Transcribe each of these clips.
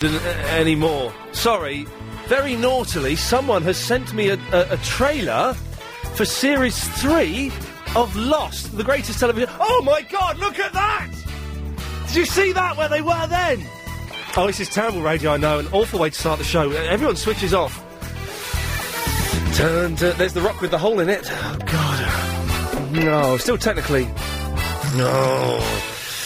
Anymore. Sorry, very naughtily, someone has sent me a trailer for Series 3 of Lost, the greatest television... Oh, my God, look at that! Did you see that, where they were then? Oh, this is terrible radio, I know, an awful way to start the show. Everyone switches off. There's the rock with the hole in it. Oh, God. No, still technically... No...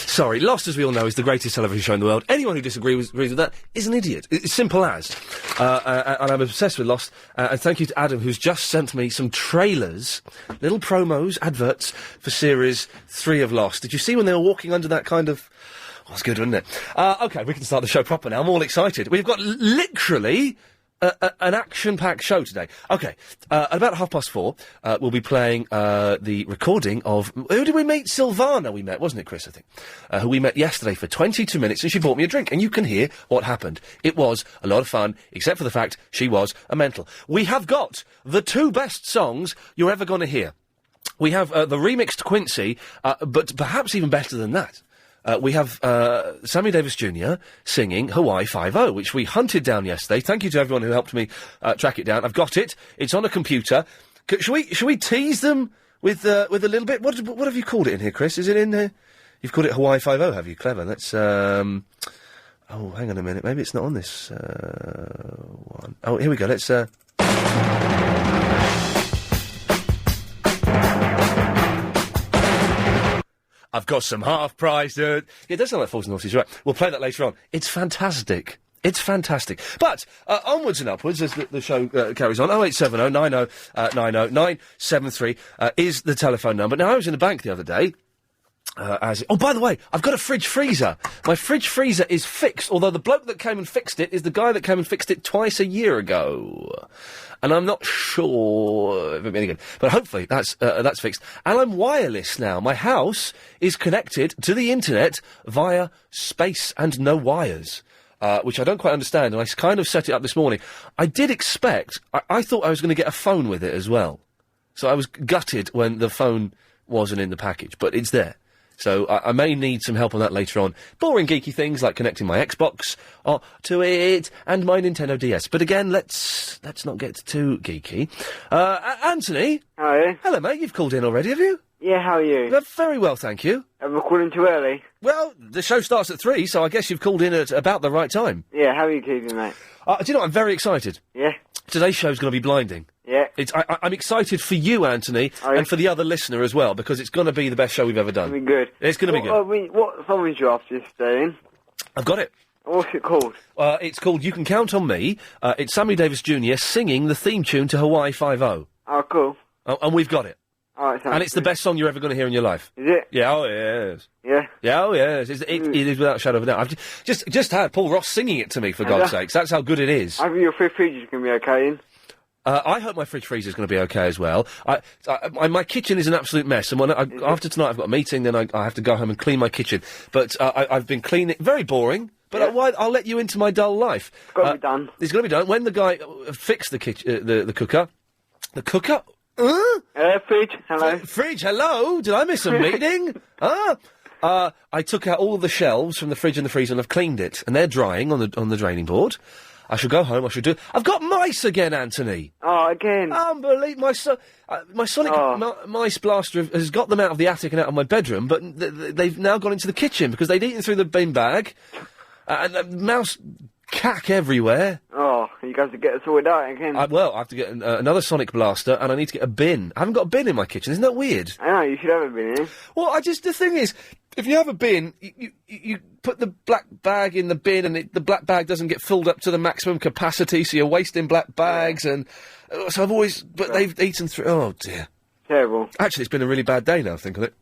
Sorry, Lost, as we all know, is the greatest television show in the world. Anyone who disagrees with that is an idiot. It's simple as. And I'm obsessed with Lost. And thank you to Adam, who's just sent me some trailers, little promos, adverts, for Series 3 of Lost. Did you see when they were walking under that kind of... Oh, it's good, wasn't it? OK, we can start the show proper now. I'm all excited. We've got literally... an action-packed show today. OK, at about 4:30, we'll be playing the recording of... Who did we meet? Silvana we met, wasn't it, Chris, I think? Who we met yesterday for 22 minutes, and she bought me a drink, and you can hear what happened. It was a lot of fun, except for the fact she was a mental. We have got the 2 best songs you're ever going to hear. We have the remixed Quincy, but perhaps even better than that. We have Sammy Davis Jr. singing Hawaii 5-0, which we hunted down yesterday. Thank you to everyone who helped me track it down. I've got it. It's on a computer. Should we tease them with a little bit? What have you called it in here, Chris? Is it in here? You've called it Hawaii 5-0, have you? Clever. That's oh, hang on a minute. Maybe it's not on this one. Oh, here we go. Let's I've got some half-price... Yeah, it does sound like Fools and Horses, right. We'll play that later on. It's fantastic. It's fantastic. But, onwards and upwards, as the show carries on, 0870 90 90 973 is the telephone number. Now, I was in the bank the other day, oh, by the way, I've got a fridge freezer. My fridge freezer is fixed, although the bloke that came and fixed it is the guy that came and fixed it twice a year ago. And I'm not sure if it'll be any good. But hopefully that's fixed. And I'm wireless now. My house is connected to the internet via space and no wires. Which I don't quite understand, and I kind of set it up this morning. I did expect... I thought I was going to get a phone with it as well. So I was gutted when the phone wasn't in the package, but it's there. So I may need some help on that later on. Boring geeky things like connecting my Xbox to it and my Nintendo DS. But again, let's not get too geeky. Anthony? Hi. Hello, mate. You've called in already, have you? Yeah, how are you? Very well, thank you. Am I calling too early? Well, the show starts at 3, so I guess you've called in at about the right time. Yeah, how are you keeping, mate? Do you know what? I'm very excited. Yeah? Today's show's going to be blinding. Yeah. I'm excited for you, Anthony, and for the other listener as well, because it's going to be the best show we've ever done. It'll be good. It's going to be good. I mean, what song was you after yesterday? I've got it. What's it called? It's called You Can Count on Me. It's Sammy Davis Jr. singing the theme tune to Hawaii 5-0. Oh, cool. And we've got it. Oh, and it's the best song you're ever going to hear in your life. Is it? Yeah, oh yes. Yeah? Yeah, oh yes. It is without a shadow of a doubt. I've just had Paul Ross singing it to me, for God's sakes. That's how good it is. I think your fridge is going to be okay, Ian. I hope my fridge freezer is going to be okay as well. My kitchen is an absolute mess, and after tonight I've got a meeting, then I have to go home and clean my kitchen. But I've been cleaning... Very boring, but I'll let you into my dull life. It's got to be done. It's got to be done. When the guy fixed the cooker... The cooker? Fridge, hello. Fridge, hello? Did I miss a meeting? I took out all the shelves from the fridge and the freezer and I've cleaned it, and they're drying on the draining board. I shall go home, I shall do... I've got mice again, Anthony! Oh, again? Unbelievable. My Sonic Mice Blaster has got them out of the attic and out of my bedroom, but they've now gone into the kitchen because they'd eaten through the bin bag, and mouse cack everywhere. Oh, you guys have to get it sorted out again. I have to get another Sonic Blaster, and I need to get a bin. I haven't got a bin in my kitchen, isn't that weird? I know, you should have a bin, eh? Well, the thing is, if you have a bin, you put the black bag in the bin, and the black bag doesn't get filled up to the maximum capacity, so you're wasting black bags, and so I've always... But they've eaten through... Oh, dear. Terrible. Actually, it's been a really bad day now, think of it.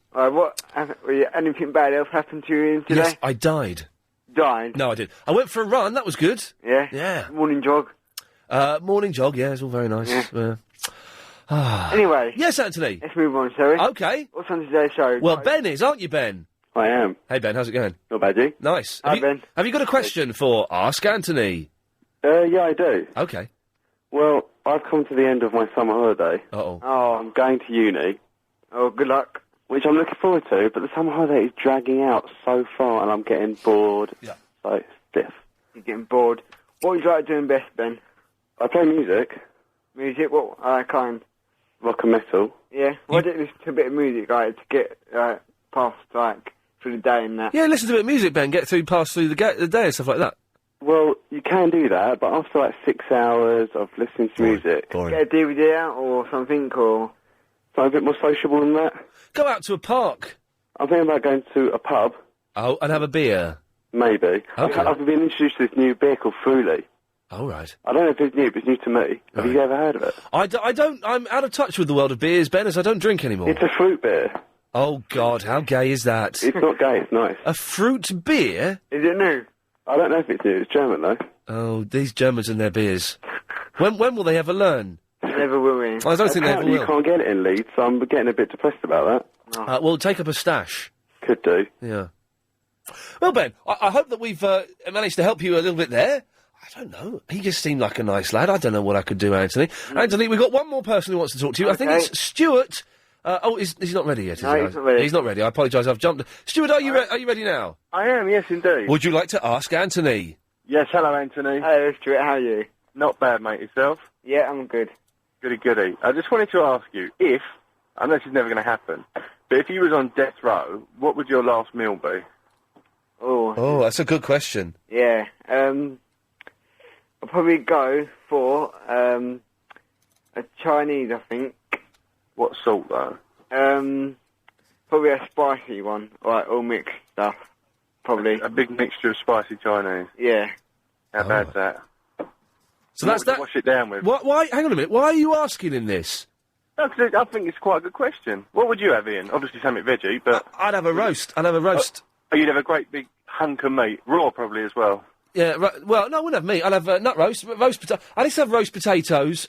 Anything bad else happened to you today? Yes, I died. Died? No, I did. I went for a run, that was good. Yeah? Yeah. Morning jog? Morning jog, yeah, it's all very nice. Yeah. Anyway. Yes, Anthony. Let's move on, shall we? Okay. What's on today's show? Well, Ben is, aren't you, Ben? I am. Hey, Ben, how's it going? Not bad, you? Nice. Hi, Ben. Have you got a question for Ask Anthony? Yeah, I do. Okay. Well, I've come to the end of my summer holiday. Uh-oh. Oh. I'm going to uni. Oh, good luck. Which I'm looking forward to, but the summer holiday is dragging out so far and I'm getting bored. Yeah. So stiff. you're getting bored. What would you like doing best, Ben? I play music, Music? What kind? rock and metal. Yeah. Why don't you listen to a bit of music, like, to get past, like, through the day and that? Yeah, listen to a bit of music, Ben. Pass through the day and stuff like that. Well, you can do that, but after like 6 hours of listening to music, Boring. Get a DVD out or something, or... so I'm a bit more sociable than that. Go out to a park. I'm thinking about going to a pub, Oh, and have a beer. maybe. Okay. I've been introduced to this new beer called Fruity. Oh, right. I don't know if it's new, but it's new to me. Have you ever heard of it? I don't... I'm out of touch with the world of beers, Ben, as I don't drink anymore. It's a fruit beer. Oh, God, how gay is that? It's not gay, it's nice. A fruit beer? Is it new? I don't know if it's new, it's German though. Oh, these Germans and their beers. When will they ever learn? Never will we. I don't think they ever Apparently you will. can't get it in Leeds, so I'm getting a bit depressed about that. Well, take up a stash. Could do. Yeah. Well, Ben, I hope that we've managed to help you a little bit there. I don't know. He just seemed like a nice lad. I don't know what I could do, Anthony. Anthony, we've got one more person who wants to talk to you. I think Okay. it's Stuart. Is he not ready yet? Is No, he? he's not ready. He's not ready. I apologise. I've jumped. Stuart, are you ready now? I am, yes indeed. Would you like to ask Anthony? Yes, hello Anthony. Hello, Stuart, how are you? Not bad, mate, yourself? Yeah, I'm good. Goody goody. I just wanted to ask you, if, I know this is never going to happen, but if you was on death row, what would your last meal be? Oh, that's a good question. Yeah. I'll probably go for a Chinese, I think. What sort, though? Probably a spicy one, like all mixed stuff. Probably. A big mixture of spicy Chinese. Yeah. How bad's that? So that's What would you that. wash it down with? Why? Hang on a minute. Why are you asking him this? No, 'cause I think it's quite a good question. What would you have, Ian? Obviously something veggie, but... I'd have a roast. Oh, you'd have a great big hunk of meat. Raw, probably, as well. Yeah. Well, no, I wouldn't have meat. I'd have nut roast, I used to have roast potatoes,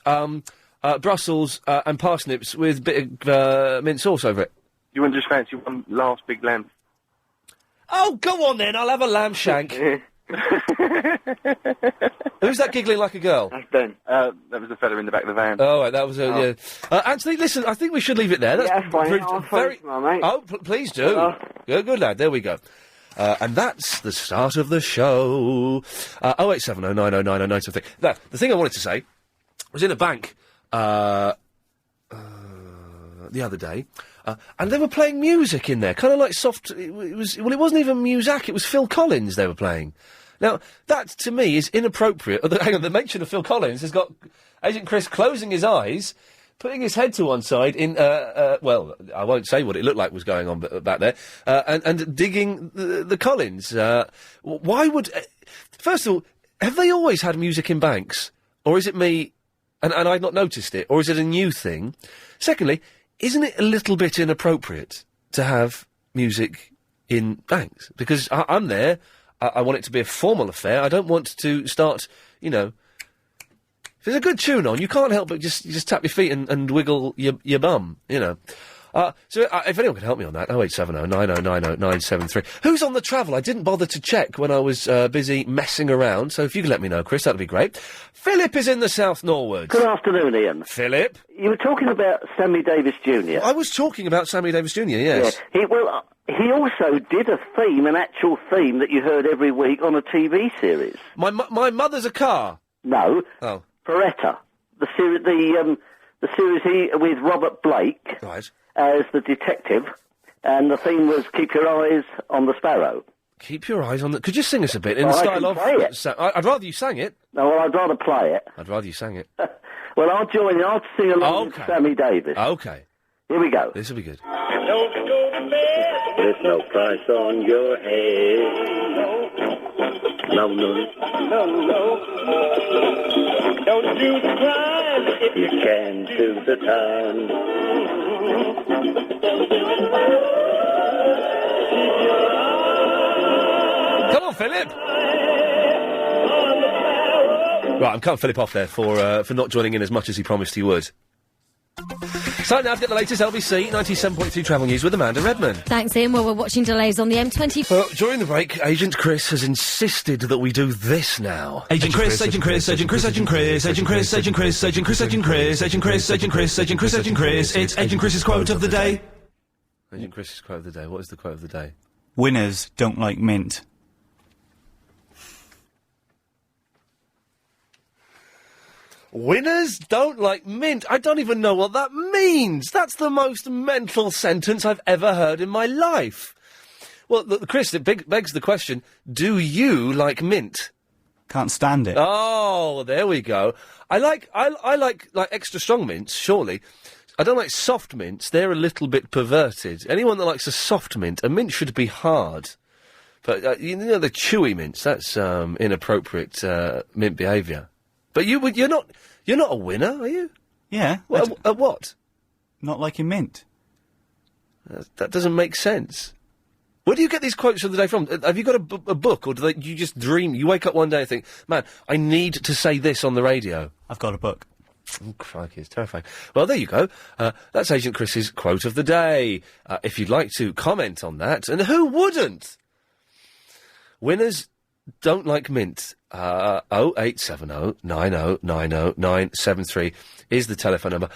Brussels, and parsnips with a bit of mint sauce over it. You wouldn't just fancy one last big lamb? Oh, go on then. I'll have a lamb shank. Who's that giggling like a girl? That's Ben. That was the fella in the back of the van. Oh, right, that was yeah. Anthony, listen, I think we should leave it there. Yeah, that's fine. proved I'll very. phone tomorrow, mate. Oh, please do. Good lad. There we go. And that's the start of the show. 08709090973. Now, the thing I wanted to say was in a bank the other day, and they were playing music in there, kind of like soft. It wasn't even Muzak. It was Phil Collins they were playing. Now, that, to me, is inappropriate. Hang on, the mention of Phil Collins has got Agent Chris closing his eyes, putting his head to one side in, well, I won't say what it looked like was going on back there, and digging the Collins. Why would... first of all, have they always had music in banks? Or is it me, and I've not noticed it? Or is it a new thing? Secondly, isn't it a little bit inappropriate to have music in banks? Because I'm there... I want it to be a formal affair. I don't want to start, you know... If there's a good tune on, you can't help but just tap your feet and wiggle your bum, you know. So if anyone can help me on that, 08709090973. Who's on the travel? I didn't bother to check when I was busy messing around, so if you can let me know, Chris, that'd be great. Philip is in the South Norwood. Good afternoon, Ian. Philip? You were talking about Sammy Davis Jr. I was talking about Sammy Davis Jr., yes. Yeah. He also did a theme, an actual theme that you heard every week on a TV series. My mother's a car? No. Oh. Beretta. The series with Robert Blake. Right. As the detective, and the theme was "Keep Your Eyes on the Sparrow." Keep your eyes on the... Could you sing us a bit in the I style can of... play it. I'd rather you sang it. No, well, I'd rather play it. I'd rather you sang it. Well, I'll join you. I'll sing along with Sammy Davis. Okay. Here we go. This will be good. There's no price on your head. No, no. Don't do the crime if you can do the time. Come on, Philip! Right, I'm cutting Philip off there for not joining in as much as he promised he would. So now to get the latest LBC 97.3 travel news with Amanda Redman. Thanks, Ian. Well, we're watching delays on the M20. During the break, Agent Chris has insisted that we do this now. Agent Chris, Agent Chris, Agent Chris, Agent Chris, Agent Chris, Agent Chris, Agent Chris, Agent Chris, Agent Chris, Agent Chris, Agent Chris, Agent Chris. It's Agent Chris's quote of the day. Agent Chris's quote of the day. What is the quote of the day? Winners don't like mint. Winners don't like mint. I don't even know what that means. That's the most mental sentence I've ever heard in my life. Well, Chris, it begs the question, do you like mint? Can't stand it. Oh, there we go. I like extra strong mints, surely. I don't like soft mints. They're a little bit perverted. Anyone that likes a soft mint, a mint should be hard. But, you know, the chewy mints, that's inappropriate mint behaviour. But you're not a winner, are you? Yeah. At what? Not liking mint. That doesn't make sense. Where do you get these quotes of the day from? Have you got a book, or you just dream? You wake up one day and think, man, I need to say this on the radio. I've got a book. Oh, crikey, it's terrifying. Well, there you go. That's Agent Chris's quote of the day. If you'd like to comment on that, and who wouldn't? Winners don't like mint. 0870 90 90 973 is the telephone number.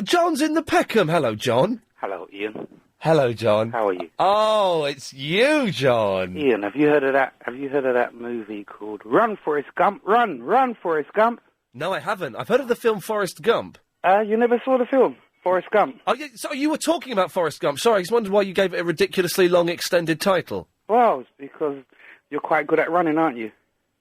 John's in the Peckham. Hello, John. Hello, Ian. Hello, John. How are you? Oh, it's you, John. Ian, have you heard of that movie called Run, Forrest Gump? Run, Forrest Gump. No, I haven't. I've heard of the film Forrest Gump. You never saw the film Forrest Gump? Oh, yeah, so you were talking about Forrest Gump. Sorry, I just wondered why you gave it a ridiculously long extended title. Well, it's because you're quite good at running, aren't you?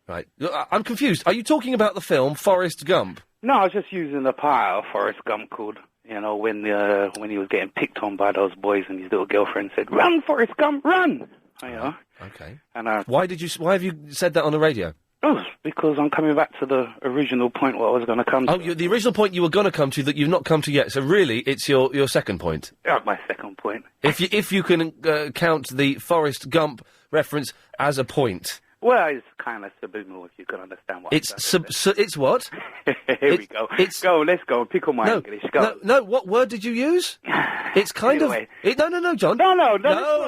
Right. I'm confused. Are you talking about the film Forrest Gump? No, I was just using the part of Forrest Gump called, you know, when he was getting picked on by those boys and his little girlfriend said, "Run, Forrest Gump, run!" You know? Okay. And why have you said that on the radio? Oh, because I'm coming back to the original point what I was going to come to. Oh, the original point you were going to come to that you've not come to yet. So really, it's your second point. Yeah, my second point. If you can count the Forrest Gump reference as a point. Well, it's kind of subliminal, if you can understand what it's I'm saying. It's what? Here we go. Let's go. Pick on my English. Go. No, what word did you use? It's kind anyway. of... No, John. No,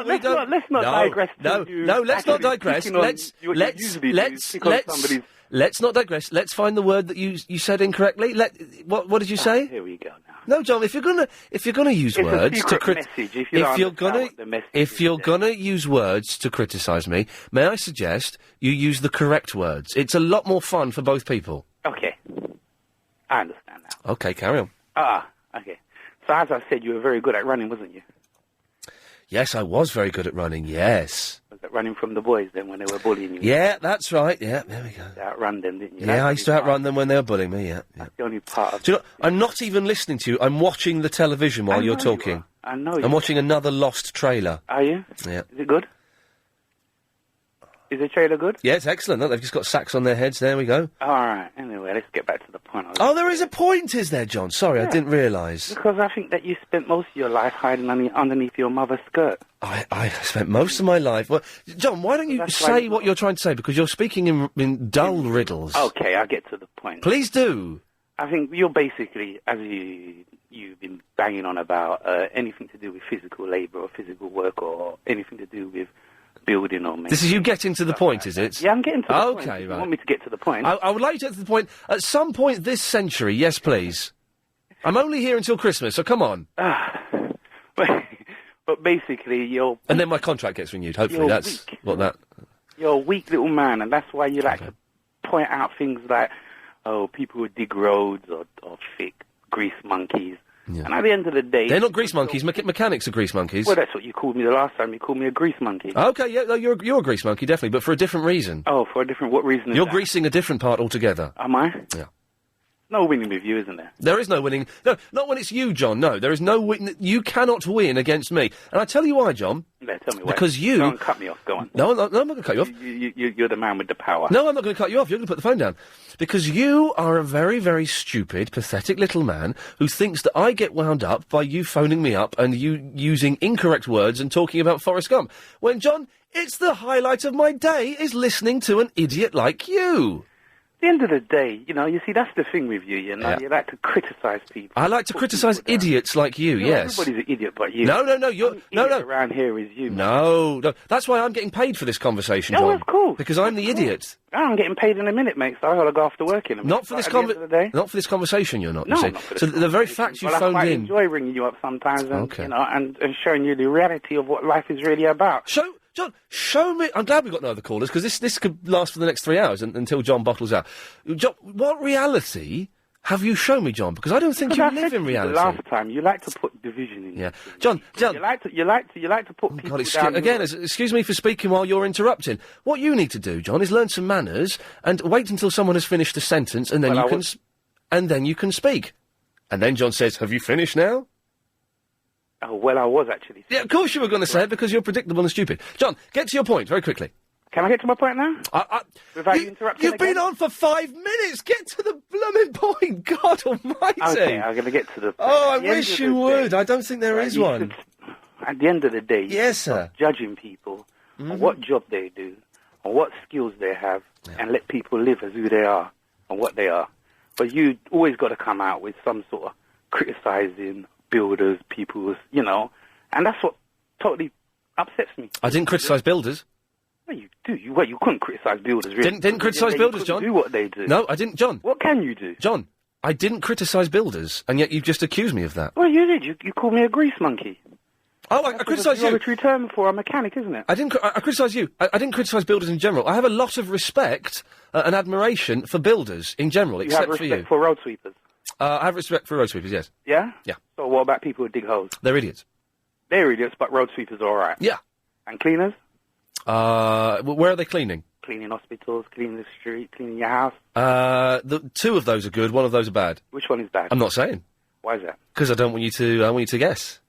let's not digress. No, let's not digress. Let's not digress. Let's find the word that you said incorrectly. What did you say? Here we go now. No, John. If you're gonna use words to if you're gonna use words to criticise me, may I suggest you use the correct words? It's a lot more fun for both people. Okay, I understand now. Okay, carry on. Okay. So as I said, you were very good at running, wasn't you? Yes, I was very good at running. Yes. Was it running from the boys then when they were bullying you? Yeah, that's right. Yeah, there we go. You outrun them, didn't you? Yeah, I used to outrun them when they were bullying me. Yeah. That's the only part of. Do you know? I'm not even listening to you. I'm watching the television while you're talking. I know. I'm watching another Lost trailer. Are you? Yeah. Is it good? Is the trailer good? Yeah, it's excellent. Look, they've just got sacks on their heads. There we go. All right. Anyway, let's get back to the point. Oh, there is a point, is there, John? Sorry, I didn't realise. Because I think that you spent most of your life hiding underneath your mother's skirt. I spent most of my life... Well, John, why don't you say what you're trying to say? Because you're speaking in dull riddles. Okay, I'll get to the point. Please do. I think you're basically, as you've been banging on about anything to do with physical labour or physical work or anything to do with building or This is you getting to the point, is it? Yeah, I'm getting to the point. Okay, right. You want me to get to the point? I would like you to get to the point. At some point this century, yes, please. I'm only here until Christmas, so come on. But basically, you're... And then my contract gets renewed, hopefully. That's weak. what that... You're a weak little man, and that's why you like to point out things like, people who dig roads or thick grease monkeys. Yeah. And at the end of the day... They're not grease monkeys. Mechanics are grease monkeys. Well, that's what you called me the last time. You called me a grease monkey. Okay, yeah, no, you're a grease monkey, definitely, but for a different reason. Oh, for a different... What reason is You're that? greasing a different part altogether. Am I? Yeah. No winning with you, isn't there? There is no winning. No, not when it's you, John. No, there is no win. You cannot win against me. And I tell you why, John. Yeah, tell me why. Because you... Don't cut me off, go on. No, I'm not going to cut you off. You're the man with the power. No, I'm not going to cut you off. You're going to put the phone down. Because you are a very, very stupid, pathetic little man who thinks that I get wound up by you phoning me up and you using incorrect words and talking about Forrest Gump. When, John, it's the highlight of my day is listening to an idiot like you. At the end of the day, you see, that's the thing with you, you like to criticise people. I like to criticise idiots like you, yes. Everybody's an idiot but you. No, you're... No. around here is you. No. That's why I'm getting paid for this conversation, John. Oh, of course. Because I'm the idiot. I'm getting paid in a minute, mate, so I've got to go after work in a minute. Not for this Not for this conversation, you're not, no, you see. not for this So the very fact you phoned I in... enjoy ringing you up sometimes and, and showing you the reality of what life is really about. John, show me... I'm glad we've got no other callers, because this could last for the next 3 hours until John bottles out. John, what reality Have you shown me, John? Because I don't think you live in reality. Last time, you like to put division in. Yeah, John. You like to put people down. Again, excuse me for speaking while you're interrupting. What you need to do, John, is learn some manners and wait until someone has finished a sentence, and then you can speak. And then John says, "Have you finished now?" Oh well, I was actually. Yeah, of course you were going to say it because you're predictable and stupid. John, get to your point very quickly. Can I get to my point now? Without you interrupting You've again? been on for 5 minutes. Get to the blooming point. God almighty. Okay, I'm going to get to the point. Oh, I wish you would. I don't think there is one. At the end of the day, yes, sir. Judging people on what job they do, on what skills they have, and let people live as who they are and what they are. But you always got to come out with some sort of criticising builders, people's, and that's what totally upsets me. I didn't criticise builders. Well, you do. You couldn't criticise builders, really. Didn't criticise builders, John. Do what they do. No, I didn't, John. What can you do? John, I didn't criticise builders, and yet you've just accused me of that. Well, you did. You called me a grease monkey. Oh, I criticised you. That's a term for a mechanic, isn't it? I criticised you. I didn't criticise builders in general. I have a lot of respect and admiration for builders in general, except for you. You have respect for road sweepers? I have respect for road sweepers, yes. Yeah? Yeah. So what about people who dig holes? They're idiots. They're idiots, but road sweepers are all right. Yeah. And cleaners? Where are they cleaning? Cleaning hospitals, cleaning the street, cleaning your house. The two of those are good. One of those are bad. Which one is bad? I'm not saying. Why is that? Because I don't want you to. I want you to guess.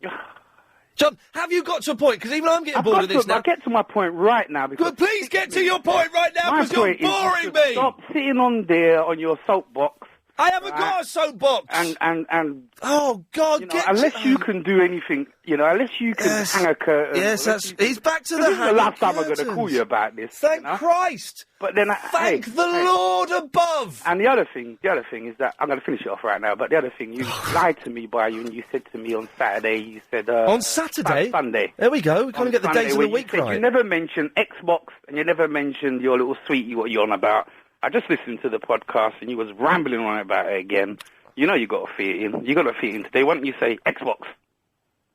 John, have you got to a point? Because even I'm getting bored of this now. I'll get to my point right now. Because please get to your point right now, because you're boring me. Stop sitting on there on your soapbox. I haven't got a soapbox. And oh God, unless you can do anything, unless you can hang a curtain. Yes, he's back to the hanging. This is the last time I'm curtains. going to call you about this. Thank Christ. But then, thank the Lord above. And the other thing is that I'm going to finish it off right now. But the other thing, you lied to me and you said to me on Saturday. You said on Saturday, Sunday. There we go. We can't get the days of the week right. You never mentioned Xbox and you never mentioned your little sweetie. What you're on about? I just listened to the podcast and you was rambling on about it again. You got to fit in. You got to fit in today. Why don't you say Xbox?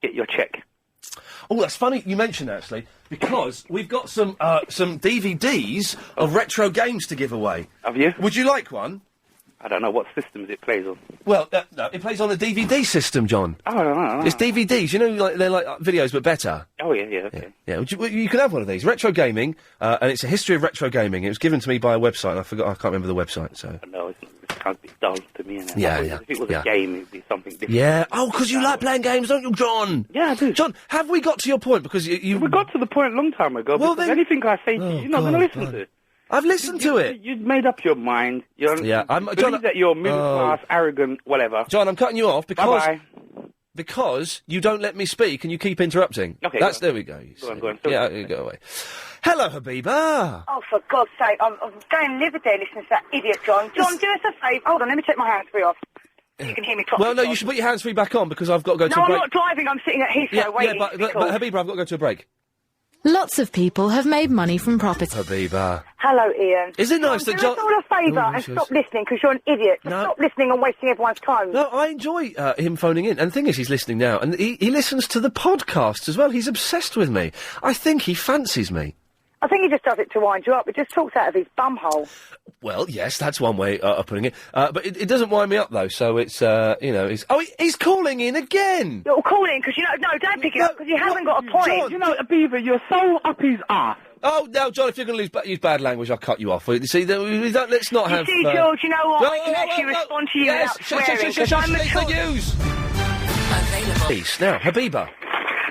Get your check. Oh, that's funny you mentioned that, actually, because we've got some DVDs of retro games to give away. Have you? Would you like one? I don't know what systems it plays on. Well, no, it plays on the DVD system, John. Oh, I don't know. It's DVDs, they're like videos but better. Oh, yeah, okay. Yeah. You can have one of these. Retro gaming, and it's a history of retro gaming. It was given to me by a website, and I can't remember the website, so... No, it sounds a bit dull to me. Yeah. If it was a game, it'd be something different. Yeah. Oh, because you like playing games, don't you, John? Yeah, I do. John, have we got to your point? Because you... We got to the point a long time ago, because anything I say to you, you're not going to listen to. I've listened to it. You've made up your mind. I'm John, that you're middle class, arrogant, whatever. John, I'm cutting you off because Bye-bye. Because you don't let me speak and you keep interrupting. Okay, there we go. Go on. Yeah, you go away. Hello, Habiba. Oh, for God's sake, I'm going livid there listening to that idiot John. John, do us a favour. Hold on, let me take my hands-free off. You can hear me properly. Well, no, you should put your hands-free back on because I've got to go to a break. No, I'm not driving. I'm sitting at Heathrow waiting. But Habiba, I've got to go to a break. Lots of people have made money from property. Habiba. Hello, Ian. Is it nice that John... Do us all a favour and stop listening, because you're an idiot. Stop listening and wasting everyone's time. No, I enjoy him phoning in. And the thing is, he's listening now. And he listens to the podcast as well. He's obsessed with me. I think he fancies me. I think he just does it to wind you up. It just talks out of his bumhole. Well, yes, that's one way of putting it. But it doesn't wind me up, though, so it's, it's... Oh, he's calling in again! You're calling because, no, don't pick it up because he hasn't got a point. John, Beaver, you're so up his arse. Oh, now, John, if you're going to use bad language, I'll cut you off. See, let's not have... You see, George, you know what? I can actually respond to you without swearing, because I'm mature. Peace. Now, Habiba.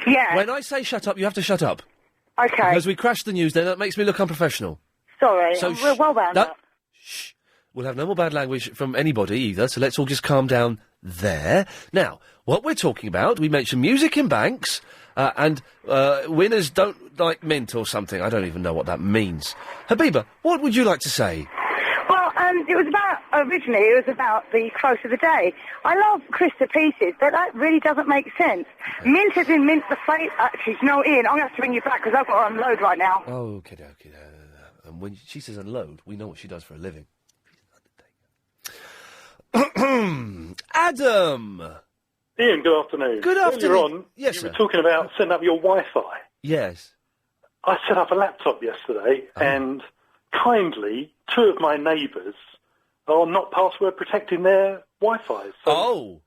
Yeah? When I say shut up, you have to shut up. Okay. Because we crashed the news, then that makes me look unprofessional. Sorry, so I'm well bound up. Shh. We'll have no more bad language from anybody either, so let's all just calm down there. Now, what we're talking about, we mentioned music in banks, and winners don't like mint or something. I don't even know what that means. Habiba, what would you like to say? Well, originally it was about the quote of the day. I love Chris to pieces, but that really doesn't make sense. Mint as in mint the flavour. Actually, no, Ian, I'm going to have to bring you back because I've got to unload right now. Oh, okay. And when she says unload, we know what she does for a living. Adam! Ian, good afternoon. Good afternoon. Earlier on, yes, you sir. were talking about setting up your Wi-Fi. Yes. I set up a laptop yesterday, and kindly, two of my neighbours are not password protecting their Wi-Fi. So Oh.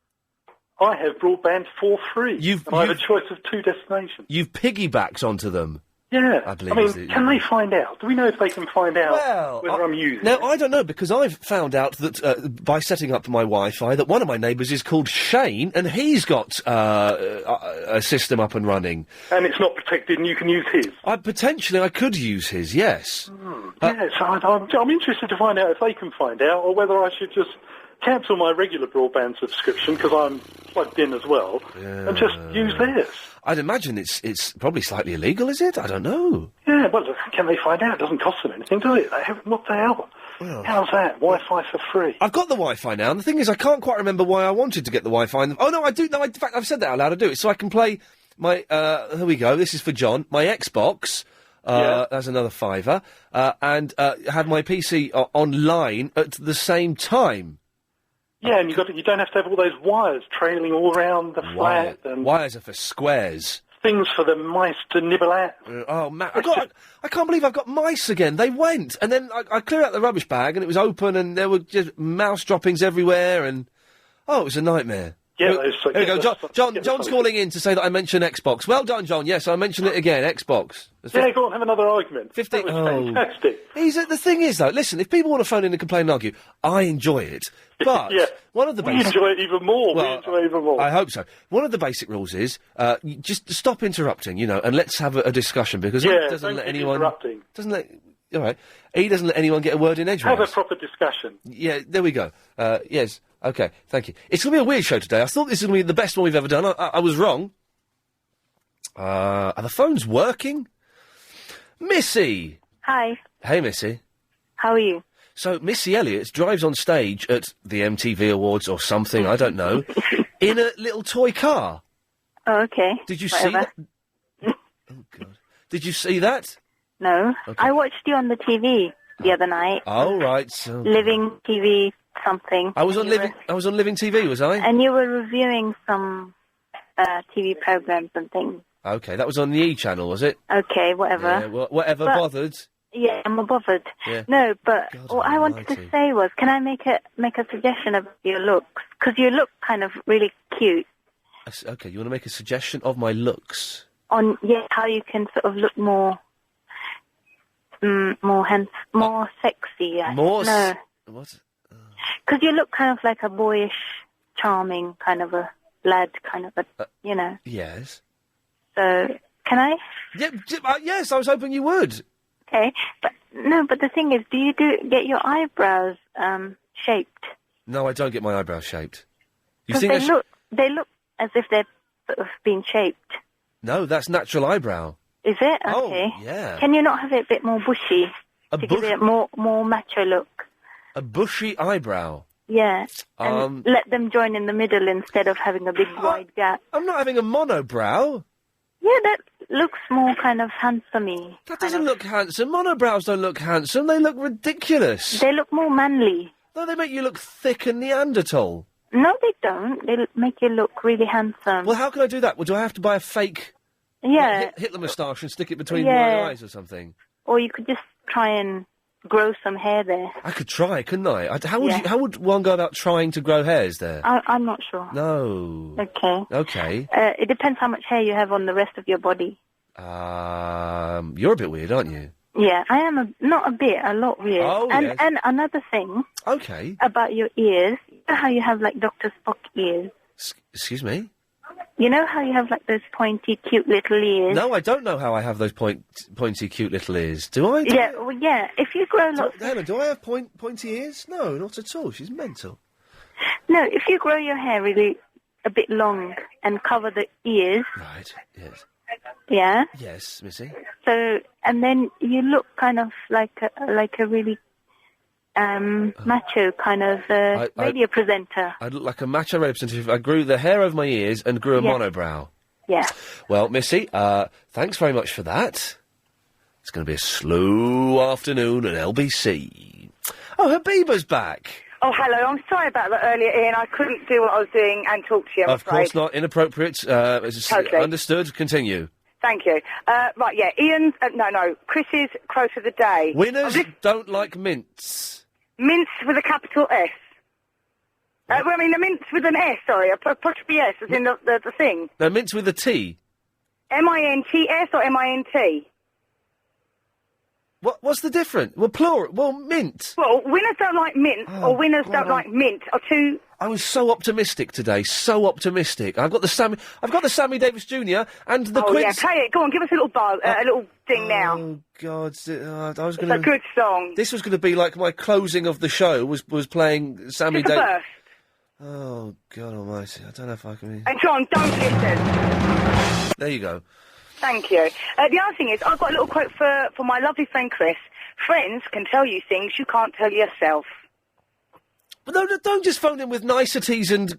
I have broadband for free. I have a choice of 2 destinations. You've piggybacked onto them. Yeah. I believe can they find out? Do we know if they can find out whether I'm using Now, it? I don't know, because I've found out that by setting up my Wi-Fi that one of my neighbours is called Shane, and he's got a system up and running. And it's not protected and you can use his? Potentially I could use his, yes. Yes, I'm interested to find out if they can find out, or whether I should just cancel my regular broadband subscription, because I'm plugged in as well, and just use theirs. I'd imagine it's probably slightly illegal, is it? I don't know. Yeah, well, can they find out? It doesn't cost them anything, does it? What the hell? How's that? Wi-Fi for free. I've got the Wi-Fi now, and the thing is, I can't quite remember why I wanted to get the Wi-Fi. Oh, no, I do. No, in fact, I've said that out loud. I do it so I can play my, here we go, this is for John, my Xbox. That's another £5, and have my PC online at the same time. Yeah, and you don't have to have all those wires trailing all around the flat. And wires are for squares. Things for the mice to nibble at. Oh, man, I can't believe I've got mice again. They went, and then I cleared out the rubbish bag, and it was open, and there were just mouse droppings everywhere, and it was a nightmare. Yeah, here we go. John's calling in to say that I mentioned Xbox. Well done, John. Yes, I mentioned it again. Xbox. Yeah, go on, have another argument. 15. That was fantastic. The thing is, though, listen, if people want to phone in and complain and argue, I enjoy it. But one of the we basic... enjoy it even more. Well, we enjoy it even more. I hope so. One of the basic rules is you just stop interrupting, and let's have a discussion, because he doesn't let anyone... interrupting. All right. He doesn't let anyone get a word in edgeways. Have a proper discussion. Yeah, there we go. Yes. Okay, thank you. It's going to be a weird show today. I thought this was going to be the best one we've ever done. I was wrong. Are the phones working? Missy! Hi. Hey, Missy. How are you? So, Missy Elliott drives on stage at the MTV Awards or something, I don't know, in a little toy car. Oh, okay. Did you see that? Oh, God. Did you see that? No. Okay. I watched you on the TV the other night. Oh, right. So... Living TV something. I was on Living TV, was I? And you were reviewing some TV programs and things. Okay, that was on the E channel, was it? Okay, whatever. Yeah, whatever, bothered. Yeah, I'm bothered. Yeah. No, but what I wanted to say was, can I make a suggestion of your looks? Because you look kind of really cute. Okay, you want to make a suggestion of my looks? How you can sort of look more sexy. What? Because you look kind of like a boyish, charming kind of a lad, kind of a, Yes. So, can I? Yeah, yes, I was hoping you would. Okay, but the thing is, do you get your eyebrows shaped? No, I don't get my eyebrows shaped. You Because think they look as if they're sort of being shaped. No, that's natural eyebrow. Is it? Oh, Okay. yeah. Can you not have it a bit more bushy to give it a more macho look? A bushy eyebrow. Yeah. And let them join in the middle instead of having a big wide gap. I'm not having a monobrow. Yeah, that looks more kind of handsome-y. That doesn't look handsome. Monobrows don't look handsome. They look ridiculous. They look more manly. No, they make you look thick and Neanderthal. No, they don't. They make you look really handsome. Well, how can I do that? Well, do I have to buy a fake Hitler moustache and stick it between my eyes or something? Or you could just try and grow some hair there. I could try, couldn't I? How would one go about trying to grow hairs there? I'm not sure. No. Okay. It depends how much hair you have on the rest of your body. You're a bit weird, aren't you? Yeah, I am not a bit, a lot weird. Oh, and another thing. Okay. About your ears. You know how you have like Dr. Spock ears? Excuse me? You know how you have like those pointy, cute little ears? No, I don't know how I have those pointy, cute little ears. Do I? Yeah. If you grow lots... Hannah, do I have pointy ears? No, not at all. She's mental. No, if you grow your hair really a bit long and cover the ears... Right, yes. Yeah? Yes, Missy. So, and then you look kind of like a really... macho kind of radio presenter. I'd look like a macho representative. I grew the hair over my ears and grew a monobrow. Yeah. Well, Missy, thanks very much for that. It's going to be a slow afternoon at LBC. Oh, Habiba's back. Oh, hello. I'm sorry about that earlier, Ian. I couldn't do what I was doing and talk to you, I'm Of course not. Inappropriate. Totally. Understood. Continue. Thank you. Right, yeah. Ian's... Chris's quote of the day. Winners don't like mints. Mince with a capital S. mean the mints with an S, sorry, apostrophe S, as in the thing. No, mints with a T. M-I-N-T-S or M-I-N-T? What's the difference? Well, plural. Well, mint. Well, winners don't like mint, or winners don't like mint, or two... I was so optimistic today, so optimistic. I've got the Sammy Davis Jr. and the Oh, yeah, play it. Go on, give us a little a little ding now. Oh, God. I was It's a good song. This was going to be like my closing of the show, was playing Sammy Just a Davis. burst. Oh, God almighty. I don't know if I can... And John, don't listen. There you go. Thank you. The other thing is, I've got a little quote for my lovely friend Chris. Friends can tell you things you can't tell yourself. But no, don't just phone in with niceties and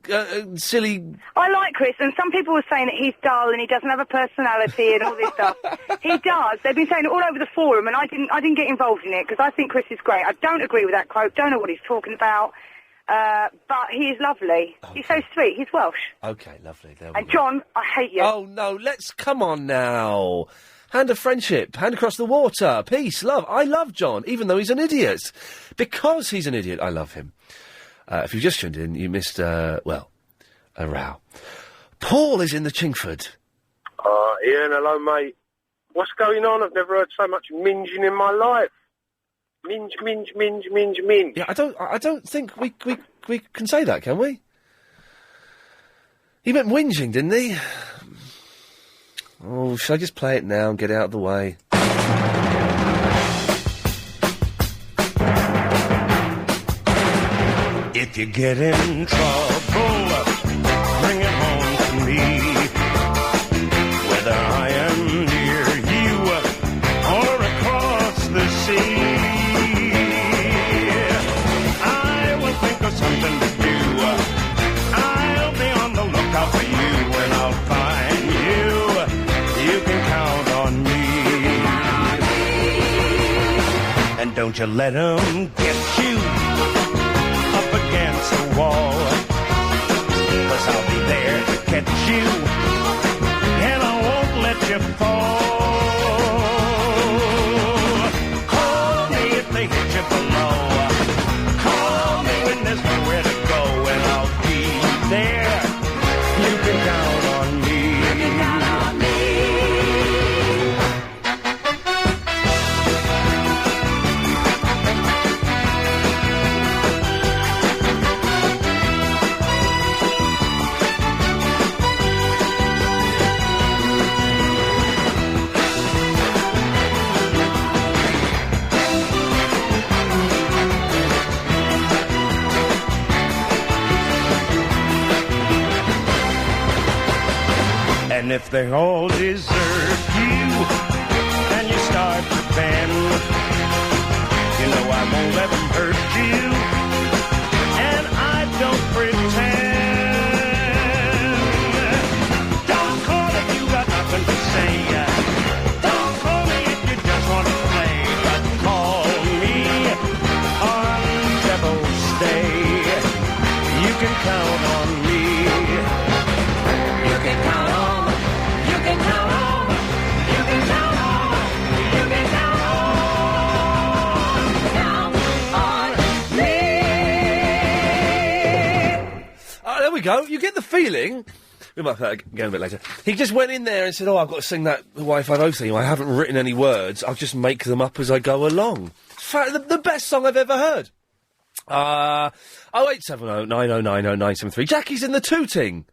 silly... I like Chris, and some people were saying that he's dull and he doesn't have a personality and all this stuff. He does. They've been saying it all over the forum, and I didn't get involved in it, because I think Chris is great. I don't agree with that quote, don't know what he's talking about, but he is lovely. Okay. He's so sweet. He's Welsh. Okay, lovely. There we And go. John, I hate you. Oh, no, come on now. Hand of friendship, hand across the water, peace, love. I love John, even though he's an idiot. Because he's an idiot, I love him. If you just tuned in, you missed, a row. Paul is in the Chingford. Ian, hello, mate. What's going on? I've never heard so much minging in my life. Minge, minge, minge, minge, minge. Yeah, I don't think we can say that, can we? He meant whinging, didn't he? Oh, should I just play it now and get it out of the way? If you get in trouble, bring it home to me. Whether I am near you or across the sea, I will think of something to do. I'll be on the lookout for you, and I'll find you. You can count on me. And don't you let 'em get you against the wall, 'cause I'll be there to catch you, and I won't let you fall. Call me if they hit you below. Call me when there's nowhere to go, and I'll be there. You can count on me. You can count on me. And if they all desert you, and you start to bend, you know I won't let them hurt you, and I don't pretend. Don't call if you got nothing to say. Don't call me if you just want to play, but call me on Devil's Day. You can count on me. You can count on. You can count on, you can count on, you can count on me. There we go. You get the feeling. We might play it again a bit later. He just went in there and said, "Oh, I've got to sing that Wi-Fi thing. I haven't written any words. I'll just make them up as I go along." The best song I've ever heard. 0870 909 0973. Jackie's in the tooting.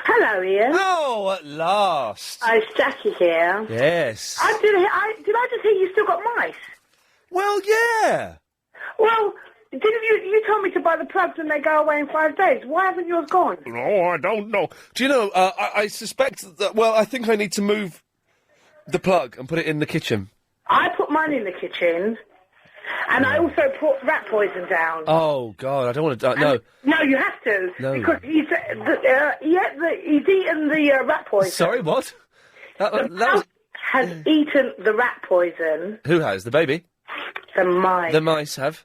Hello, Ian. Oh, at last. It's Jackie here. Yes. Did I just hear you still got mice? Well, yeah. Well, didn't you told me to buy the plugs and they go away in 5 days. Why haven't yours gone? Oh, I don't know. Do you know, I suspect that, well, I think I need to move the plug and put it in the kitchen. I put mine in the kitchen, and I also put rat poison down. Oh, God, I don't want to... no. No, you have to. No. Because he's eaten the rat poison. Sorry, what? The mouse has eaten the rat poison. Who has? The baby? The mice. The mice have?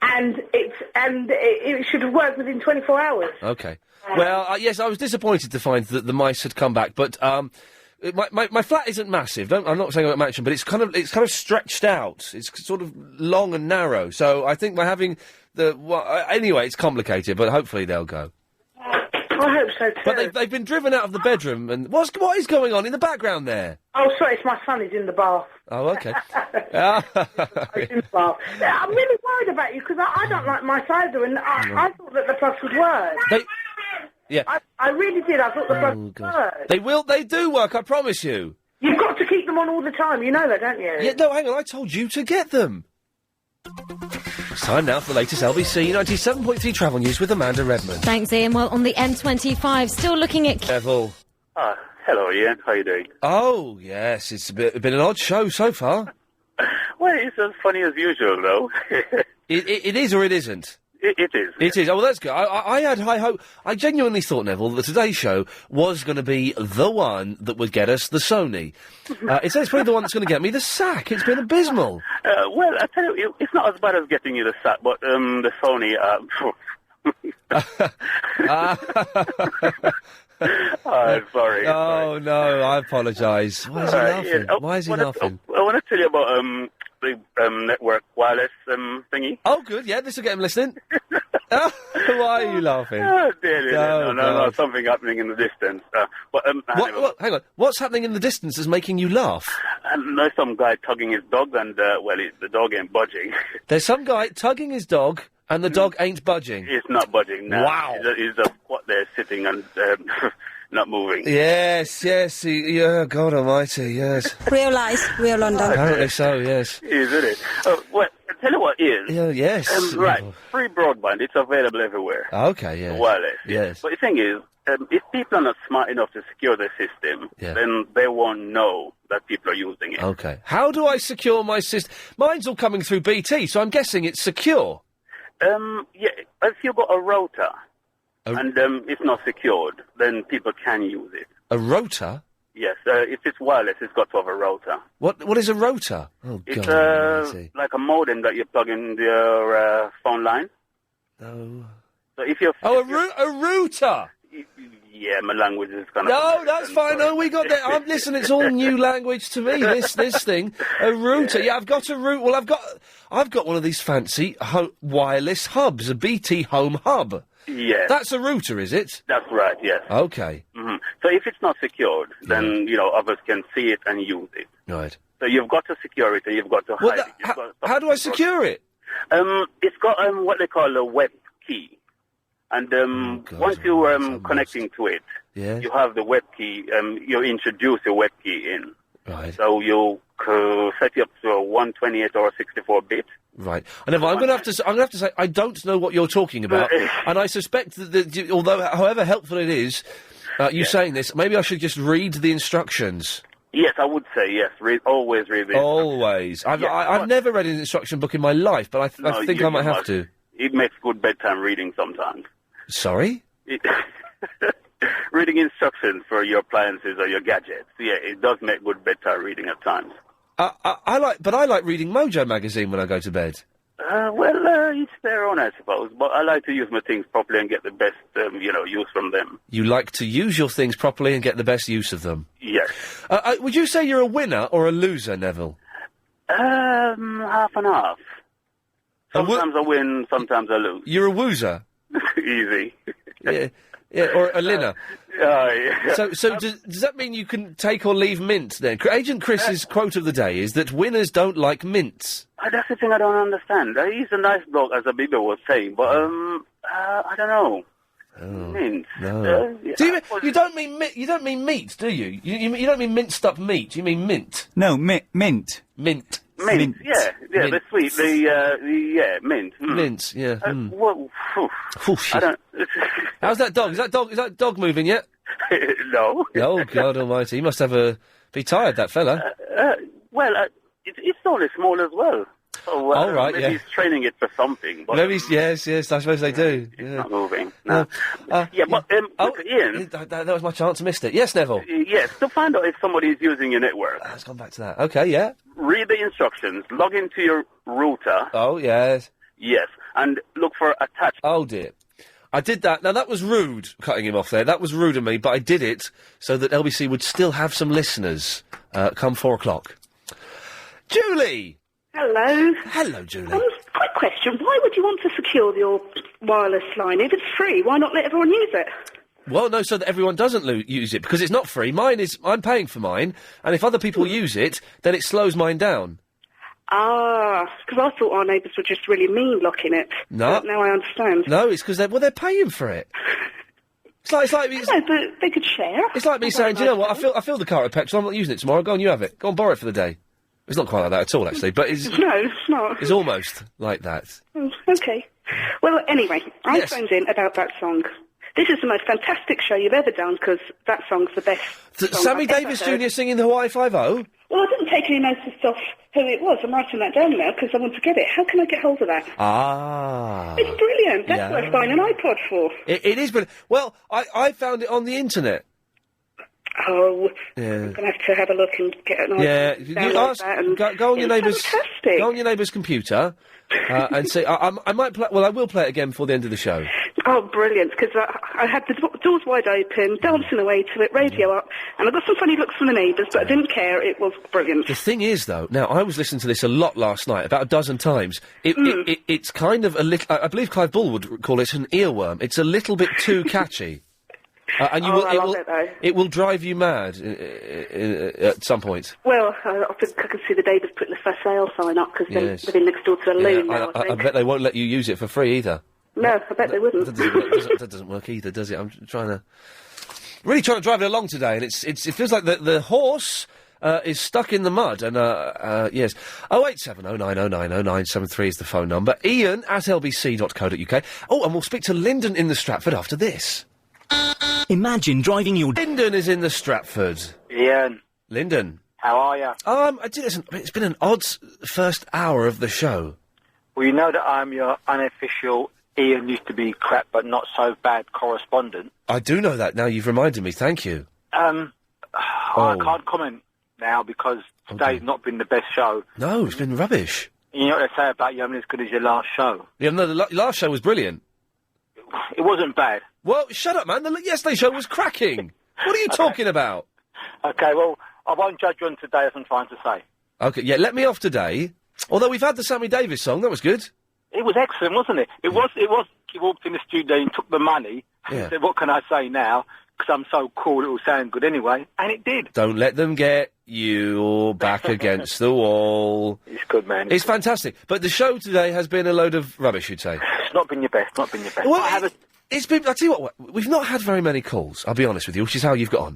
And it should have worked within 24 hours. Okay. Well, yes, I was disappointed to find that the mice had come back, but my flat isn't massive. I'm not saying about mansion, but it's kind of stretched out. It's sort of long and narrow. So I think by having anyway, it's complicated, but hopefully they'll go. I hope so too. But they've been driven out of the bedroom, and what is going on in the background there? Oh, sorry, it's my son. He's in the bath. Oh, okay. He's in the bath. Yeah, I'm really worried about you because I don't like mice either, and I thought that the plugs would work. Yeah. I really did. I thought the plugs would work. They do work, I promise you. You've got to keep them on all the time. You know that, don't you? Yeah, no, hang on, I told you to get them. It's time now for the latest LBC 97.3 travel news with Amanda Redmond. Thanks, Ian. Well, on the M25, still looking at... Neville. Hello, Ian. How are you doing? Oh, yes, it's been an odd show so far. Well, it's as funny as usual, though. It is or it isn't? It is. It is. Oh, well, that's good. I had high hope. I genuinely thought, Neville, that today's show was going to be the one that would get us the Sony. It's probably the one that's going to get me the sack. It's been abysmal. Well, I tell you, it's not as bad as getting you the sack, but the Sony... sorry. Oh, no, I apologise. Why is he laughing? Why is he laughing? I want to tell you about the network wireless thingy. Oh, good, yeah, this will get him listening. Why are you laughing? Oh, dear. No, something happening in the distance. What, hang on, what's happening in the distance is making you laugh? There's some guy tugging his dog and, the dog ain't budging. There's some guy tugging his dog and the dog ain't budging? He's not budging, no. Wow. He's just there sitting and not moving. Yes, yeah, God almighty, yes. Real lies, real London. Apparently so, yes. Isn't it? Well, tell you what is. Yeah, yes. Right, free broadband, it's available everywhere. Okay, yeah. Wireless. Yes. But the thing is, if people are not smart enough to secure their system, then they won't know that people are using it. Okay. How do I secure my system? Mine's all coming through BT, so I'm guessing it's secure. Yeah, if you've got a router and it's not secured, then people can use it. A router? Yes, if it's wireless, it's got to have a router. What is a router? Oh, it's God. like a modem that you plug in your phone line. No. So if you're... Oh, a router! Yeah, my language is kind of... No, that's fine. No, we got that. Listen, it's all new language to me, this thing. A router. Yeah, I've got a route. Well, I've got one of these fancy wireless hubs, a BT home hub. Yeah. That's a router, is it? That's right, yes. Okay. Mm-hmm. So if it's not secured, then, others can see it and use it. Right. So you've got to secure it and you've got to hide it. How do I secure it? It's got what they call a web key. And once you're connecting to it, you have the web key, you introduce the web key in. Right. So you'll set it up to a 128 or a 64-bit. Right. And I'm going to have to say, I don't know what you're talking about. And I suspect that, although, however helpful it is, you saying this, maybe I should just read the instructions. Yes, I would say yes. Always read the instructions. Always. I've never read an instruction book in my life, but I think I might have to. It makes good bedtime reading sometimes. Sorry? Reading instructions for your appliances or your gadgets. Yeah, it does make good bedtime reading at times. I like reading Mojo magazine when I go to bed. It's their own, I suppose. But I like to use my things properly and get the best, use from them. You like to use your things properly and get the best use of them? Yes. Would you say you're a winner or a loser, Neville? Half and half. Sometimes I win, sometimes I lose. You're a woozer? Easy. Yeah, or a linner. Yeah. So does that mean you can take or leave mint then? Agent Chris's quote of the day is that winners don't like mints. That's the thing I don't understand. He's a nice bloke, as Abiba was saying, but I don't know. Mint. No. You don't mean meat, do you? You don't mean minced up meat. You mean mint. No, mint. Mint, yeah, mint. the sweet, mint. Mint, yeah. Well, I don't... How's that dog? Is that dog moving yet? No. Oh, God almighty. He must be tired, that fella. It's only small as well. So, all right, maybe he's training it for something. But, maybe, yes, I suppose they do. It's not moving. No. Ian... That was my chance, I missed it. Yes, Neville? Yes, to find out if somebody is using your network. Let's come back to that. Okay, yeah. Read the instructions, log into your router. Oh, yes. Yes, and look for attachments. Oh, dear. I did that. Now, that was rude, cutting him off there. That was rude of me, but I did it so that LBC would still have some listeners come 4 o'clock. Julie! Hello. Hello, Julie. Quick question. Why would you want to secure your wireless line? If it's free, why not let everyone use it? Well, no, so that everyone doesn't use it, because it's not free. I'm paying for mine, and if other people use it, then it slows mine down. Ah, because I thought our neighbours were just really mean locking it. No. But now I understand. No, it's because they're paying for it. It's like No, but they could share. It's like me saying, do you know what, I fill the car with petrol, I'm not using it tomorrow, go on, you have it. Go on, borrow it for the day. It's not quite like that at all, actually, but it's... No, it's not. It's almost like that. Okay. Well, anyway, I Yes. phoned in about that song. This is the most fantastic show you've ever done, because that song's the best song Sammy I've ever Davis heard. Jr. singing the Hawaii Five-0? Well, I didn't take any notice of who it was. I'm writing that down now, because I want to get it. How can I get hold of that? Ah. It's brilliant. That's what I find an iPod for. It is brilliant. Well, I found it on the internet. Oh, Yeah. I'm going to have a look and get an Yeah, iPod. you download ask, that and go on your it's neighbour's... fantastic. Go on your neighbour's computer, and see... I might play... Well, I will play it again before the end of the show. Oh, brilliant, because I had the doors wide open, dancing away to it, radio up, and I got some funny looks from the neighbours, but I didn't care. It was brilliant. The thing is, though, now, I was listening to this a lot last night, about a dozen times. It's kind of a little... I believe Clive Bull would call it an earworm. It's a little bit too catchy. And you I love it, though. It will drive you mad at some point. Well, I think I can see the neighbours putting the for sale sign up, because Yes. they're living next door to a loon now, I I think. bet they won't let you use it for free either. No, I bet they wouldn't. That doesn't work either, does it? I'm really trying to drive it along today, and it feels like the horse is stuck in the mud. And yes, 08709090973 is the phone number. Ian at lbc.co.uk. Oh, and we'll speak to Lyndon in the Stratford after this. Imagine driving your... Lyndon is in the Stratford. Ian. Lyndon. How are you? It's been an odd first hour of the show. Well, you know that I'm your unofficial Ian used to be crap but not so bad correspondent. I do know that now. You've reminded me. Thank you. I can't comment now because today's not been the best show. No, it's been rubbish. You know what they say about you having as good as your last show? Yeah, no, the last show was brilliant. It wasn't bad. Well, shut up, man. The yesterday show was cracking. What are you talking about? Okay, well, I won't judge you on today, as I'm trying to say. Okay, yeah, let me off today. Although we've had the Sammy Davis song, that was good. It was excellent, wasn't it? It was. He walked in the studio and took the money and said, what can I say now? Because I'm so cool, it will sound good anyway. And it did. Don't let them get you back against the wall. It's good, man. It's fantastic. But the show today has been a load of rubbish, you'd say. It's not been your best, not been your best. Well, it's been... I'll tell you what, we've not had very many calls, I'll be honest with you, which is how you've got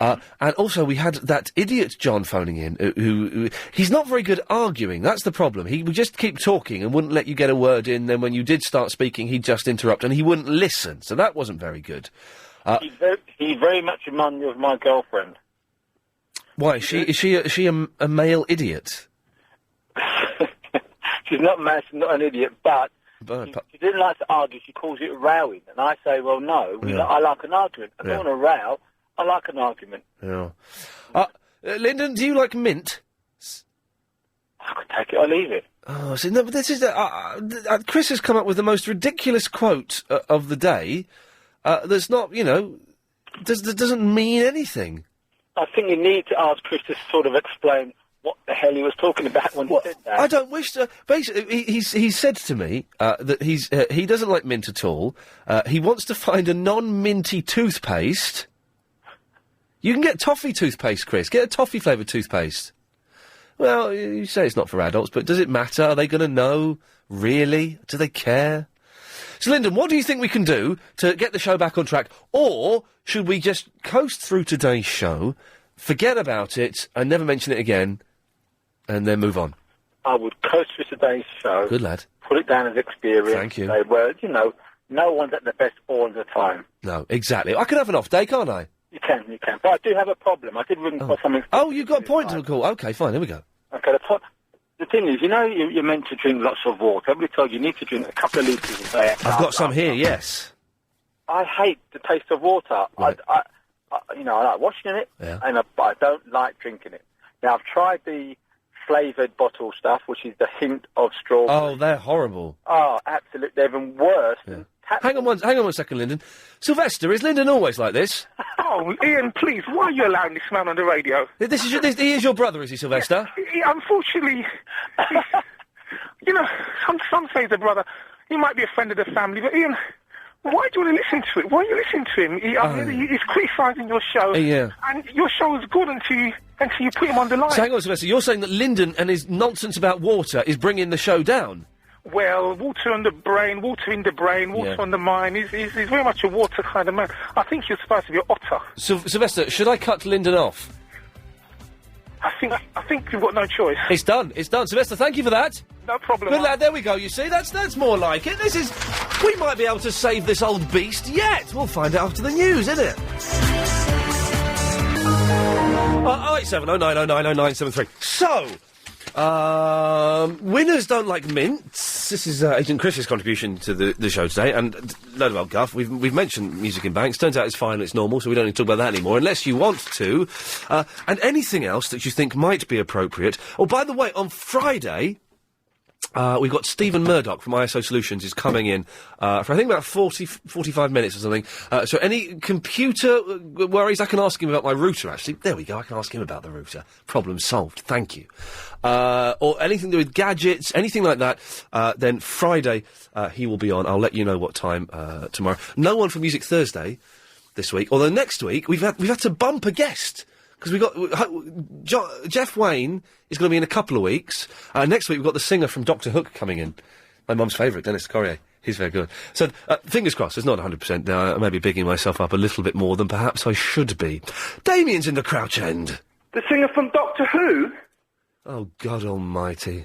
on. And also we had that idiot John phoning in, who he's not very good arguing, that's the problem. He would just keep talking and wouldn't let you get a word in, then when you did start speaking, he'd just interrupt, and he wouldn't listen, so that wasn't very good. He very much reminded me of my girlfriend. Why, is she a male idiot? She's not mad, she's not an idiot, but she didn't like to argue, she calls it rowing. And I say, well, no, I like an argument. I don't want to row, I like an argument. Yeah. Lyndon, do you like mint? I could take it or leave it. Oh, see, no, but this is... Chris has come up with the most ridiculous quote of the day that's not, that doesn't mean anything. I think you need to ask Chris to sort of explain what the hell he was talking about when he said that. I don't wish to... Basically, he said to me that he doesn't like mint at all. He wants to find a non-minty toothpaste. You can get toffee toothpaste, Chris. Get a toffee-flavoured toothpaste. Well, you say it's not for adults, but does it matter? Are they going to know? Really? Do they care? So, Lyndon, what do you think we can do to get the show back on track? Or should we just coast through today's show, forget about it, and never mention it again, and then move on? I would coast through today's show. Good lad. Put it down as experience. Thank you. Say, well, no one's at the best all the time. No, exactly. I can have an off day, can't I? You can. But I do have a problem. I did ring for something... Oh, you've got a point to call. OK, fine, here we go. OK, the thing is, you're meant to drink lots of water. Everybody told you need to drink a couple of litres a day. I've got some here, yes. I hate the taste of water. Right. I like washing in it, and I don't like drinking it. Now, I've tried the flavoured bottle stuff, which is the hint of strawberry. Oh, they're horrible. Oh, absolutely. They're even worse than Hang on one second, Lyndon. Sylvester, is Lyndon always like this? Oh, Ian, please, why are you allowing this man on the radio? He is your brother, is he, Sylvester? Unfortunately, some say he's a brother. He might be a friend of the family, but Ian, Why do you want to listen to it? Why are you listening to him? He's criticising your show. Yeah. And your show is good until you put him on the line. So hang on, Sylvester, you're saying that Lyndon and his nonsense about water is bringing the show down? Well, water on the brain, water in the brain, water on the mind. He's very much a water kind of man. I think you're supposed to be an otter. Sylvester, should I cut Lyndon off? I think you've got no choice. It's done. Sylvester, thank you for that. No problem. Good lad, there we go, you see. That's more like it. We might be able to save this old beast yet. We'll find out after the news, isn't it? 08709090973. So, winners don't like mints. This is Agent Chris's contribution to the show today, and load of old guff. We've mentioned music in banks. Turns out it's fine, it's normal, so we don't need to talk about that anymore, unless you want to. And anything else that you think might be appropriate. Oh, by the way, on Friday, we've got Stephen Murdoch from ISO Solutions is coming in for I think about 45 minutes or something. So any computer worries, I can ask him about my router, actually. There we go, I can ask him about the router. Problem solved, thank you. Or anything to do with gadgets, anything like that, then Friday he will be on. I'll let you know what time tomorrow. No one for Music Thursday this week, although next week we've had to bump a guest. Because we got Jeff Wayne is going to be in a couple of weeks. Next week we've got the singer from Doctor Hook coming in. My mum's favourite, Dennis Corrier. He's very good. So fingers crossed. It's not 100%. I may be bigging myself up a little bit more than perhaps I should be. Damien's in the Crouch End. The singer from Doctor Who? Oh God Almighty!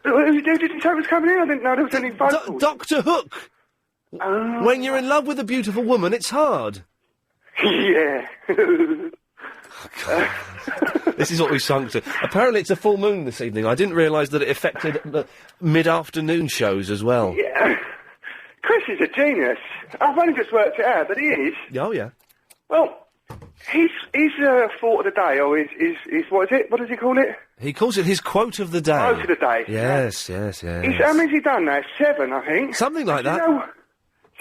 Did you say was coming in? I didn't know there was any phone calls. Doctor Hook. When you're in love with a beautiful woman, it's hard. Yeah. This is what we sung to. Apparently it's a full moon this evening. I didn't realise that it affected the mid-afternoon shows as well. Yeah. Chris is a genius. I've only just worked it out, but he is. Oh, yeah. Well, he's thought of the day, or his what is it? What does he call it? He calls it his quote of the day. Quote of the day. Yes. How many's he done now? 7, I think. Something like that.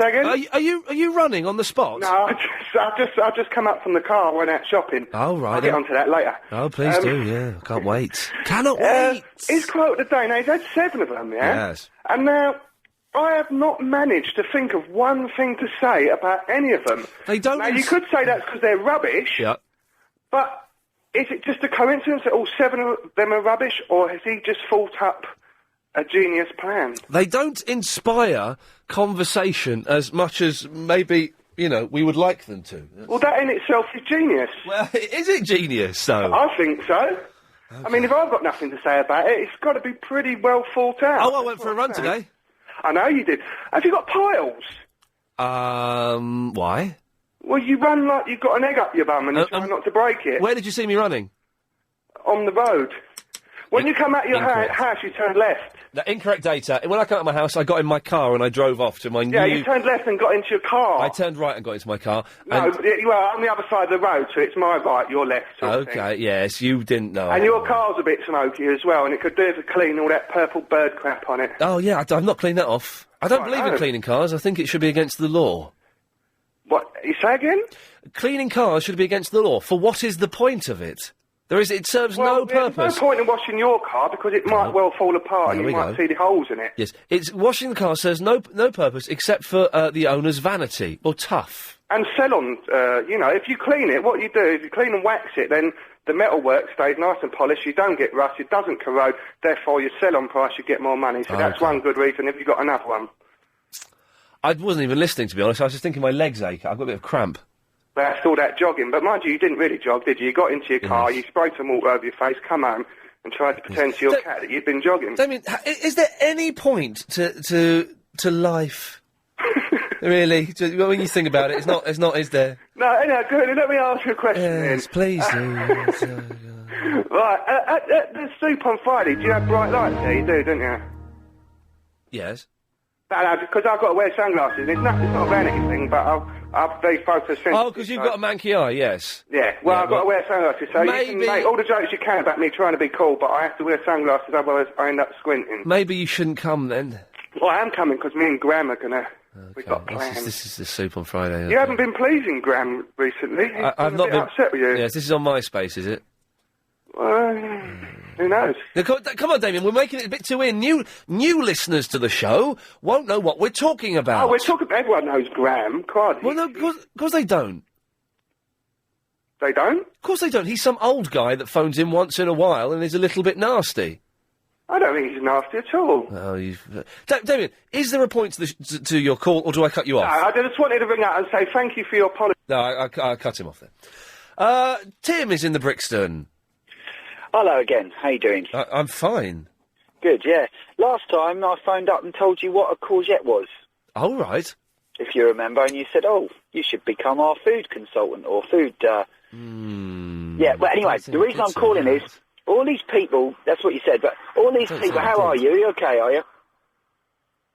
Say again? Are you running on the spot? No, I just come up from the car, went out shopping. Oh, right. I'll get onto that later. Oh, please do, yeah. Can't wait. Cannot wait! His quote of the day, now he's had 7 of them, yeah? Yes. And now, I have not managed to think of one thing to say about any of them. They don't... Now, you could say that's because they're rubbish. Yeah. But is it just a coincidence that all 7 of them are rubbish, or has he just thought up a genius plan? They don't inspire conversation as much as maybe, we would like them to. Well, that in itself is genius. Well, is it genius, though? I think so. Okay. I mean, if I've got nothing to say about it, it's got to be pretty well thought out. Oh, I went for a run today. I know you did. Have you got piles? Why? Well, you run like you've got an egg up your bum and you try not to break it. Where did you see me running? On the road. When you come out your house, you turn left. Incorrect data. When I came out of my house, I got in my car and I drove off to my new... Yeah, you turned left and got into your car. I turned right and got into my car. No, you were on the other side of the road, so it's my right, your left. Okay, yes, you didn't know. And your car's a bit smoky as well, and it could do to clean all that purple bird crap on it. Oh, yeah, I've not cleaned that off. I don't believe in cleaning cars. I think it should be against the law. What? You say again? Cleaning cars should be against the law. For what is the point of it? It serves no purpose. There's no point in washing your car because it might well fall apart and you might see the holes in it. Yes, washing the car serves no purpose except for the owner's vanity or tough. And sell-on, if you clean it, what you do, if you clean and wax it, then the metalwork stays nice and polished, you don't get rust, it doesn't corrode, therefore your sell-on price, you get more money. So that's one good reason. Have you got another one? I wasn't even listening, to be honest. I was just thinking my legs ache. I've got a bit of cramp. That's all that jogging. But mind you didn't really jog, did you? You got into your car, you sprayed some water over your face, come home, and tried to pretend to your cat that you'd been jogging. Damien, is there any point to life? Really? When you think about it, it's not, is there? No, anyhow, good. Let me ask you a question then. Yes, please do. Right, at the soup on Friday, do you have bright lights there? You do, don't you? Yes. No, because I've got to wear sunglasses. It's not a vanity thing, but I'll be photosensitive. Oh, because you've got a manky eye, yes. Yeah, I've got to wear sunglasses, so you can make all the jokes you can about me trying to be cool, but I have to wear sunglasses, otherwise I end up squinting. Maybe you shouldn't come, then. Well, I am coming, because me and Graham are gonna... Okay. We've got plans. This is the soup on Friday. You haven't been pleasing Graham recently. I've not been upset with you. Yes, this is on MySpace, is it? Who knows? Now, come on, Damien, we're making it a bit too in. New listeners to the show won't know what we're talking about. Oh, we're talking... Everyone knows Graham. God. Well, no, of course they don't. They don't? Of course they don't. He's some old guy that phones in once in a while and is a little bit nasty. I don't think he's nasty at all. Oh, Damien, is there a point to your call, or do I cut you off? No, I just wanted to ring out and say thank you for your apology. No, I cut him off there. Tim is in the Brixton. Hello again. How you doing? I'm fine. Good, yeah. Last time I phoned up and told you what a courgette was. Oh, right. If you remember, and you said, oh, you should become our food consultant or food... Yeah, well, anyway, the reason I'm calling is... All these people, that's what you said, but all these people, how are you? Are you okay, are you?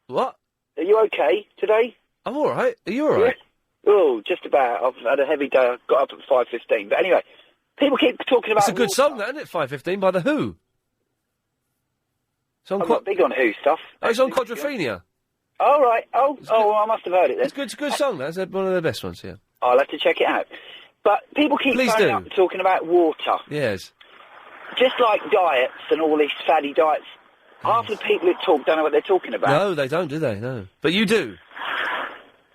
What? Are you okay today? I'm all right. Are you all right? Yeah. Oh, just about. I've had a heavy day. I got up at 5:15. But anyway, people keep talking about... It's a good song, that, isn't it? 5:15 by The Who. I'm not big on Who stuff. Oh, it's on Quadrophenia. All right. Oh, I must have heard it then. It's a good song, that's one of the best ones, yeah. I'll have to check it out. But people keep phoning up talking about water. Yes. Just like diets and all these fatty diets, half the people who talk don't know what they're talking about. No, they don't, do they? No. But you do?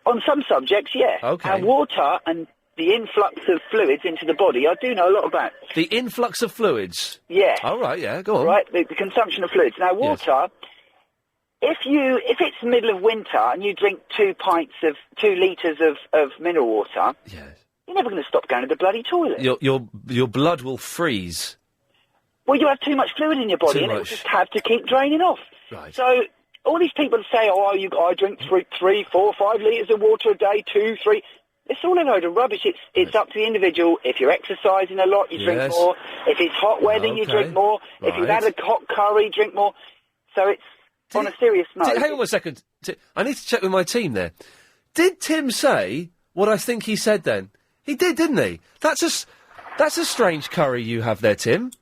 On some subjects, yeah. Okay. And water and the influx of fluids into the body, I do know a lot about. The influx of fluids? Yeah. All right, yeah, go on. Right, the consumption of fluids. Now, water, if it's the middle of winter and you drink 2 litres of mineral water, you're never going to stop going to the bloody toilet. Your blood will freeze. Well, you have too much fluid in your body, and it will just have to keep draining off. Right. So all these people say, I drink 3, 4, 5 litres of water a day, 2, 3. It's all a load of rubbish. It's up to the individual. If you're exercising a lot, you drink more. If it's hot weather, you drink more. If you've had a hot curry, drink more. So it's on a serious note. Hang on a second. I need to check with my team there. Did Tim say what I think he said then? He did, didn't he? That's a strange curry you have there, Tim.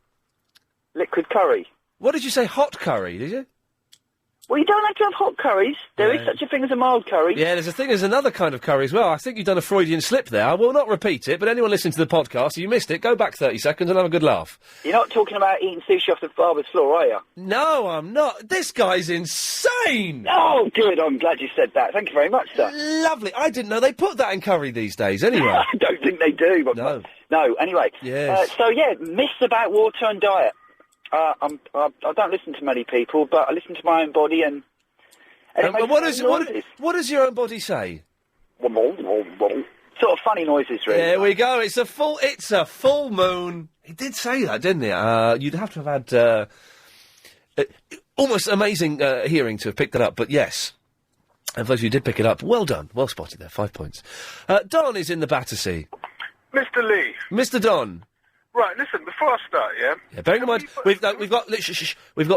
Liquid curry. What did you say? Hot curry, did you? Well, you don't have to have hot curries. There is such a thing as a mild curry. Yeah, there's another kind of curry as well. I think you've done a Freudian slip there. I will not repeat it, but anyone listening to the podcast, if you missed it, go back 30 seconds and have a good laugh. You're not talking about eating sushi off the barber's floor, are you? No, I'm not. This guy's insane! Oh, good. I'm glad you said that. Thank you very much, sir. Lovely. I didn't know they put that in curry these days, anyway. I don't think they do. But no, anyway. Yes. Myths about water and diet. I don't listen to many people, but I listen to my own body and what does your own body say? Sort of funny noises, really. There we go. It's a full moon. He did say that, didn't he? You'd have to have had almost amazing hearing to have picked that up. But yes, and for those who did pick it up, well done, well spotted there. 5 points. Don is in the Battersea. Mr. Lee. Mr. Don. Right, listen, before I start, yeah? Bearing in mind, we've got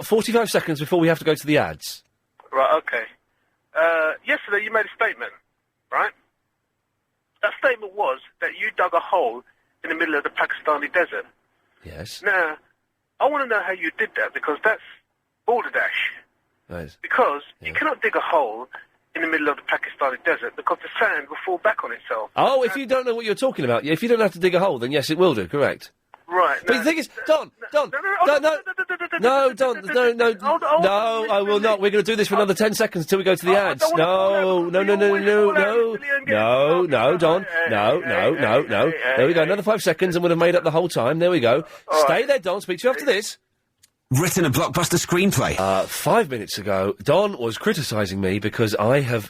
45 seconds before we have to go to the ads. Right, okay. Yesterday you made a statement, right? That statement was that you dug a hole in the middle of the Pakistani desert. Yes. Now, I want to know how you did that, because that's balderdash. Right. Because you cannot dig a hole in the middle of the Pakistani desert, because the sand will fall back on itself. Oh, if you don't know what you're talking about, if you don't have to dig a hole, then yes, it will do, correct. Right. But the thing is, Don, I will not. We're going to do this for another 10 seconds until we go to the ads. No, Don, no. There we go, another 5 seconds and we'd have made up the whole time. There we go. Stay there, Don, speak to you after this. Written a blockbuster screenplay. 5 minutes ago, Don was criticising me because I have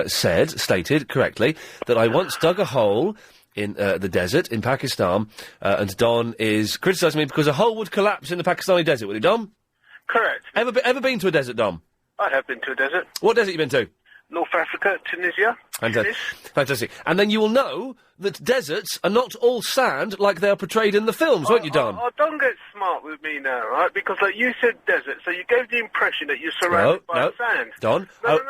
stated correctly, that I once dug a hole in the desert in Pakistan, and Don is criticising me because a hole would collapse in the Pakistani desert, would it, Don? Correct. Ever been to a desert, Dom? I have been to a desert. What desert you been to? North Africa, Tunisia. Fantastic. And then you will know that deserts are not all sand like they are portrayed in the films, won't you, Don? Don't get smart with me now, right? Because you said desert, so you gave the impression that you're surrounded by sand. Don. No.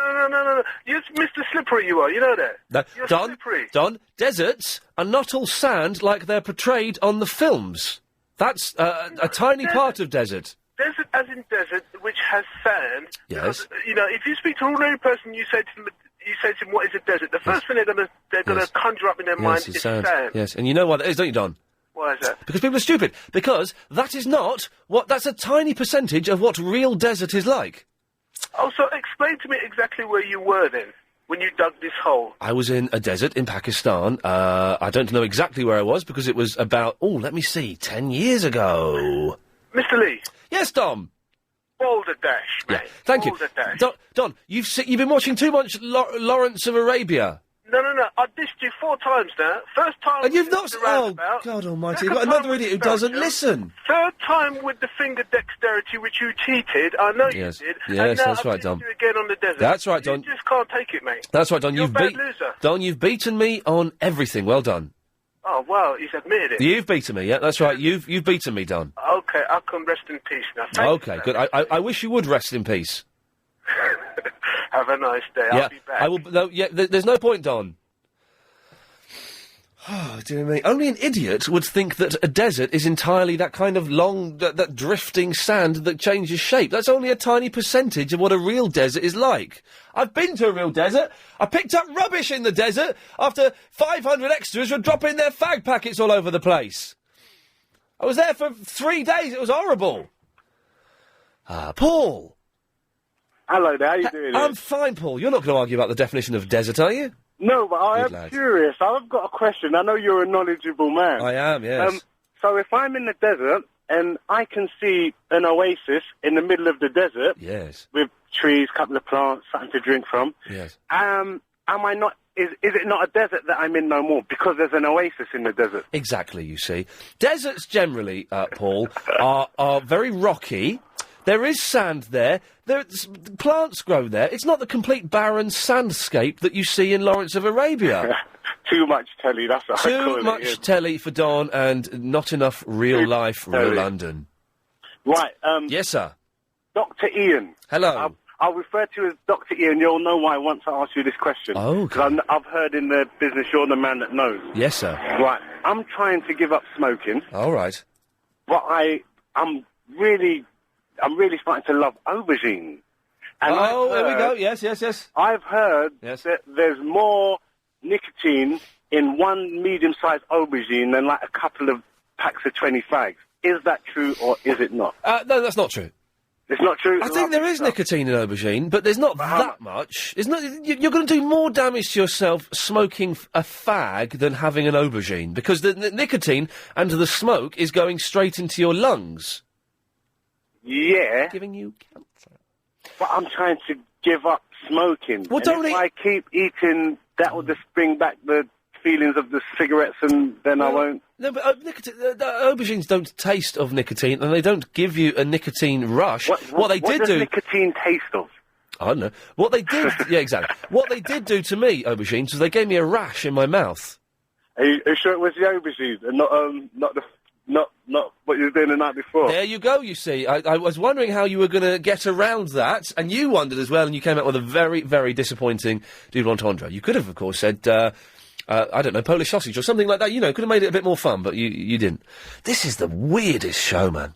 You're Mr. Slippery, you are. You know that. No, you're Don. Slippery. Don. Deserts are not all sand like they're portrayed on the films. That's a tiny part of desert. Desert as in desert, which has sand. Yes. Because, if you speak to an ordinary person, you say to them, what is a desert? The first thing they're gonna conjure up in their mind is sand. Yes, and you know why that is, don't you, Don? Why is that? Because people are stupid. Because that is not that's a tiny percentage of what real desert is like. Oh, so explain to me exactly where you were then, when you dug this hole. I was in a desert in Pakistan. I don't know exactly where I was because it was about, 10 years ago. Mr. Lee. Yes, Dom. Boulder Dash, mate. Yeah, thank you. Boulder Dash. Don, you've been watching too much Lawrence of Arabia. No. I dissed you 4 times now. First time... And you've not... with the roundabout. God almighty. You've Second got another time idiot who with the doesn't Belgium. listen. Third time with the finger dexterity, which you cheated. I know Yes. you did. Yes, and now that's I've right, dissed Don. you again on the desert. That's right, Don. You just can't take it, mate. That's right, Don. You're a bad loser. Don, you've beaten me on everything. Well done. Oh, wow, he's admitted it. You've beaten me, yeah, that's right. You've beaten me, Don. Okay, I can rest in peace now. Thank Okay, good. I wish you would rest in peace. Have a nice day. Yeah, I'll be back. I will. No, yeah, there's no point, Don. Oh, dear me. Only an idiot would think that a desert is entirely that kind of long, that drifting sand that changes shape. That's only a tiny percentage of what a real desert is like. I've been to a real desert. I picked up rubbish in the desert after 500 extras were dropping their fag packets all over the place. I was there for 3 days. It was horrible. Paul. Hello there, how you doing? I'm fine, Paul. You're not going to argue about the definition of desert, are you? No, but I Good am lad. curious. I've got a question. I know you're a knowledgeable man. I am, yes. So if I'm in the desert and I can see an oasis in the middle of the desert, yes, with trees, couple of plants, something to drink from, yes. Am I not? Is it not a desert that I'm in no more because there's an oasis in the desert? Exactly. You see, deserts generally, Paul, are very rocky. There is sand there. Plants grow there. It's not the complete barren sandscape that you see in Lawrence of Arabia. Too much telly, that's what I call Too it, much yeah. telly for Don and not enough real life, real telly. London. Right, Yes, sir. Dr. Ian. Hello. I'll refer to you as Dr. Ian. You'll know why once I ask you this question. Oh, because I've heard in the business you're the man that knows. Yes, sir. Right, I'm trying to give up smoking. All right. But I'm really starting to love aubergine. And There we go. Yes. I've heard that there's more nicotine in one medium-sized aubergine than like a couple of packs of 20 fags. Is that true or is it not? No, that's not true. It's not true? I think there is nicotine in aubergine, but there's not that much. It's not. You're going to do more damage to yourself smoking a fag than having an aubergine, because the nicotine and the smoke is going straight into your lungs. Yeah. Giving you cancer. But I'm trying to give up smoking. Well, and don't if I keep eating, that will just bring back the feelings of the cigarettes, and then I won't. No, but nicotine, the aubergines don't taste of nicotine, and they don't give you a nicotine rush. What they did does do. nicotine taste of? I don't know. What they did. Yeah, exactly. What they did do to me, aubergines, was they gave me a rash in my mouth. Are you sure it was the aubergine and not what you were doing the night before? There you go, you see. I was wondering how you were going to get around that, and you wondered as well, and you came out with a very, very disappointing double entendre. You could have, of course, said, I don't know, Polish sausage or something like that. You know, could have made it a bit more fun, but you didn't. This is the weirdest show, man.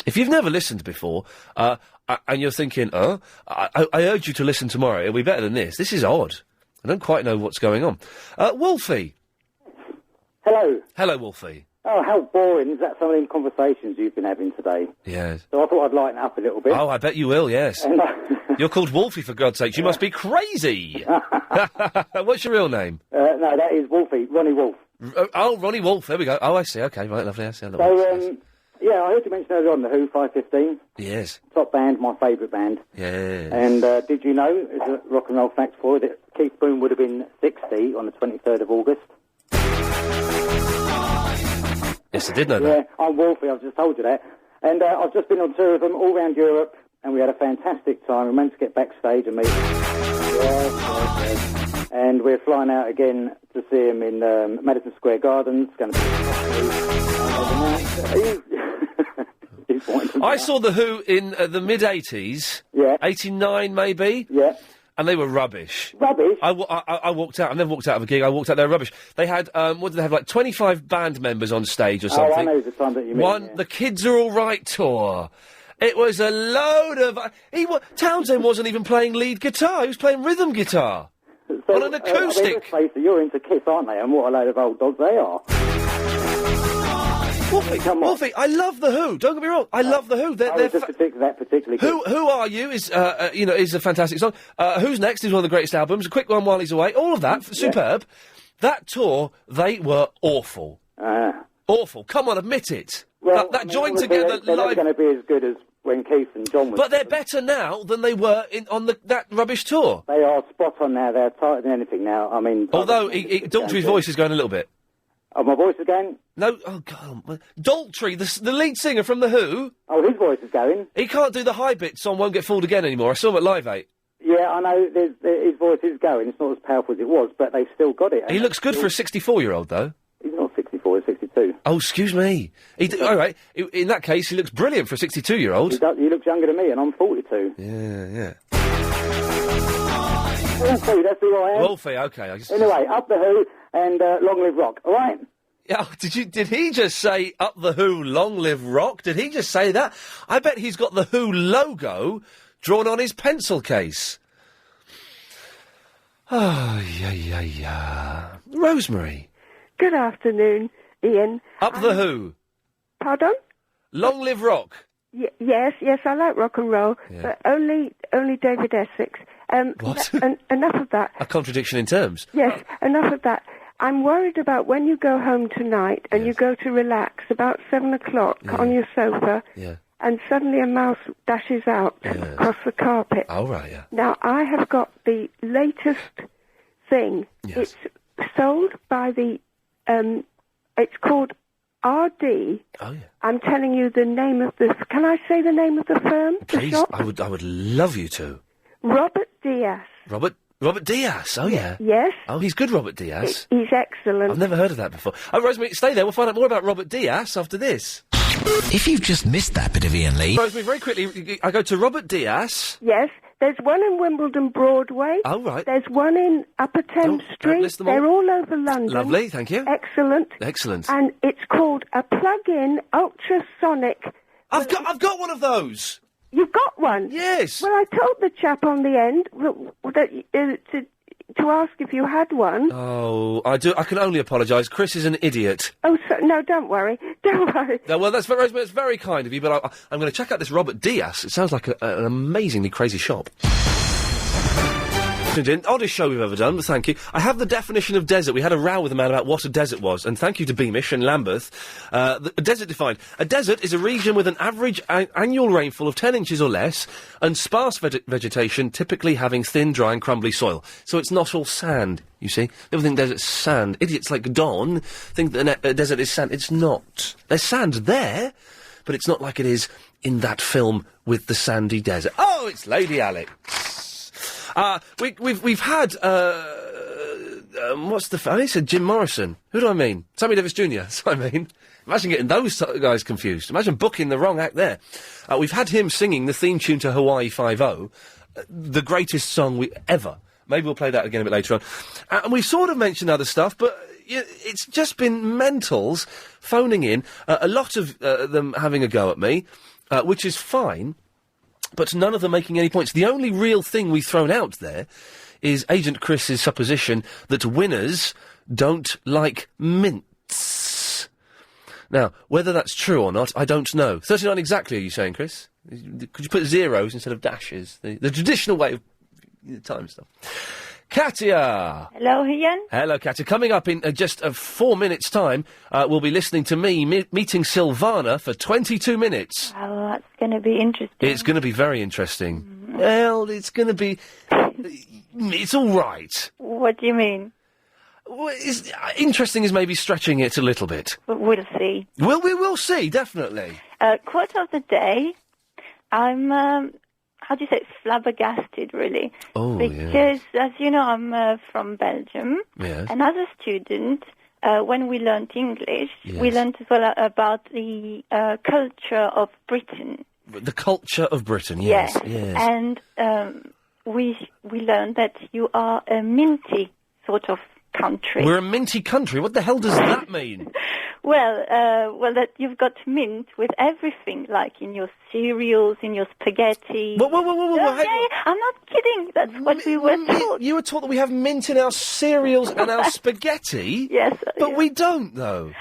If you've never listened before, and you're thinking, I urge you to listen tomorrow, it'll be better than this. This is odd. I don't quite know what's going on. Wolfie. Hello. Hello, Wolfie. Oh, how boring is that, some of them conversations you've been having today? Yes. So I thought I'd lighten up a little bit. Oh, I bet you will, yes. And, You're called Wolfie, for God's sake. You must be crazy. What's your real name? no, that is Wolfie, Ronnie Wolf. Ronnie Wolf. There we go. Oh, I see. Okay, right, lovely. I see. So, yeah, I heard you mention earlier on The Who, 515. Yes. Top band, my favourite band. Yes. And did you know, as a rock and roll fact for you, that Keith Boone would have been 60 on the 23rd of August? Yes, I did know that. Yeah, I'm Wolfie, I've just told you that. And I've just been on tour with them all around Europe, and we had a fantastic time. We managed to get backstage and meet them. Yes. And we're flying out again to see him in Madison Square Gardens. It's going to be... I saw The Who in the mid-80s. Yeah. 89, maybe. Yeah. And they were rubbish. Rubbish? I walked out. I never walked out of a gig. I walked out there rubbish. They had, what did they have, like 25 band members on stage or something? Oh, I know the time that you mean. The Kids Are All Right tour. It was a load of... Townsend wasn't even playing lead guitar. He was playing rhythm guitar. So, on an acoustic. let's face it, you're into Kiss, aren't they? And what a load of old dogs they are. Wolfie, I love The Who. Don't get me wrong. I love The Who. They're just that particularly good. Who Are You is, is a fantastic song. Who's Next is one of the greatest albums. A Quick One While He's Away. All of that, superb. That tour, they were awful. Awful. Come on, admit it. Well, that joined together they're live. not going to be as good as when Keith and John was. But they're better now than they were on that rubbish tour. They are spot on now. They're tighter than anything now. I mean... Although, Daltrey's voice is going a little bit. Oh, my voice is going? No, oh, God. Daltrey, the lead singer from The Who... Oh, his voice is going? He can't do the high bits on Won't Get Fooled Again anymore. I saw him at Live 8. Yeah, I know his voice is going. It's not as powerful as it was, but they've still got it. He looks good for a 64-year-old, though. He's not 64, he's 62. Oh, excuse me. All right, in that case, he looks brilliant for a 62-year-old. He looks younger than me, and I'm 42. Yeah. Wolfie, that's who I am. Wolfie, OK. Anyway, Up The Who and Long Live Rock, all right? Yeah, did he just say Up The Who, Long Live Rock? Did he just say that? I bet he's got the Who logo drawn on his pencil case. Oh, yeah. Rosemary. Good afternoon, Ian. Up The Who. Pardon? Long Live Rock. Yes, I like rock and roll, but only David Essex. What? Enough of that. A contradiction in terms. Yes, enough of that. I'm worried about when you go home tonight and you go to relax about 7 o'clock on your sofa, and suddenly a mouse dashes out across the carpet. Oh, right, yeah. Now, I have got the latest thing. Yes. It's sold by the, it's called RD. Oh, yeah. I'm telling you the name of the, can I say the name of the firm? Please, the shop? I would love you to. Robert Diaz. Robert Diaz, oh yeah. Yes. Oh, he's good, Robert Diaz. He's excellent. I've never heard of that before. Oh, Rosemary, stay there. We'll find out more about Robert Diaz after this. If you've just missed that bit of Iain Lee... Rosemary, very quickly, I go to Robert Diaz. Yes. There's one in Wimbledon Broadway. Oh, right. There's one in Upper Thames Street. List them all. They're all over London. Lovely, thank you. Excellent. Excellent. And it's called a plug-in ultrasonic... I've got one of those. You've got one? Yes. Well, I told the chap on the end to ask if you had one. Oh, I do. I can only apologise. Chris is an idiot. Oh, no, don't worry. Don't worry. No, well, that's Rosemary. It's very kind of you, but I'm going to check out this Robert Diaz. It sounds like an amazingly crazy shop. Oddest show we've ever done, but thank you. I have the definition of desert. We had a row with a man about what a desert was, and thank you to Beamish and Lambeth. A desert defined. A desert is a region with an average annual rainfall of 10 inches or less, and sparse vegetation, typically having thin, dry and crumbly soil. So it's not all sand, you see. People think desert's sand. Idiots like Don think that a desert is sand. It's not. There's sand there, but it's not like it is in that film with the sandy desert. Oh, it's Lady Alex. We've had, what's the... I said Jim Morrison. Who do I mean? Sammy Davis Jr., that's what I mean. Imagine getting those guys confused. Imagine booking the wrong act there. We've had him singing the theme tune to Hawaii Five-0, the greatest song ever. Maybe we'll play that again a bit later on. And we've sort of mentioned other stuff, but it's just been mentals phoning in, a lot of them having a go at me, which is fine. But none of them making any points. The only real thing we've thrown out there is Agent Chris's supposition that winners don't like mints. Now, whether that's true or not, I don't know. 39 exactly, are you saying, Chris? Could you put zeros instead of dashes? The traditional way of time stuff. Katia! Hello, Ian. Hello, Katia. Coming up in just 4 minutes' time, we'll be listening to me meeting Silvana for 22 minutes. Oh, that's going to be interesting. It's going to be very interesting. Well, it's going to be... it's all right. What do you mean? Well, interesting is maybe stretching it a little bit. We'll see. Well, we will see, definitely. Quote of the day. I'm... how do you say it? Flabbergasted, really. Oh, because, as you know, I'm from Belgium. Yes. And as a student, when we learned English, we learned as well about the culture of Britain. The culture of Britain, yes. And we learned that you are a minty sort of country. We're a minty country? What the hell does that mean? Well, that you've got mint with everything, like in your cereals, in your spaghetti. Whoa, I'm not kidding. That's what we were taught. You were taught that we have mint in our cereals and our spaghetti? Yes. But we don't, though.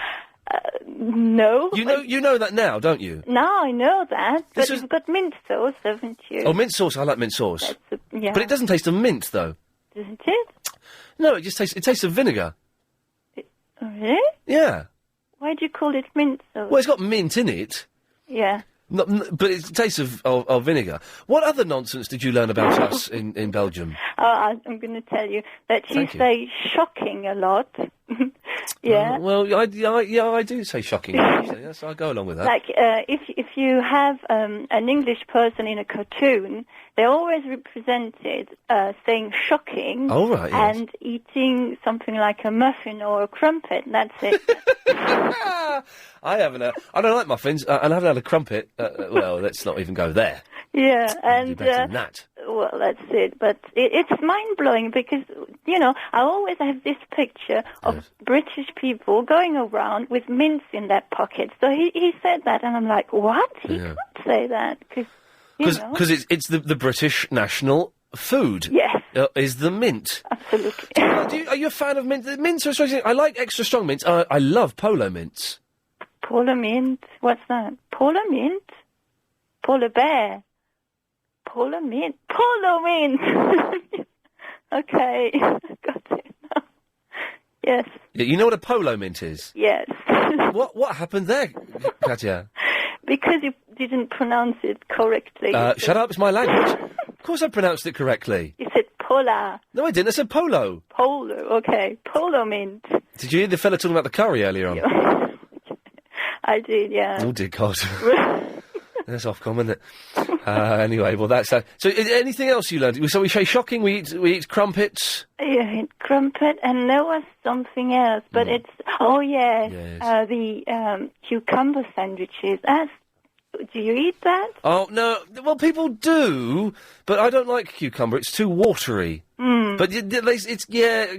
No. You know that now, don't you? Now I know that, but you've got mint sauce, haven't you? Oh, mint sauce. I like mint sauce. Yeah. But it doesn't taste of mint, though. Doesn't it? No, it tastes of vinegar. Oh, really? Yeah. Why do you call it mint sauce? Well, it's got mint in it. Yeah. But it tastes of vinegar. What other nonsense did you learn about us in Belgium? I'm going to tell you that you say shocking a lot. Yeah. Well, I do say shocking. Actually, yes, I go along with that. Like, if you have an English person in a cartoon, they're always represented saying shocking. Oh, right, yes. And eating something like a muffin or a crumpet. That's it. I don't like muffins, and I haven't had a crumpet. Well, let's not even go there. Yeah, and Do better than that. well, that's it. But it's mind-blowing because, I always have this picture of British people going around with mints in their pockets. So he said that, and I'm like, what? He can't say that Because it's the British national food. Yes. Is the mint. Absolutely. Are you a fan of mint? Mints are strong. I like extra strong mints. I love polo mints. Polar mint? What's that? Polar mint? Polar bear? Polar mint? Polo mint! Okay, got it now. Yes. Yeah, you know what a polo mint is? Yes. What happened there, Katya? Because you didn't pronounce it correctly. Shut up, it's my language. Of course I pronounced it correctly. You said polar. No, I didn't. I said polo. Polo, okay. Polo mint. Did you hear the fella talking about the curry earlier on? I did, yeah. Oh, dear God. That's Ofcom, isn't it? Anyway, well, that's that. So, anything else you learned? So we say shocking, we eat crumpets. Yeah, crumpet, and there was something else, but it's... Oh, yes. The cucumber sandwiches. Do you eat that? Oh, no. Well, people do, but I don't like cucumber. It's too watery. But it's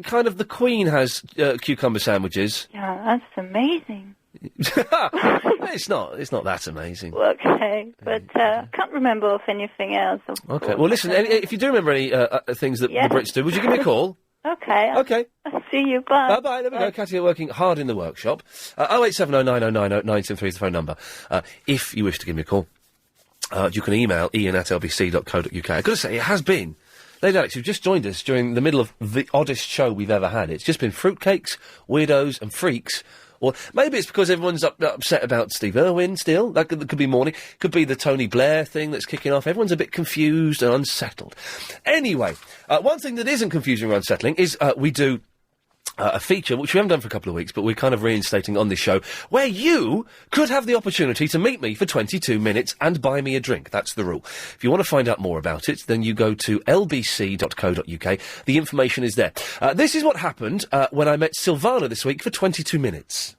kind of the Queen has cucumber sandwiches. Yeah, that's amazing. It's not that amazing. Okay, but I can't remember of anything else. Okay, well, listen, if you do remember any things that the Brits do, would you give me a call? Okay. Okay. I'll see you. Bye. Bye-bye. There we go. Katya working hard in the workshop. 08709090973 is the phone number. If you wish to give me a call, you can email ian@lbc.co.uk. I've got to say, it has been... Lady Alex, you've just joined us during the middle of the oddest show we've ever had. It's just been fruitcakes, weirdos and freaks. Or maybe it's because everyone's upset about Steve Irwin still. That could be morning. Could be the Tony Blair thing that's kicking off. Everyone's a bit confused and unsettled. Anyway, one thing that isn't confusing or unsettling is we do... a feature, which we haven't done for a couple of weeks, but we're kind of reinstating on this show, where you could have the opportunity to meet me for 22 minutes and buy me a drink. That's the rule. If you want to find out more about it, then you go to lbc.co.uk. The information is there. This is what happened when I met Silvana this week for 22 minutes.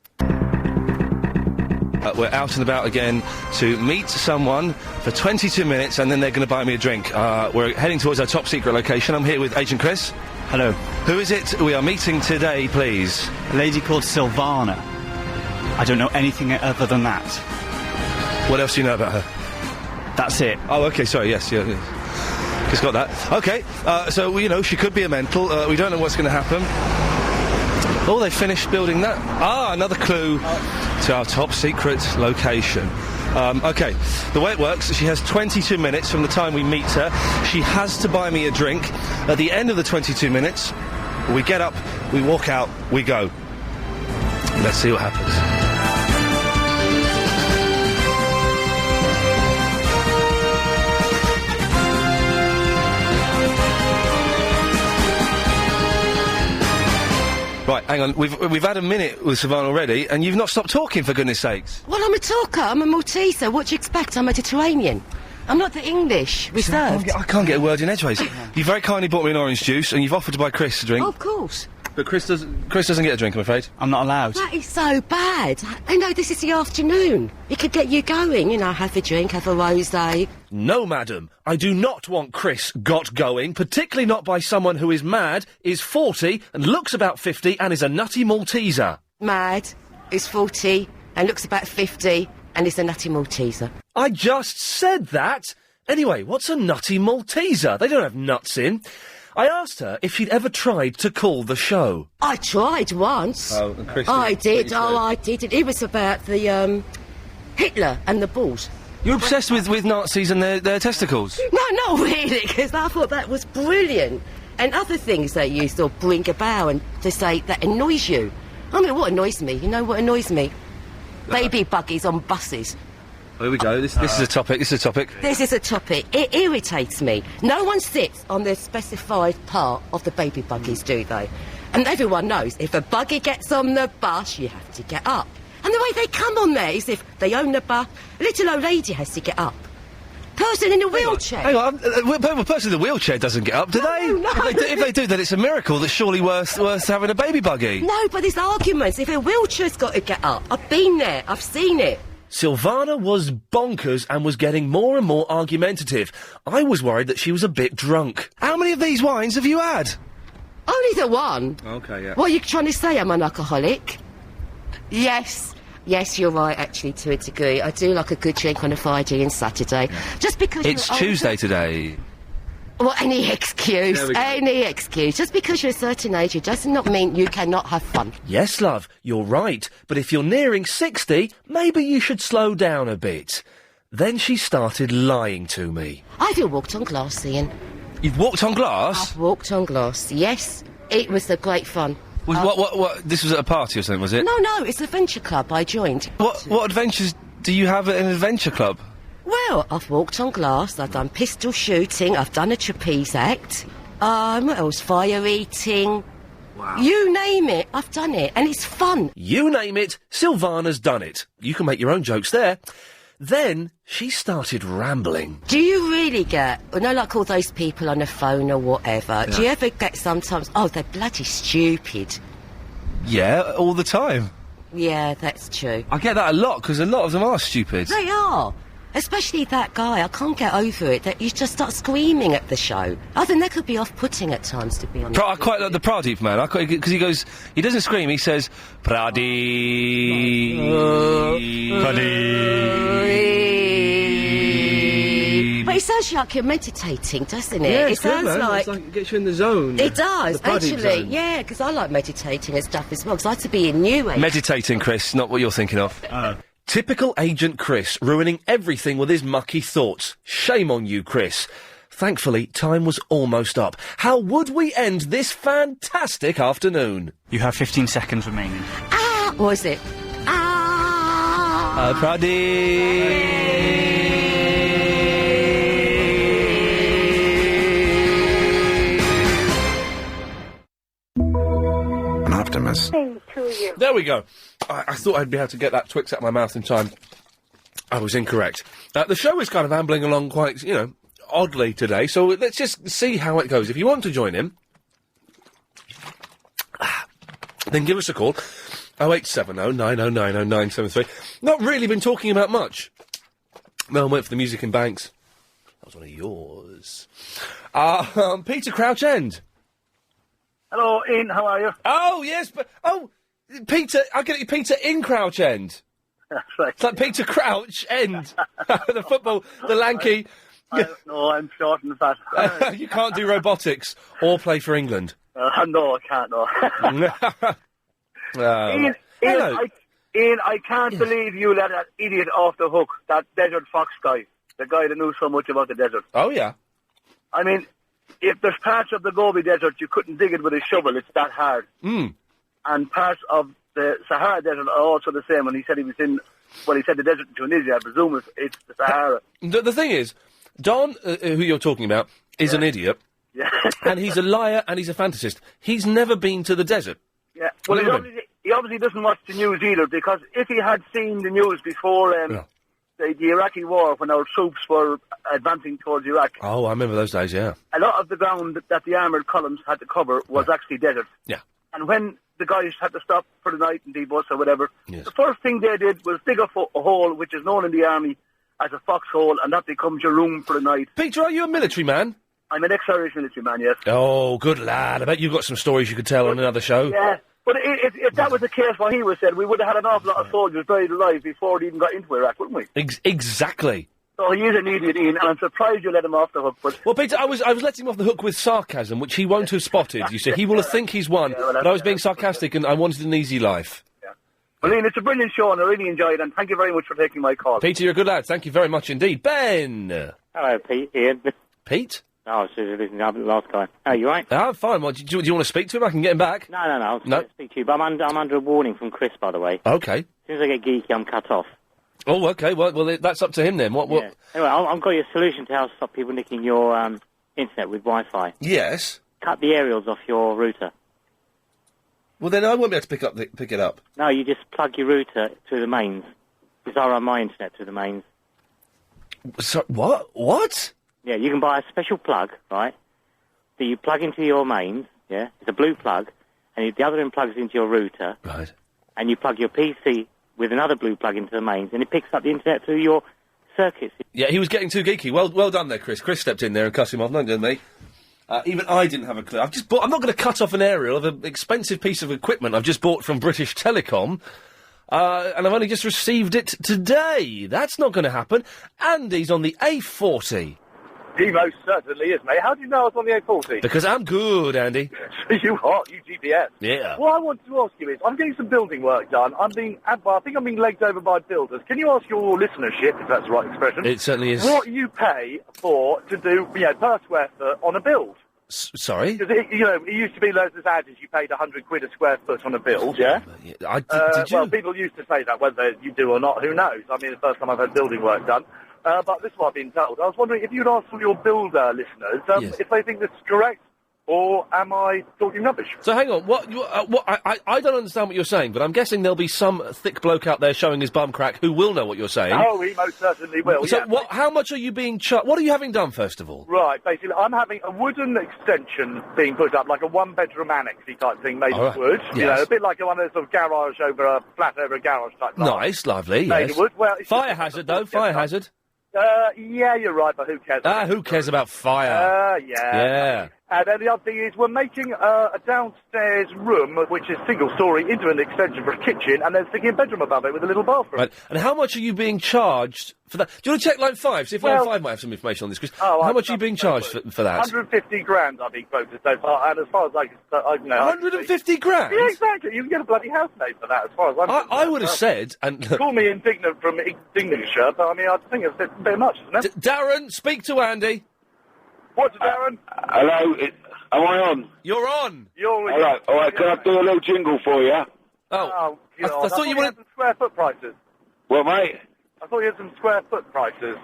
We're out and about again to meet someone for 22 minutes, and then they're going to buy me a drink. We're heading towards our top secret location. I'm here with Agent Chris. Hello. Who is it we are meeting today, please? A lady called Silvana. I don't know anything other than that. What else do you know about her? That's it. Oh, okay, sorry, yes, yeah. Just got that. Okay, so, she could be a mental. We don't know what's going to happen. Oh, they finished building that. Another clue to our top secret location. Okay, the way it works, she has 22 minutes from the time we meet her. She has to buy me a drink. At the end of the 22 minutes, we get up, we walk out, we go. Let's see what happens. Right, hang on. We've had a minute with Savannah already, and you've not stopped talking, for goodness sakes. Well, I'm a talker. I'm a Malteser. What do you expect? I'm Mediterranean. I'm not the English reserved. I can't get a word in edgeways. You very kindly bought me an orange juice, and you've offered to buy Chris a drink. Oh, of course. But Chris doesn't get a drink, I'm afraid. I'm not allowed. That is so bad. I know, this is the afternoon. It could get you going, have a drink, have a rosé. No, madam. I do not want Chris got going, particularly not by someone who is mad, is 40, and looks about 50, and is a nutty Malteser. Mad, is 40, and looks about 50, and is a nutty Malteser. I just said that! Anyway, what's a nutty Malteser? They don't have nuts in. I asked her if she'd ever tried to call the show. I tried once. Oh, and Chris I did. Oh, I did. It was about the, Hitler and the balls. You're obsessed with Nazis and their testicles? No, not really, because I thought that was brilliant. And other things they used to bring about and to say that annoys you. I mean, what annoys me? You know what annoys me? Baby buggies on buses. Here we go. This is a topic. This is a topic. This is a topic. It irritates me. No one sits on the specified part of the baby buggies, do they? And everyone knows if a buggy gets on the bus, you have to get up. And the way they come on there is if they own the bus, a little old lady has to get up. Person in a wheelchair. Hang on, a person in a wheelchair doesn't get up, do they? No. If they do, then it's a miracle. That's surely worth having a baby buggy. No, but there's arguments. If a wheelchair's got to get up, I've been there. I've seen it. Sylvana was bonkers and was getting more and more argumentative. I was worried that she was a bit drunk. How many of these wines have you had? Only the one. Okay, yeah. What are you trying to say? I'm an alcoholic? Yes. Yes, you're right, actually, to a degree. I do like a good drink on a Friday and Saturday. Just because It's you're Tuesday today. Well, any excuse. Just because you're a certain age, it does not mean you cannot have fun. Yes, love, you're right. But if you're nearing 60, maybe you should slow down a bit. Then she started lying to me. I've walked on glass, Ian. You've walked on glass? I've walked on glass, yes. It was a great fun. What? This was at a party or something, was it? No, it's a venture club I joined. What adventures do you have at an adventure club? Well, I've walked on glass, I've done pistol shooting, I've done a trapeze act, what else? Fire eating. Wow. You name it, I've done it, and it's fun. You name it, Sylvana's done it. You can make your own jokes there. Then she started rambling. Do you really get, like all those people on the phone or whatever, do you ever get sometimes, they're bloody stupid? Yeah, all the time. Yeah, that's true. I get that a lot, because a lot of them are stupid. They are. Especially that guy, I can't get over it, that you just start screaming at the show. I think that could be off-putting at times, to be honest. I quite like the Pradeep man, because he doesn't scream, he says, Pradeep. Pradeep. But it sounds like you're meditating, doesn't it? Yeah, it sounds like it gets you in the zone. It does, actually. Zone. Yeah, because I like meditating and stuff as well, because I like to be in new age. Meditating, Chris, not what you're thinking of. Typical Agent Chris, ruining everything with his mucky thoughts. Shame on you, Chris. Thankfully, time was almost up. How would we end this fantastic afternoon? You have 15 seconds remaining. What is it? An optimist. There we go. I thought I'd be able to get that Twix out of my mouth in time. I was incorrect. The show is kind of ambling along quite, oddly today, so let's just see how it goes. If you want to join in, then give us a call. 0870 9090 973. Not really been talking about much. Well, wait for the music in Banks. That was one of yours. Peter Crouch End. Hello, Ian, how are you? Oh, yes, but... Oh, Peter, I get it, Peter in Crouch End. That's right. It's like Peter Crouch End. The football, the lanky... No, I'm short and fat. You can't do robotics or play for England. No, I can't, no. Ian, I can't believe you let that idiot off the hook, that Desert Fox guy, the guy that knew so much about the desert. Oh, yeah. I mean, if there's parts of the Gobi Desert you couldn't dig it with a shovel, it's that hard. And parts of the Sahara Desert are also the same, and he said he was in, he said the desert in Tunisia, I presume it's the Sahara. The thing is, Don, who you're talking about, is an idiot. Yeah. And he's a liar and he's a fantasist. He's never been to the desert. Yeah. Well, he obviously doesn't watch the news either, because if he had seen the news before the Iraqi war, when our troops were advancing towards Iraq... Oh, I remember those days, yeah. A lot of the ground that the armoured columns had to cover was actually desert. Yeah. And when the guys had to stop for the night and debus or whatever, the first thing they did was dig a hole, which is known in the army as a foxhole, and that becomes your room for the night. Peter, are you a military man? I'm an ex-Irish military man, yes. Oh, good lad. I bet you've got some stories you could tell on another show. Yeah, but if that was the case, what he was said, we would have had an awful lot of soldiers buried alive before they even got into Iraq, wouldn't we? Exactly. Oh, he is an idiot, Ian, and I'm surprised you let him off the hook. But Well, Peter, I was letting him off the hook with sarcasm, which he won't have spotted. You see, he will have think he's won, but I was being sarcastic, and I wanted an easy life. Well, Ian, it's a brilliant show, and I really enjoyed it, and thank you very much for taking my call. Peter, you're a good lad. Thank you very much indeed. Ben! Hello, Pete. Ian. Pete? Oh, I was just listening to the last guy. Oh, you right? I'm fine. Well, do you want to speak to him? I can get him back. No. I was going to speak to you, but I'm under a warning from Chris, by the way. Okay. As soon as I get geeky, I'm cut off. Oh, okay. Well, that's up to him then. What? Yeah. Anyway, I've got you a solution to how to stop people nicking your internet with Wi-Fi. Yes. Cut the aerials off your router. Well, then I won't be able to pick it up. No, you just plug your router to the mains. Because I run my internet to the mains. So, what? Yeah, you can buy a special plug, right, that you plug into your mains, yeah? It's a blue plug, and the other end plugs into your router. Right. And you plug your PC with another blue plug into the mains, and it picks up the internet through your circuits. Yeah, he was getting too geeky. Well done there, Chris. Chris stepped in there and cut him off. No good, mate. Even I didn't have a clue. I'm not going to cut off an aerial of an expensive piece of equipment I've just bought from British Telecom. And I've only just received it today. That's not going to happen. Andy's on the A40. He most certainly is, mate. How do you know I was on the A40? Because I'm good, Andy. You are, you GPS. Yeah. What I wanted to ask you is, I'm getting some building work done. I think I'm being legged over by builders. Can you ask your listenership, if that's the right expression? It certainly is. What you pay to do, per square foot on a build? Sorry? Because, it used to be loads of ads you paid £100 a square foot on a build, yeah? Did you? Well, people used to say that, whether you do or not, who knows? I mean, the first time I've had building work done. But this is what I've been told. I was wondering if you'd ask all your builder listeners if they think this is correct, or am I talking rubbish? So hang on, I don't understand what you're saying, but I'm guessing there'll be some thick bloke out there showing his bum crack who will know what you're saying. Oh, he most certainly will, So yeah. how much are you being charged? What are you having done, first of all? Right, basically, I'm having a wooden extension being put up, like a one-bedroom annexy type thing made of wood. Yes. You know, a bit like one of those sort of garage over a flat over a garage type. Nice, lovely, Made yes. of wood. Well, it's Fire hazard, though, fire hazard. Yeah, you're right, but who cares? Who cares about fire? Yeah. And then the other thing is we're making a downstairs room, which is single-storey, into an extension for a kitchen, and then sticking a bedroom above it with a little bathroom. Right. And how much are you being charged for that? Do you want to check line 5? See if line 5 might have some information on this, Chris. How much are you being charged for that? 150 grand I've been quoted so far, and as far as I can... 150 grand? Yeah, exactly. You can get a bloody house made for that, as far as I'm concerned. I would have said... and Call me indignant from Indignantshire, but I mean, I think it's a bit much, isn't it? Darren, speak to Andy. What's Darren? Hello, am I on? You're on. All right, can I do a little jingle for you? Oh, I thought you wanted some square foot prices. What, mate? I thought you had some square foot prices.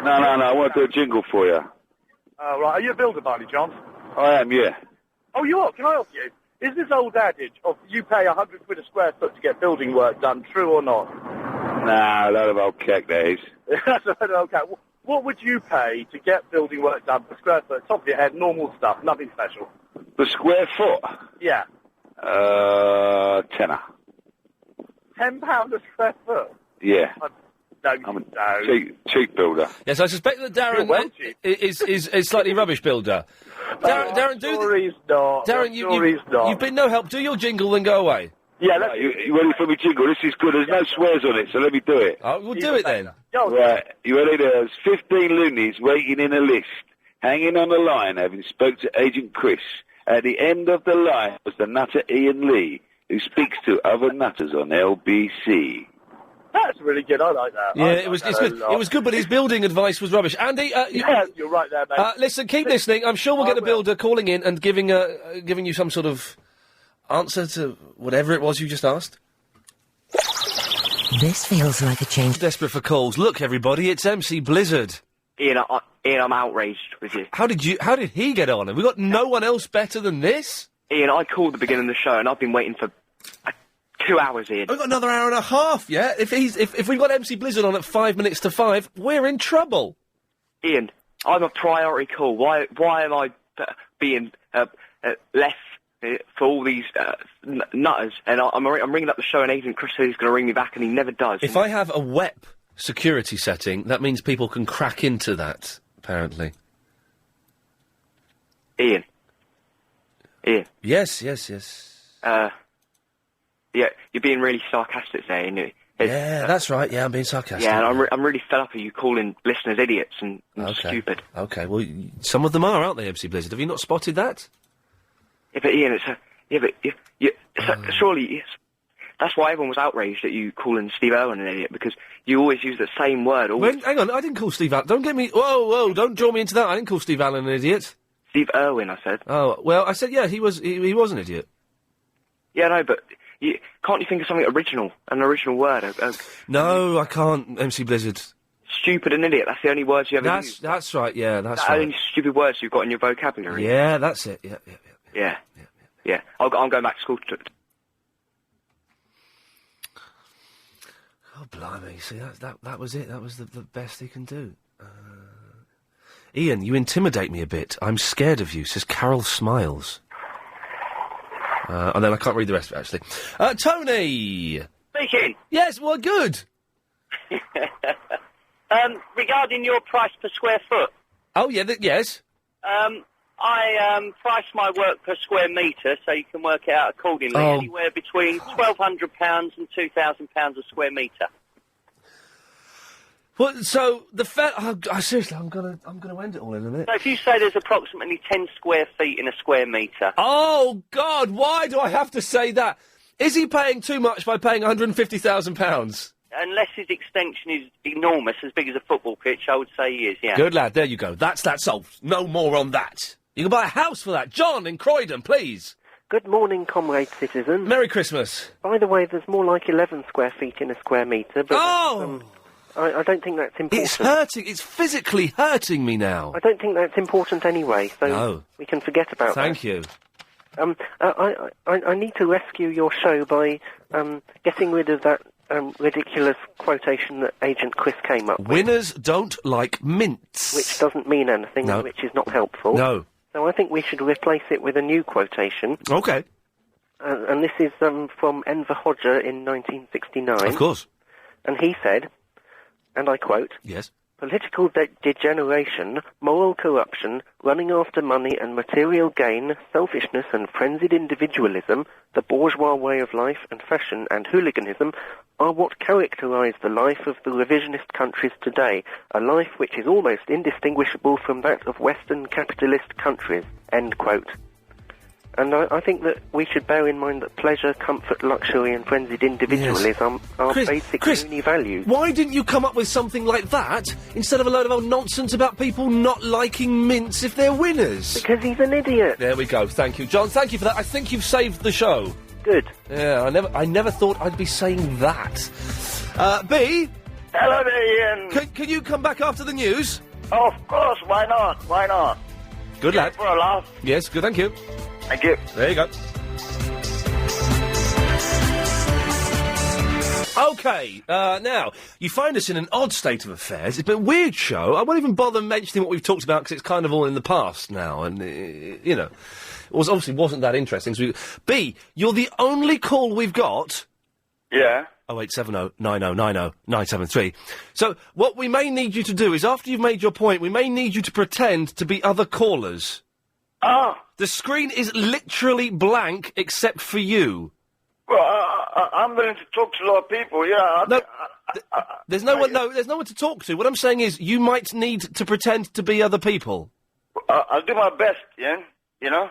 No, I want to do a jingle for you. Oh, right. Are you a builder by any chance? I am, yeah. Oh, you are? Can I ask you? Is this old adage of you pay £100 a square foot to get building work done true or not? Nah, a load of old keck, that is. That's a load of old keck. What would you pay to get building work done per square foot? Top of your head, normal stuff, nothing special. The square foot? Yeah. Tenner. £10 a square foot? Yeah. I'm a cheap builder. Yes, I suspect that Darren is slightly rubbish builder. Darren, Darren, you've been no help. Do your jingle and go away. Yeah, you ready for me jingle? This is good. There's no swears on it, so let me do it. Oh, we'll do it then. Right, you ready? There's 15 loonies waiting in a list, hanging on the line, having spoke to Agent Chris. At the end of the line was the nutter Iain Lee, who speaks to other nutters on LBC. That's really good. I like that. Yeah, it was good. It was good, but his building advice was rubbish. Andy, yeah, you're right there, mate. Listen, keep listening. I'm sure we'll get a builder calling in and giving you some sort of answer to whatever it was you just asked. This feels like a change. Desperate for calls. Look, everybody, it's MC Blizzard. Ian, I'm outraged with you. How did he get on? Have we got no one else better than this? Ian, I called the beginning of the show and I've been waiting for 2 hours, Ian. We've got another hour and a half, yeah? If we've got MC Blizzard on at 5 minutes to 5, we're in trouble. Ian, I'm a priority call. Why am I being left for all these nutters? And I'm ringing up the show and Agent Chris says he's going to ring me back and he never does. If I have a WEP security setting, that means people can crack into that, apparently. Ian. Yes. Yeah, you're being really sarcastic there, Yeah, that's right. Yeah, I'm being sarcastic. Yeah, and I'm really fed up of you calling listeners idiots and stupid. Okay, well, some of them are, aren't they, MC Blizzard? Have you not spotted that? Yeah, but Ian, surely that's why everyone was outraged at you calling Steve Irwin an idiot, because you always use the same word. Hang on, I didn't call Steve Allen. Don't get me... Whoa, don't draw me into that. I didn't call Steve Allen an idiot. Steve Irwin, I said. Oh, well, I said, yeah, he was an idiot. Yeah, no, but can't you think of something original? An original word? No, I can't, MC Blizzard. Stupid and idiot, that's the only words you ever use. That's right, yeah, that's right. Only stupid words you've got in your vocabulary. Yeah, that's it, yeah. Yeah. I'm going back to school to... Oh, blimey, see, that was it. That was the best he can do. Ian, you intimidate me a bit. I'm scared of you, says Carol Smiles. And then I can't read the rest of it, actually. Tony! Speaking. Yes, well, good. Regarding your price per square foot. Oh, yeah, yes. I price my work per square metre, so you can work it out accordingly. Oh. Anywhere between £1,200 and £2,000 a square metre. Well, so the seriously, I'm gonna end it all in a minute. So if you say there's approximately 10 square feet in a square metre. Oh God, why do I have to say that? Is he paying too much by paying £150,000? Unless his extension is enormous, as big as a football pitch, I would say he is, yeah. Good lad, there you go. That's that solved. No more on that. You can buy a house for that. John in Croydon, please. Good morning, comrade citizen. Merry Christmas. By the way, there's more like 11 square feet in a square metre, but... Oh! I don't think that's important. It's hurting. It's physically hurting me now. I don't think that's important anyway, so we can forget about that. Thank you. I need to rescue your show by getting rid of that ridiculous quotation that Agent Chris came up with. Winners don't like mints. Which doesn't mean anything, No. and which is not helpful. No. So I think we should replace it with a new quotation. Okay. And this is from Enver Hoxha in 1969. Of course. And he said, and I quote, Yes. Political degeneration, moral corruption, running after money and material gain, selfishness and frenzied individualism, the bourgeois way of life and fashion and hooliganism are what characterize the life of the revisionist countries today, a life which is almost indistinguishable from that of Western capitalist countries, end quote. And I think that we should bear in mind that pleasure, comfort, luxury and frenzied individualism are basic uni values. Why didn't you come up with something like that instead of a load of old nonsense about people not liking mints if they're winners? Because he's an idiot. There we go. Thank you, John. Thank you for that. I think you've saved the show. Good. Yeah, I never thought I'd be saying that. B? Hello there, Ian. Can you come back after the news? Of course, why not? Why not? Good lad. For a laugh. Yes, good, thank you. Thank you. There you go. Okay, now, you find us in an odd state of affairs. It's been a weird show. I won't even bother mentioning what we've talked about because it's kind of all in the past now, and, you know, it obviously wasn't that interesting. So B, you're the only call we've got. Yeah. 0870 9090 973. So, what we may need you to do is, after you've made your point, we may need you to pretend to be other callers. Oh. The screen is literally blank except for you. Well, I'm willing to talk to a lot of people, yeah. There's no one to talk to. What I'm saying is, you might need to pretend to be other people. I'll do my best, Ian, you know?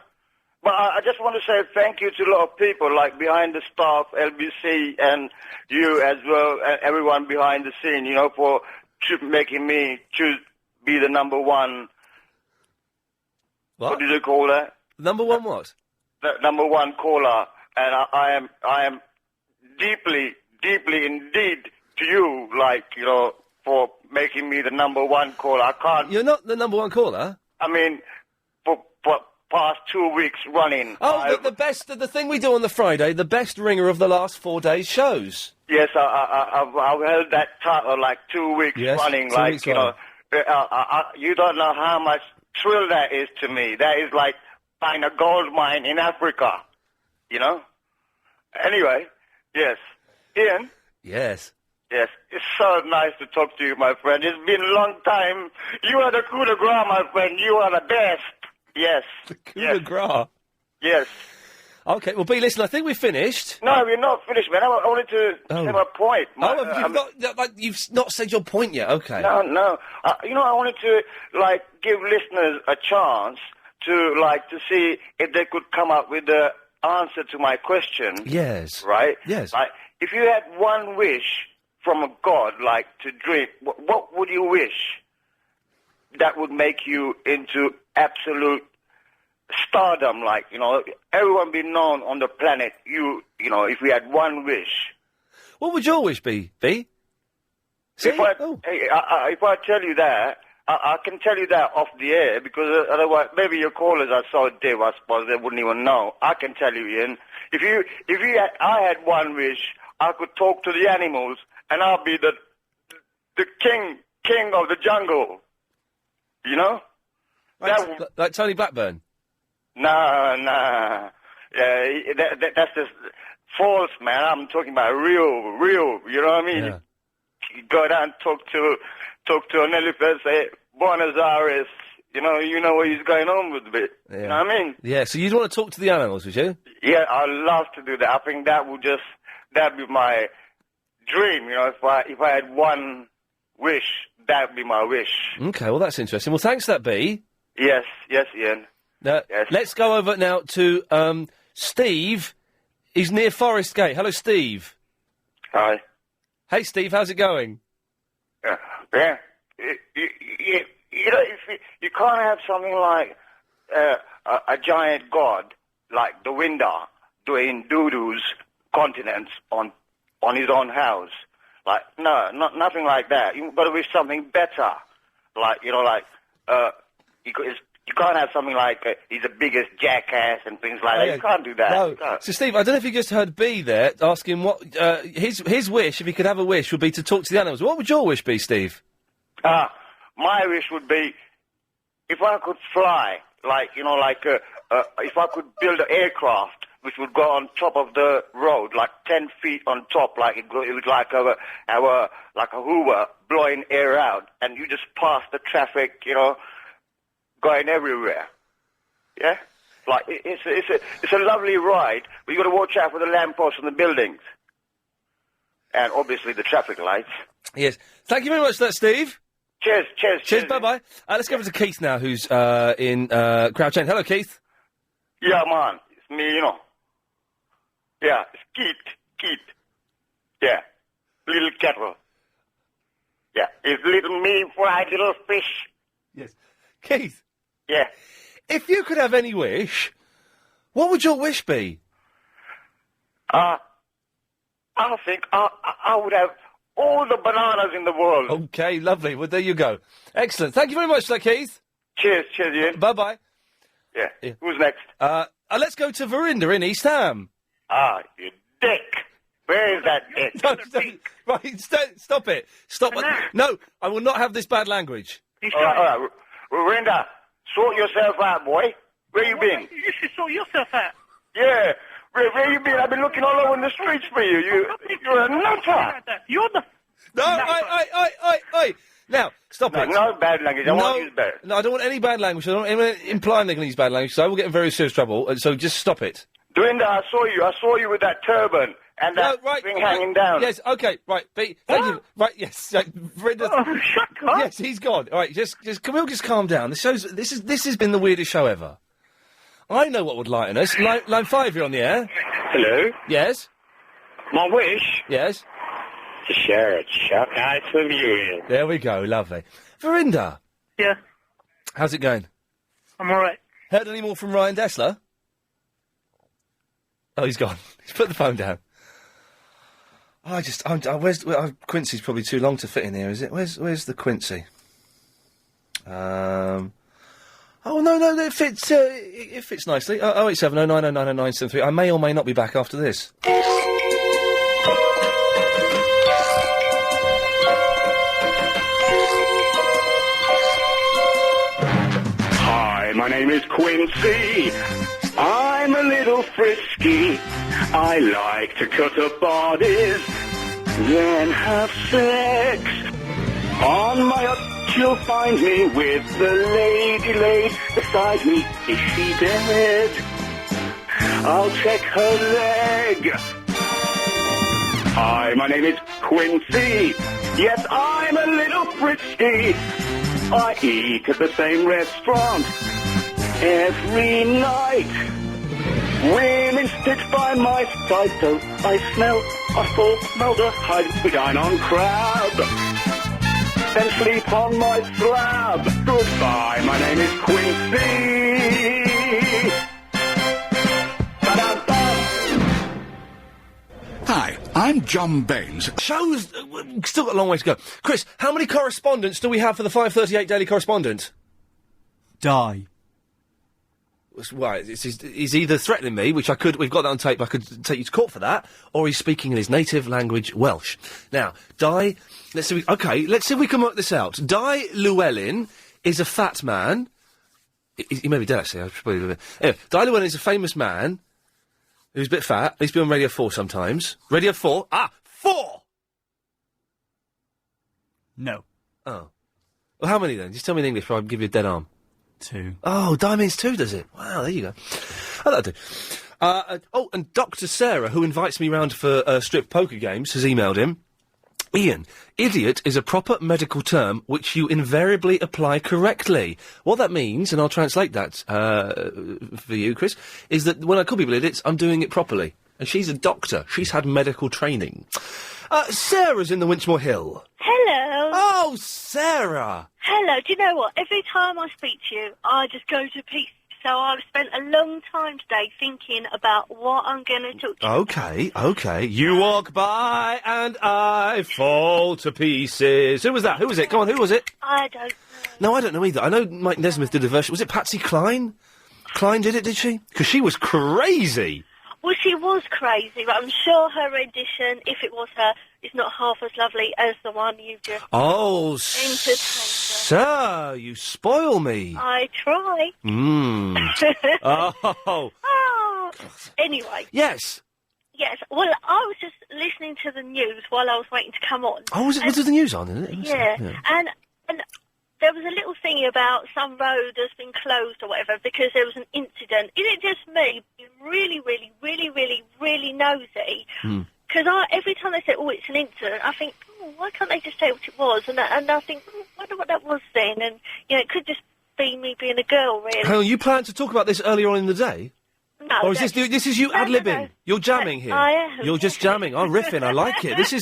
But I just want to say thank you to a lot of people, like behind the staff, LBC, and you as well, and everyone behind the scene, you know, for making me be the number one. What do you call that? Number one what? The number one caller. And I am deeply, deeply indeed to you, like, you know, for making me the number one caller. I can't... You're not the number one caller? I mean, for past 2 weeks running. Oh, the thing we do on the Friday, the best ringer of the last 4 days shows. Yes, I've held that title like 2 weeks running, like, weeks you know. You don't know how much thrill that is to me. That is like find a gold mine in Africa, you know? Anyway, yes. Ian? Yes. Yes, it's so nice to talk to you, my friend. It's been a long time. You are the coup de grace, my friend. You are the best. Yes. The coup de grace? Yes. Okay, well, B, listen, I think we've finished. No, we're not finished, man. I wanted to say my point. You've not said your point yet, okay. No. I wanted to, give listeners a chance to see if they could come up with the answer to my question. Yes. Right? Yes. Like, if you had one wish from a god, to drink, what would you wish that would make you into absolute stardom? Everyone be known on the planet, if we had one wish. What would your wish be, B? If I tell you that, I can tell you that off the air, because otherwise maybe your callers are so deaf, I suppose they wouldn't even know. I can tell you, Ian. I had one wish, I could talk to the animals, and I'll be the king of the jungle. You know? Like Tony Blackburn? Nah. Yeah, that's just false, man. I'm talking about real. You know what I mean? Yeah. You go down and talk to an elephant, say, Buenos Aires. You know what he's going on with it. Yeah. You know what I mean? Yeah, so you'd want to talk to the animals, would you? Yeah, I'd love to do that. I think that'd be my dream, if I had one wish, that'd be my wish. Okay, well, that's interesting. Well, thanks for that, B. Yes, Ian. Yes. Let's go over now to Steve. He's near Forest Gate. Hello, Steve. Hi. Hey, Steve, how's it going? Yeah. You can't have something like a giant god like the window doing doo-doos continents on his own house. Nothing like that. You've got to wish something better. You can't have something like he's the biggest jackass and things like that. You can't do that. No. So, Steve, I don't know if you just heard B there asking what his wish, if he could have a wish, would be to talk to the animals. What would your wish be, Steve? My wish would be if I could fly, if I could build an aircraft which would go on top of the road, 10 feet on top, it was like a Hoover blowing air out, and you just pass the traffic, going everywhere. Yeah? It's a lovely ride, but you got to watch out for the lampposts and the buildings. And obviously the traffic lights. Yes. Thank you very much for that, Steve. Cheers. Bye-bye. Let's go over to Keith now, who's in Crouch End. Hello, Keith. Yeah, man. It's me, Yeah, it's Keith. Yeah. Little kettle. Yeah. It's little me fried little fish. Yes. Keith. Yeah. If you could have any wish, what would your wish be? I think I would have all the bananas in the world. Okay, lovely. Well, there you go. Excellent. Thank you very much for that, Keith. Cheers, Ian. Bye-bye. Yeah. Who's next? Let's go to Verinda in East Ham. You dick. Where is that dick? Right, stop it. Stop it. No, I will not have this bad language. All right. Verinda, sort yourself out, boy. Where you been? You should sort yourself out. Yeah. Where you been? I've been looking all over in the streets for you. You're a nutter. You're the... No, I. Now, stop it. No bad language. I want to use bad. No, I don't want any bad language. I don't want anyone implying they can use bad language, so I will get in very serious trouble. So just stop it. Verinda, I saw you with that turban and that thing hanging down. Yes, okay, right, thank you. Right, yes, Verinda. Oh, shut up. Yes, he's gone. All right, just can we all just calm down? This has been the weirdest show ever. I know what would lighten us. Line 5, you're on the air. Hello? Yes? My wish? Yes? To share it. Shut nice with you, Ian. There we go, lovely. Verinda. Yeah? How's it going? I'm alright. Heard any more from Ryan Dessler? Oh, he's gone. He's put the phone down. Where's Quincy's probably too long to fit in here, is it? Where's the Quincy? Oh, no, it fits nicely. 087 09090973. I may or may not be back after this. Hi, my name is Quincy. I'm a little frisky. I like to cut up bodies, then have sex. On my yacht, you'll find me with the lady laid beside me. Is she dead? I'll check her leg. Hi, my name is Quincy. Yes, I'm a little frisky. I eat at the same restaurant every night. Women stick by my side, so I smell a formaldehyde. We dine on crab, then sleep on my slab. Goodbye, my name is Quincy. Hi, I'm John Baines. Show's still got a long way to go. Chris, how many correspondents do we have for the 5:38 Daily Correspondent? Die. Well, he's either threatening me, which we've got that on tape, I could take you to court for that, or he's speaking in his native language, Welsh. Now, let's see if we can work this out. Di Llewellyn is a fat man. He may be dead, actually. Anyway, Di Llewellyn is a famous man who's a bit fat. He's been on Radio 4 sometimes. Radio 4? 4! No. Oh. Well, how many then? Just tell me in English, or I'll give you a dead arm. 2. Oh, Di means 2, does it? Wow, there you go. Oh, that'll do. And Dr. Sarah, who invites me round for strip poker games, has emailed him. Ian, idiot is a proper medical term which you invariably apply correctly. What that means, and I'll translate that for you, Chris, is that when I call people idiots, I'm doing it properly. And she's a doctor. She's had medical training. Sarah's in the Winchmore Hill. Hello. Oh, Sarah. Hello. Do you know what? Every time I speak to you, I just go to pieces. So I've spent a long time today thinking about what I'm going to talk to you about. Okay. You walk by and I fall to pieces. Who was that? Who was it? Come on, who was it? I don't know. No, I don't know either. I know Mike Nesmith did a version. Was it Patsy Cline? Cline did it, did she? Because she was crazy. Well, she was crazy, but I'm sure her rendition, if it was her, is not half as lovely as the one you've just Oh, entertained. sir, you spoil me. I try. Oh. Anyway. Yes. Yes. Well, I was just listening to the news while I was waiting to come on. Oh, was the news on, isn't it? Yeah. And there was a little thingy about some road has been closed or whatever because there was an incident. Is it just me being really, really, really, really, really nosy? Because every time they say, oh, it's an incident, I think, oh, why can't they just say what it was? And I think, I wonder what that was then. And, it could just be me being a girl, really. Hang on, you planned to talk about this earlier on in the day? No. Or is this is you ad-libbing? No. You're jamming here. I am. You're just jamming. I'm riffing. I like it. This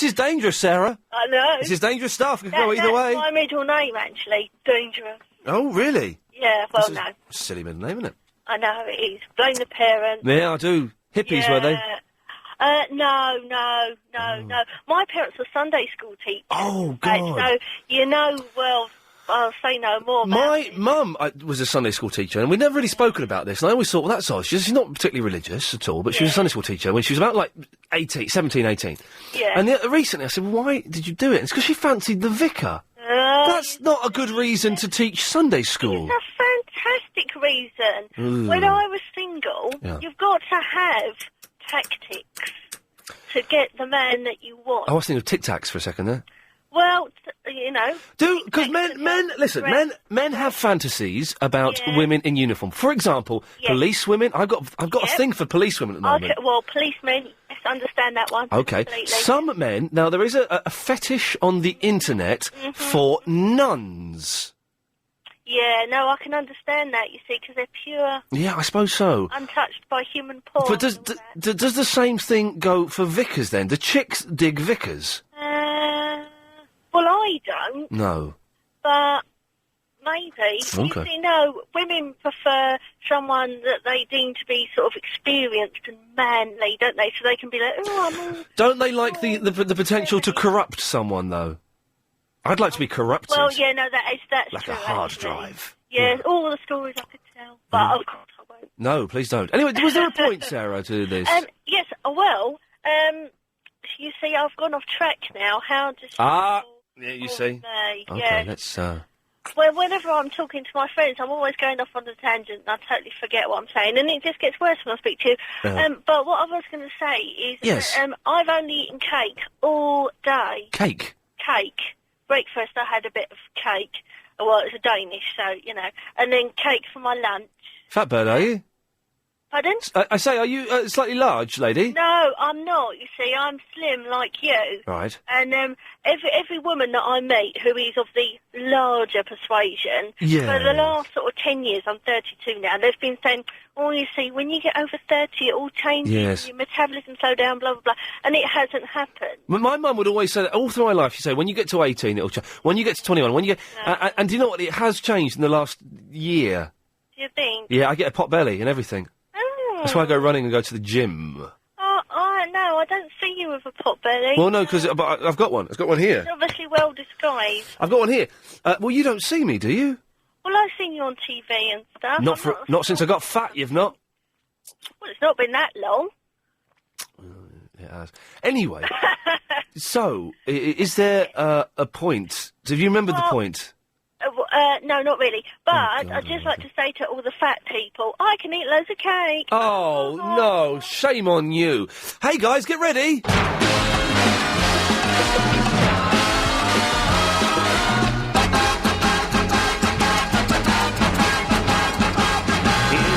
is dangerous, Sarah. I know. This is dangerous stuff. It could go either way. That's my middle name, actually. Dangerous. Oh, really? Yeah, well, no. Silly middle name, isn't it? I know it is. Blame the parents. Yeah, I do. Hippies, were they? No. My parents were Sunday school teachers. Oh, God. So, well, I'll say no more. My mum was a Sunday school teacher, and we'd never really spoken about this, and I always thought, well, that's odd. She's not particularly religious at all, but she was a Sunday school teacher when she was about, 17, 18. Yeah. And recently I said, well, why did you do it? It's because she fancied the vicar. That's not a good reason to teach Sunday school. It's a fantastic reason. Ooh. When I was single, you've got to have tactics to get the man that you want. I was thinking of Tic Tacs for a second there. Well, because men have fantasies about women in uniform. For example, police women. I've got a thing for police women at the moment. Okay, well, policemen, yes, understand that one. Okay, completely. Some men. Now there is a fetish on the internet for nuns. Yeah, no, I can understand that. You see, because they're pure. Yeah, I suppose so. Untouched by human porn. But does the same thing go for vicars then? Do chicks dig vicars? Well, I don't. No. But maybe. Okay. You see, women prefer someone that they deem to be sort of experienced and manly, don't they? So they can be like, oh, Don't they like the potential to corrupt someone, though? I'd like to be corrupted. Well, yeah, no, that's like true. a hard actually. drive. Yeah, all the stories I could tell. But of course I won't. No, please don't. Anyway, was there a point, Sarah, to this? Yes, you see, I've gone off track now. How does yeah, you see. Okay, yeah. let's. Well, whenever I'm talking to my friends, I'm always going off on a tangent, and I totally forget what I'm saying, and it just gets worse when I speak to you. But what I was going to say is, that, I've only eaten cake all day. Cake. Breakfast, I had a bit of cake. Well, it was a Danish, so and then cake for my lunch. Fat bird, are you? Pardon? I say, are you slightly large, lady? No, I'm not. You see, I'm slim like you. Right. And every woman that I meet who is of the larger persuasion, Yeah. for the last sort of 10 years, I'm 32 now, they've been saying, oh, you see, when you get over 30, it all changes, Yes. your metabolism slow down, blah, blah, blah, and it hasn't happened. My mum would always say that all through my life. She'd say, when you get to 18, it'll change. When you get to 21, when you get... and do you know what? It has changed in the last year. Do you think? Yeah, I get a pot belly and everything. That's why I go running and go to the gym. No, I don't see you with a pot belly. Well, no, because I've got one. I've got one here. It's obviously well disguised. I've got one here. Well, you don't see me, do you? Well, I've seen you on TV and stuff. Not since I got fat, you've not. Well, it's not been that long. It has. Anyway, so, is there a point? Do you remember the point? No, not really. But I'd just like to say to all the fat people, I can eat loads of cake. Oh, no, shame on you. Hey, guys, get ready.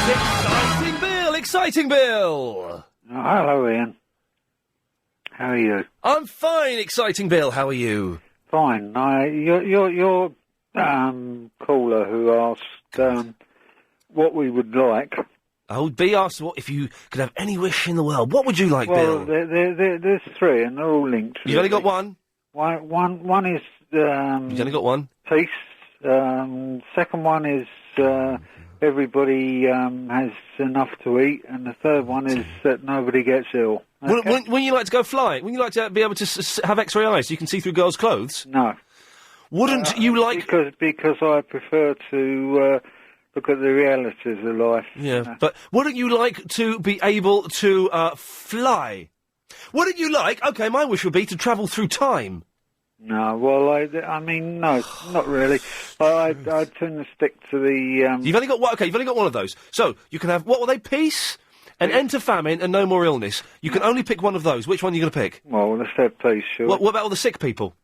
Exciting Bill! Exciting Bill! Oh, hello, Ian. How are you? I'm fine, Exciting Bill. How are you? Fine. Your caller who asked what we would like. Oh, B asked what if you could have any wish in the world. What would you like, Well, Bill? there's three, and they're all linked. You've only got one? One is... You've only got one? Peace. Second one is everybody has enough to eat, and the third one is that nobody gets ill. Okay? Wouldn't you like to go flying? Wouldn't you like to be able to have X-ray eyes so you can see through girls' clothes? No. Wouldn't you like... Because I prefer to look at the realities of life. Yeah, but wouldn't you like to be able to fly? Wouldn't you like... OK, my wish would be to travel through time. No, well, I mean, no, not really. I tend to stick to the... You've only got one... OK, you've only got one of those. So, you can have... What were they? Peace? An end to famine and no more illness. You can only pick one of those. Which one are you going to pick? Well, let's have peace, sure. What about all the sick people?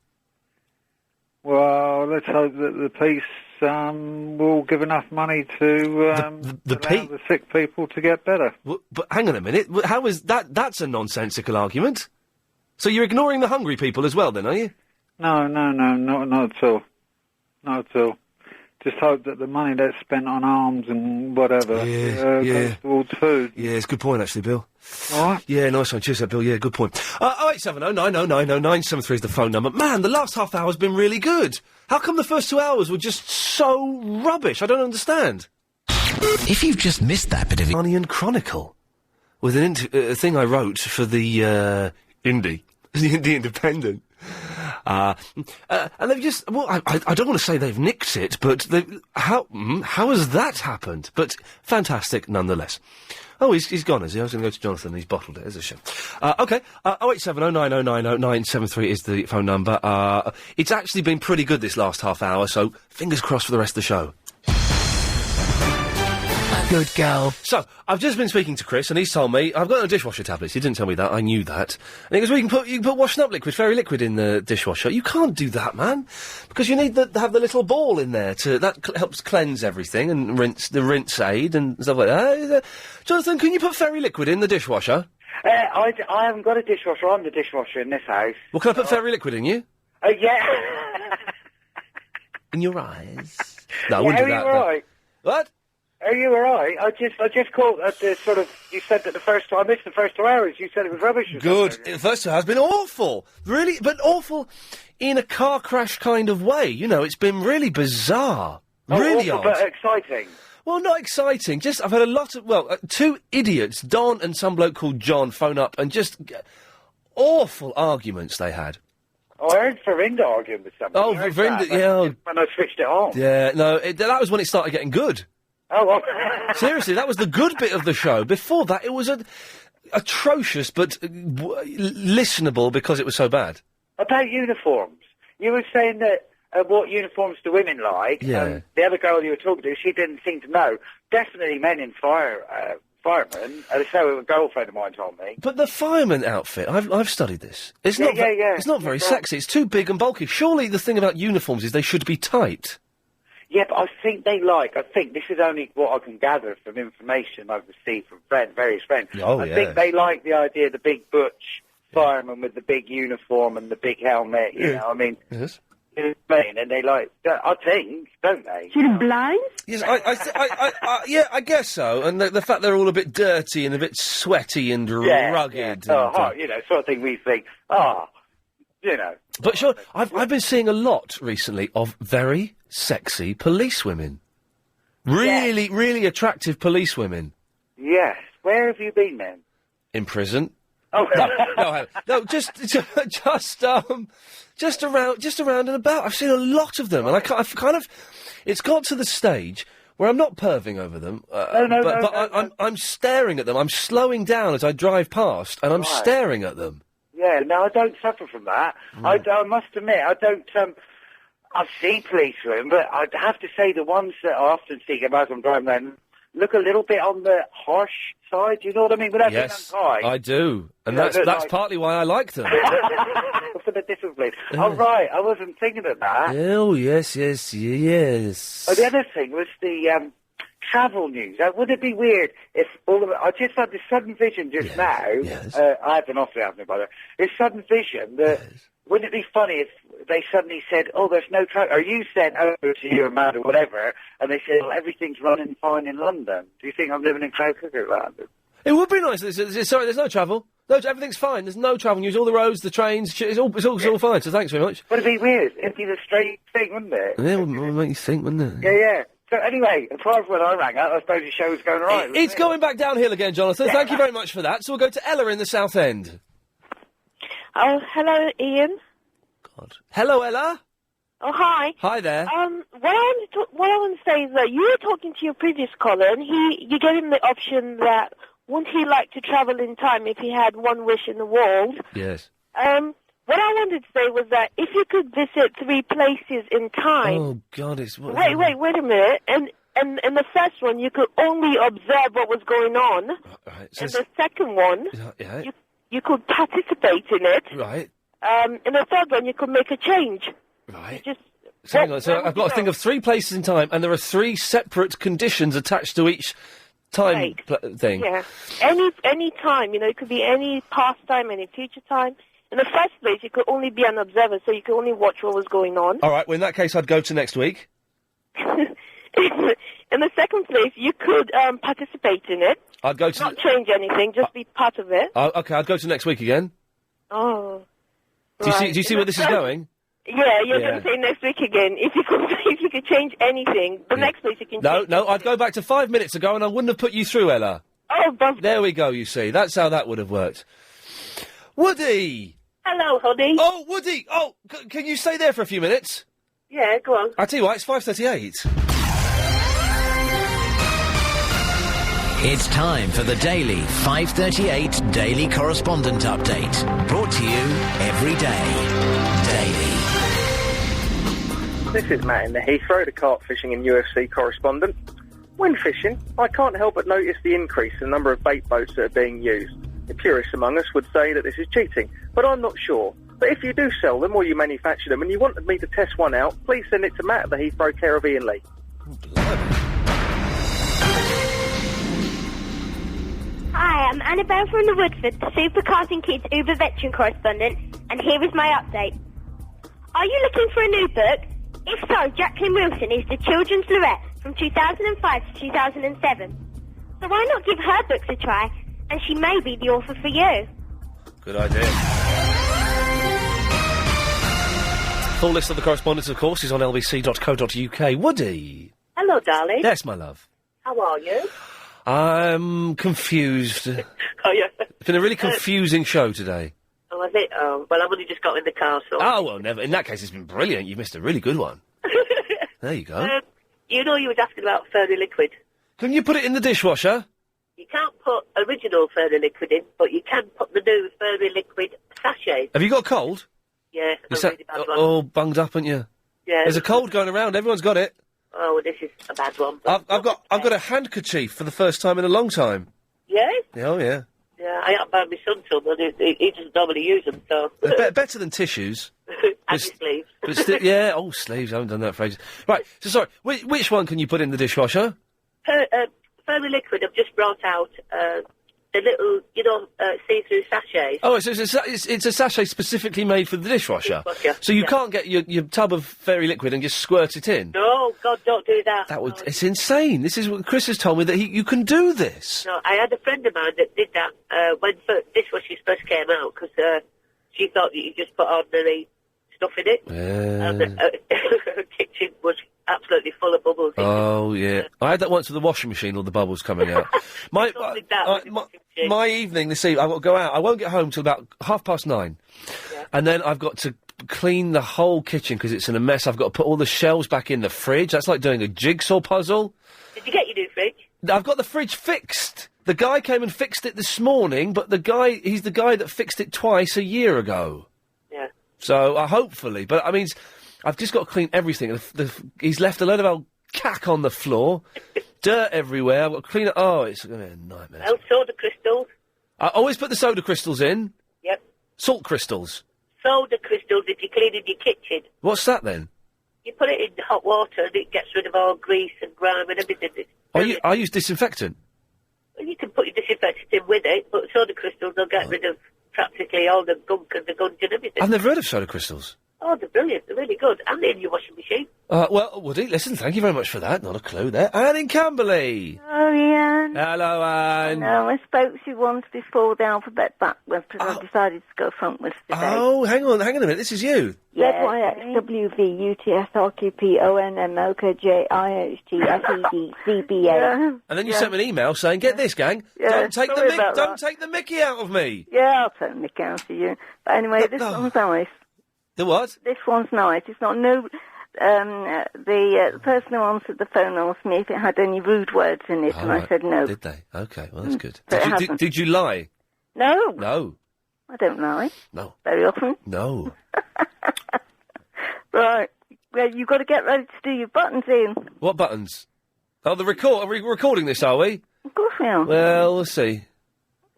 Well, let's hope that the peace will give enough money to allow the sick people to get better. But hang on a minute. How is that? That's a nonsensical argument. So you're ignoring the hungry people as well, then, are you? No, not at all. Not at all. Just hope that the money that's spent on arms and whatever goes towards food. Yeah, it's a good point, actually, Bill. All right. Yeah, nice one. Cheers, Bill. Yeah, good point. 0870 909 973 is the phone number. Man, the last half hour's been really good. How come the first 2 hours were just so rubbish? I don't understand. If you've just missed that bit of it... Guardian Chronicle. With a thing I wrote for the, Indie. The Indie Independent. And they've just... Well, I don't want to say they've nicked it, but how has that happened? But fantastic, nonetheless. Oh, he's gone, is he? I was going to go to Jonathan, he's bottled it, as a shame. OK, 0870 909 973 is the phone number. It's actually been pretty good this last half hour, so fingers crossed for the rest of the show. Good girl. So, I've just been speaking to Chris, and he's told me, I've got no dishwasher tablets. He didn't tell me that, I knew that. And he goes, well, you can put washing up liquid, fairy liquid in the dishwasher. You can't do that, man. Because you need to have the little ball in there that helps cleanse everything, and rinse aid, and stuff like that. Jonathan, can you put fairy liquid in the dishwasher? I haven't got a dishwasher. I'm the dishwasher in this house. Well, can I put fairy liquid in you? Yeah. In your eyes? No, I wouldn't do that. Are you alright? What? Are you alright? I just caught at the sort of... You said that I missed the first 2 hours. You said it was rubbish. Good. The first 2 hours have been awful. Really, but awful in a car crash kind of way. You know, it's been really bizarre. Really awful, odd. but exciting. Well, not exciting. Just, I've had a lot of... two idiots, Don and some bloke called John, phone up and just... awful arguments they had. Oh, I heard Verinda arguing with somebody. Oh, Verinda, yeah. When I switched it on. Yeah, no, that was when it started getting good. Oh, well. Seriously, that was the good bit of the show. Before that, it was atrocious, but listenable because it was so bad. About uniforms. You were saying that what uniforms do women like. Yeah. The other girl you were talking to, she didn't seem to know. Definitely men in firemen. So a girlfriend of mine told me. But the fireman outfit, I've studied this. It's Yeah, not. yeah. It's not very sexy. It's too big and bulky. Surely the thing about uniforms is they should be tight. Yeah, but I think this is only what I can gather from information I've received from various friends. Oh, I think they like the idea of the big butch fireman with the big uniform and the big helmet, you know, I mean... Yes. You know what I mean? And they like, I think, don't they? She's blind? Yes, yeah, I guess so. And the fact they're all a bit dirty and a bit sweaty and rugged. Yeah. And, You know, sort of thing we think, you know. But sure, I've been seeing a lot recently of very sexy policewomen. Really atractive policewomen. Yes. Where have you been then? In prison. Oh, no, just around and about. I've seen a lot of them, and I've kind of, it's got to the stage where I'm not perving over them, I'm staring at them. I'm slowing down as I drive past, and I'm staring at them. Yeah, no, I don't suffer from that. I must admit, I don't. I see policemen, but I'd have to say the ones that I often see as I'm driving around look a little bit on the harsh side. You know what I mean? Without being unkind. I do, and Yeah, that's partly why I like them. For the discipline. Oh, right, I wasn't thinking of that. Oh, yes. Oh, the other thing was the travel news. Would it be weird if all of it... I just had this sudden vision just now. Yes. I had an awfully happening, by the way. This sudden vision that... Wouldn't it be funny if they suddenly said, oh, there's no travel... Or you sent over to your man or whatever, and they said, well, everything's running fine in London. Do you think I'm living in Cloud Cuckoo Land? It would be nice. Sorry, there's no travel. No, everything's fine. There's no travel news. All the roads, the trains, it's all fine. So thanks very much. Would it be weird? It'd be the strange thing, wouldn't it? Yeah, it would make you think, wouldn't it? Yeah. So anyway, as far as when I rang up, I suppose the show was going all right. It's going back downhill again, Jonathan. Thank you very much for that. So we'll go to Ella in the South End. Oh, hello, Ian. Hello, Ella. Oh, hi. Hi there. What I want to say is that you were talking to your previous caller, and you gave him the option that wouldn't he like to travel in time if he had one wish in the world? Yes. What I wanted to say was that if you could visit 3 places in time... Oh, God, it's... Wait a minute. And the first one, you could only observe what was going on. Right. So and the second one, you could participate in it. Right. And the third one, you could make a change. Right. So hang on, so I've got to think of 3 places in time, and there are 3 separate conditions attached to each time thing. Yeah. Any time, it could be any past time, any future time. In the first place, you could only be an observer, so you could only watch what was going on. All right, well, in that case, I'd go to next week. In the second place, you could participate in it. I'd go to... Not change anything, just be part of it. Okay, I'd go to next week again. Oh. Do you see where this is going? Yeah, you're going to say next week again. If you could change anything, the next place you can change. No, I'd go back to 5 minutes ago and I wouldn't have put you through, Ella. Oh, but... There we go, you see. That's how that would have worked. Woody! Hello, honey. Oh, Woody! Oh, can you stay there for a few minutes? Yeah, go on. I tell you what, it's 5:38. It's time for the daily 5:38 Daily Correspondent Update. Brought to you every day. Daily. This is Matt in the Heathrow, the carp fishing and UFC correspondent. When fishing, I can't help but notice the increase in the number of bait boats that are being used. The purists among us would say that this is cheating, but I'm not sure. But if you do sell them or you manufacture them and you wanted me to test one out, please send it to Matt at the Heathrow, care of Iain Lee. Hi, I'm Annabelle from the Woodford, the Supercars and Kids Uber veteran correspondent, and here is my update. Are you looking for a new book? If so, Jacqueline Wilson is the children's Lorette from 2005 to 2007. So why not give her books a try, and she may be the author for you. Good idea. Full list of the correspondence, of course, is on lbc.co.uk. Woody! Hello, darling. Yes, my love. How are you? I'm confused. Oh, yeah. It's been a really confusing show today. Oh, has it? Oh, well, I've only just got in the car, so... Oh, well, never. In that case, it's been brilliant. You've missed a really good one. There you go. You know you was asking about fairy liquid. Can you put it in the dishwasher? You can't put original fairy liquid in, but you can put the new fairy liquid sachet. Have you got a cold? Yeah, You a really bad one. all bunged up, aren't you? Yeah. There's a cold going around. Everyone's got it. Oh, well, this is a bad one. I've got a handkerchief for the first time in a long time. Yeah? Oh, yeah. Yeah, I haven't found my son some, but he doesn't normally use them, so... They're better than tissues. And his sleeves. But still, yeah, sleeves, I haven't done that for ages. Right, so sorry, which one can you put in the dishwasher? Fairy liquid, I've just brought out the little, see-through sachets. Oh, it's a sachet specifically made for the dishwasher. So you can't get your tub of fairy liquid and just squirt it in? No, God, don't do that. It's insane. This is what Chris has told me, that you can do this. No, I had a friend of mine that did that when dishwashers first came out, because she thought that you just put ordinary stuff in it. And her kitchen was absolutely full of bubbles. Oh, yeah. I had that once with the washing machine, all the bubbles coming out. My evening this evening, I've got to go out. I won't get home till about 9:30. Yeah. And then I've got to clean the whole kitchen because it's in a mess. I've got to put all the shelves back in the fridge. That's like doing a jigsaw puzzle. Did you get your new fridge? I've got the fridge fixed. The guy came and fixed it this morning, but he's the guy that fixed it twice a year ago. Yeah. So, hopefully. But, I mean, I've just got to clean everything. He's left a load of old cack on the floor, dirt everywhere. I've got to clean it. Oh, it's going to be a nightmare. Well, soda crystals. I always put the soda crystals in. Yep. Salt crystals. Soda crystals if you're cleaning your kitchen. What's that then? You put it in hot water and it gets rid of all grease and grime and everything. I use disinfectant. Well, you can put your disinfectant in with it, but soda crystals will get rid of practically all the gunk and the gunge and everything. I've never heard of soda crystals. Oh, they're brilliant. They're really good. And in your washing machine. Well, Woody, listen, thank you very much for that. Not a clue there. Anne in Camberley. Oh, Ian. Hello, Anne. No, I spoke to you once before the alphabet backwards because I decided to go frontwards today. Oh, hang on a minute. This is you. ZYXWVUTSRQPONMOKJIHGFEDCBA. And then you sent me an email saying, get this, gang, don't take the mickey out of me. Yeah, I'll take the mickey out of you. But anyway, this one's nice. The what? This one's nice. It's not no... the person who answered the phone asked me if it had any rude words in it, and I said no. Did they? Okay, well, that's good. So Did you lie? No. No. I don't lie. No. Very often. No. Right. Well, you've got to get ready to do your buttons in. What buttons? Oh, are we recording this, are we? Of course we are. Well, we'll see.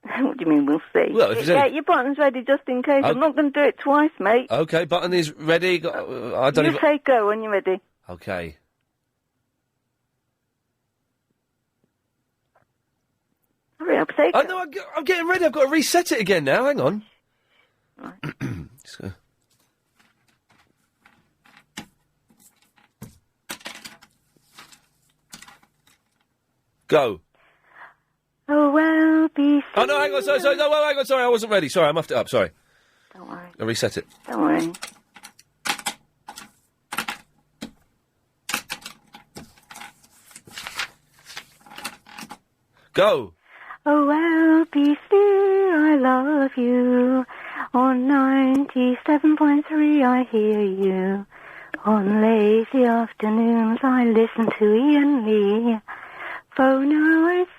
What do you mean, we'll see? Well, if there's Get your buttons ready just in case. I'm not going to do it twice, mate. Okay, button is ready. I don't You even... say go when you're ready. Okay. Hurry up, say go. I know, I'm getting ready. I've got to reset it again now. Hang on. Right. Just go. Go. Oh, well, be Oh, no, hang on, sorry, no, hang on, sorry, I wasn't ready. Sorry, I muffed it up, sorry. Don't worry. I'll reset it. Don't worry. Go. Oh, well, be still, I love you. On 97.3, I hear you. On lazy afternoons, I listen to Iain Lee. Phone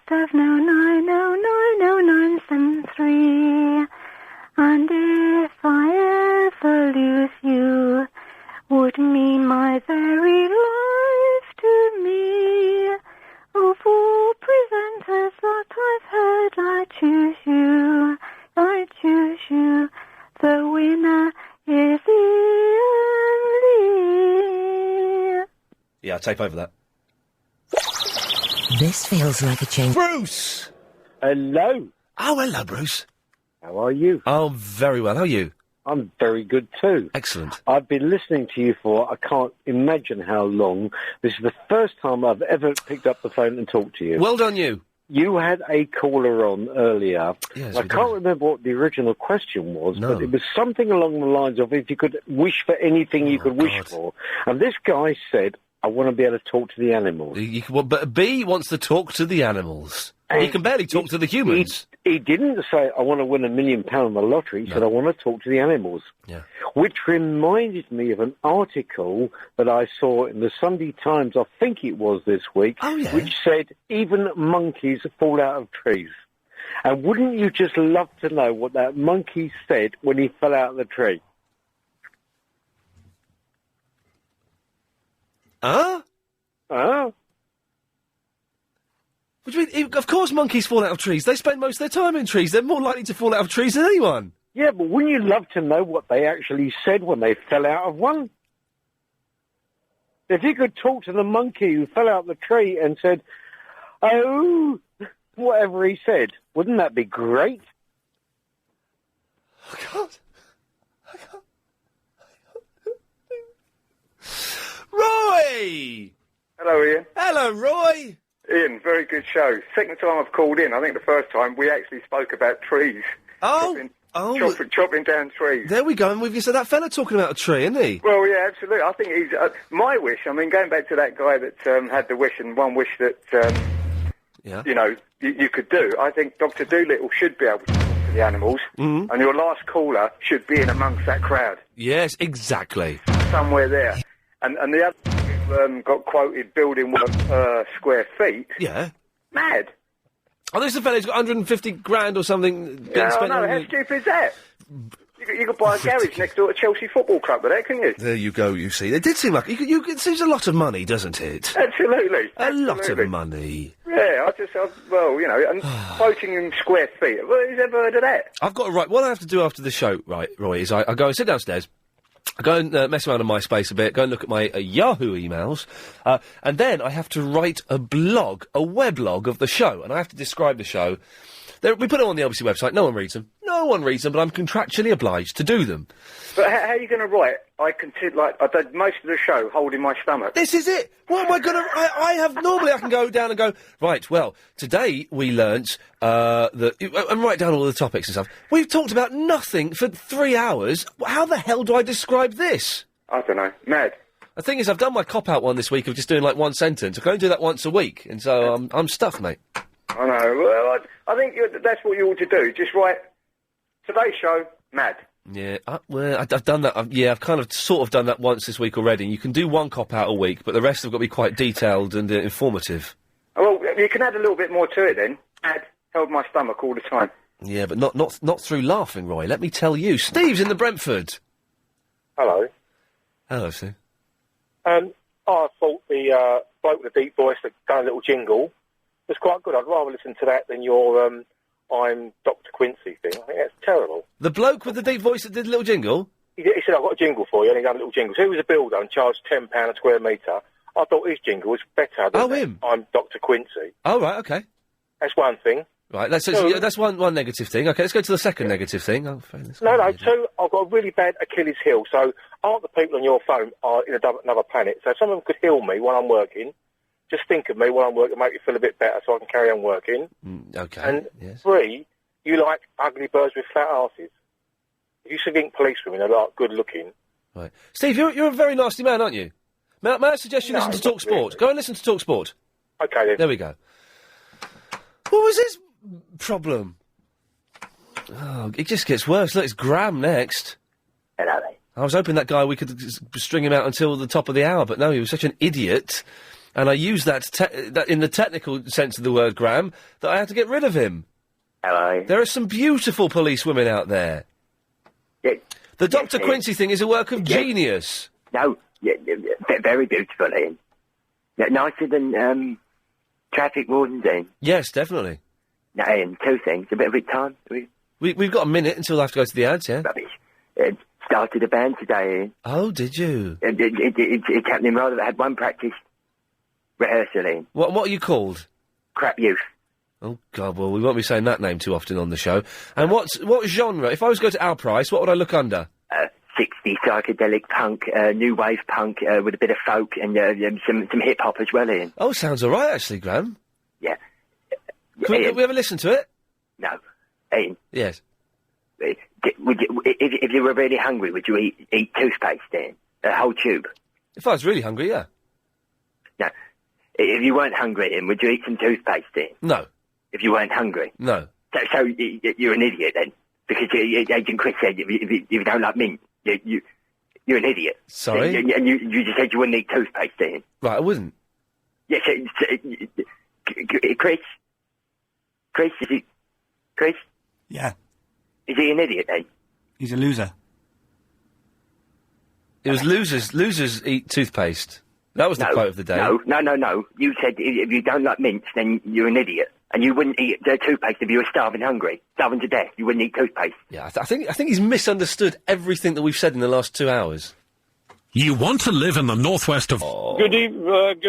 08709090973. And if I ever lose you, would mean my very life to me. Of all presenters that I've heard, I choose you. I choose you. The winner is Iain Lee. Yeah, I'll tape over that. This feels like a change. Bruce! Hello. Oh, hello, Bruce. How are you? Oh, very well. How are you? I'm very good too. Excellent. I've been listening to you for, I can't imagine how long. This is the first time I've ever picked up the phone and talked to you. Well done, you. You had a caller on earlier. Yes, I can't remember what the original question was, No. but it was something along the lines of if you could wish for anything you could wish for. And this guy said, I want to be able to talk to the animals. But B wants to talk to the animals. He can barely talk to the humans. He didn't say, I want to win £1 million on the lottery. He said, I want to talk to the animals. Yeah. Which reminded me of an article that I saw in the Sunday Times, I think it was this week, which said, even monkeys fall out of trees. And wouldn't you just love to know what that monkey said when he fell out of the tree? Huh? Oh. What do you mean? Of course monkeys fall out of trees. They spend most of their time in trees. They're more likely to fall out of trees than anyone. Yeah, but wouldn't you love to know what they actually said when they fell out of one? If you could talk to the monkey who fell out the tree and said, "Oh," whatever he said, wouldn't that be great? I can't. Roy! Hello, Ian. Hello, Roy! Ian, very good show. Second time I've called in. I think the first time we actually spoke about trees. Chopping down trees. There we go, and we've just had that fella talking about a tree, isn't he? Well, yeah, absolutely. I think he's... my wish, I mean, going back to that guy that had the wish, and one wish that, you know, you could do, I think Dr. Dolittle should be able to talk to the animals, and your last caller should be in amongst that crowd. Yes, exactly. Somewhere there. And the other got quoted building work per square feet. Yeah. Mad. Oh, this is a fella who's got 150 grand or something being Yeah, I spent know. on... How stupid is that? You could buy a garage next door to Chelsea Football Club with that, couldn't you? There you go, you see. It did seem like... it seems a lot of money, doesn't it? Absolutely. A lot of money. Yeah, well, you know, and quoting in square feet. Who's ever heard of that? I've got to write... What I have to do after the show, right, Roy, is I go and sit downstairs... I go and mess around on MySpace a bit, go and look at my Yahoo emails, and then I have to write a weblog of the show, and I have to describe the show. We put them on the LBC website, no one reads them, but I'm contractually obliged to do them. But how are you going to write? I did most of the show holding my stomach. This is it! What am I going to... Normally I can go down and go, right, well, today we learnt and write down all the topics and stuff. We've talked about nothing for 3 hours. How the hell do I describe this? I don't know. Mad. The thing is, I've done my cop-out one this week of just doing, like, one sentence. I can only do that once a week, and so I'm stuffed, mate. I know. Well, I think that's what you ought to do. Just write, today's show, mad. Yeah, I've done that. I've kind of sort of done that once this week already. You can do one cop-out a week, but the rest have got to be quite detailed and informative. Well, you can add a little bit more to it then. Held my stomach all the time. Yeah, but not through laughing, Roy. Let me tell you. Steve's in the Brentford. Hello. Hello, Steve. I thought the bloke with the deep voice that done a little jingle was quite good. I'd rather listen to that than your I'm Dr. Quincy thing. I think that's terrible. The bloke with the deep voice that did a little jingle? He said, I've got a jingle for you, and he done a little jingle. So he was a builder and charged £10 a square metre. I thought his jingle was better than him. I'm Dr. Quincy. Oh, right, OK. That's one thing. Right, that's one negative thing. OK, let's go to the second negative thing. No, two, I've got a really bad Achilles heel, so aren't the people on your phone are in another planet? So if some of them could heal me while I'm working, just think of me while I'm working, make me feel a bit better so I can carry on working. OK, and yes. three, you like ugly birds with flat arses. If you think policewomen are like good looking. Right. Steve, you're a very nasty man, aren't you? May I suggest you listen to Talk Sport? Really. Go and listen to Talk Sport. OK, then. There we go. What was his problem? Oh, it just gets worse. Look, it's Graham next. Hello, mate. I was hoping that guy, we could string him out until the top of the hour, but no, he was such an idiot. And I used that in the technical sense of the word, Graham, that I had to get rid of him. Hello. There are some beautiful police women out there. Yeah. The Dr. Quincy thing is a work of genius. No, very beautiful, Ian. Nicer than traffic wardens, Ian. Yes, definitely. No, Ian, two things. A bit of time. We've got a minute until I have to go to the ads, yeah? Rubbish. Started a band today, Ian. Oh, did you? It's happening rather. I had one practice rehearsal, Ian. What are you called? Crap Youth. Oh, God, well, we won't be saying that name too often on the show. And what genre? If I was to go to our price, what would I look under? 60s psychedelic punk, new wave punk, with a bit of folk and some hip-hop as well, Ian. Oh, sounds all right, actually, Graham. Yeah. Can we ever listen to it? No. Ian? Yes. If you were really hungry, would you eat toothpaste, Ian? A whole tube? If I was really hungry, yeah. No. If you weren't hungry, Ian, would you eat some toothpaste, Ian? No. If you weren't hungry? No. So you're an idiot, then? Because Agent Chris said if you don't like mint, you're an idiot. Sorry? And you just said you wouldn't eat toothpaste, Ian. Right, I wouldn't. Yes, Chris? Chris, is he... Chris? Yeah. Is he an idiot, then? He's a loser. It was losers eat toothpaste. That was the quote of the day. No. You said if you don't like mints, then you're an idiot. And you wouldn't eat toothpaste if you were starving to death. You wouldn't eat toothpaste. Yeah, I think he's misunderstood everything that we've said in the last 2 hours. You want to live in the northwest of... Good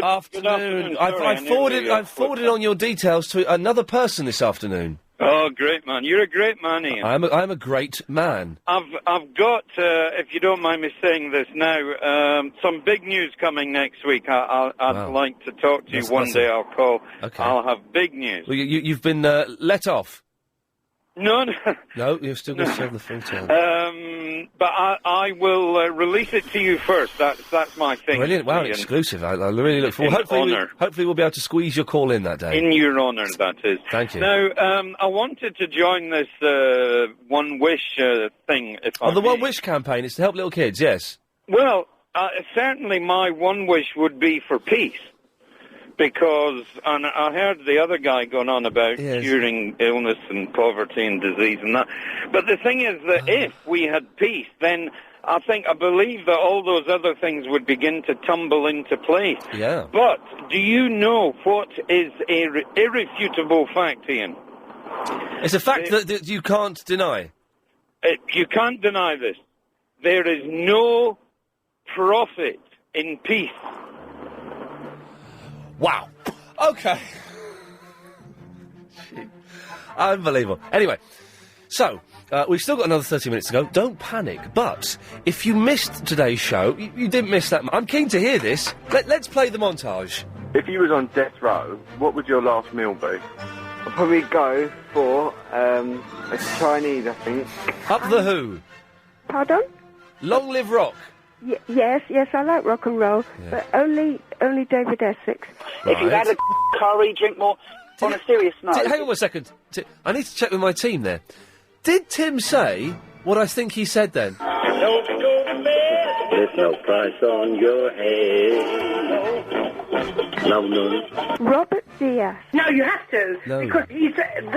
afternoon. I've forwarded on your details to another person this afternoon. Oh, great man! You're a great man, Ian. I'm a great man. I've got, if you don't mind me saying this now, some big news coming next week. I'd like to talk to you one day. I'll call. Okay. I'll have big news. Well, you've been let off. No. No, you're still going to serve the full time. But I will release it to you first. That's my thing. Brilliant! Wow, exclusive. I really look forward. Hopefully, we'll be able to squeeze your call in that day. In your honour, that is. Thank you. Now, I wanted to join this One Wish thing. The One Wish campaign is to help little kids. Yes. Well, certainly my one wish would be for peace. Because, and I heard the other guy going on about curing illness and poverty and disease and that. But the thing is that if we had peace, then I believe that all those other things would begin to tumble into place. Yeah. But do you know what is a irrefutable fact, Ian? It's a fact that you can't deny. You can't deny this. There is no profit in peace. Wow. Okay. Unbelievable. Anyway, so, we've still got another 30 minutes to go. Don't panic. But if you missed today's show, you didn't miss that. I'm keen to hear this. Let's play the montage. If you was on death row, what would your last meal be? I'd probably go for a Chinese, I think. Up the who? Pardon? Long live rock. Yes, I like rock and roll, but only David Essex. If you had a curry, drink more. On a serious note. Hang on one second. I need to check with my team there. Did Tim say what I think he said then? There's no price on your head. No. Robert Diaz. No, you have to. No. Because he's eaten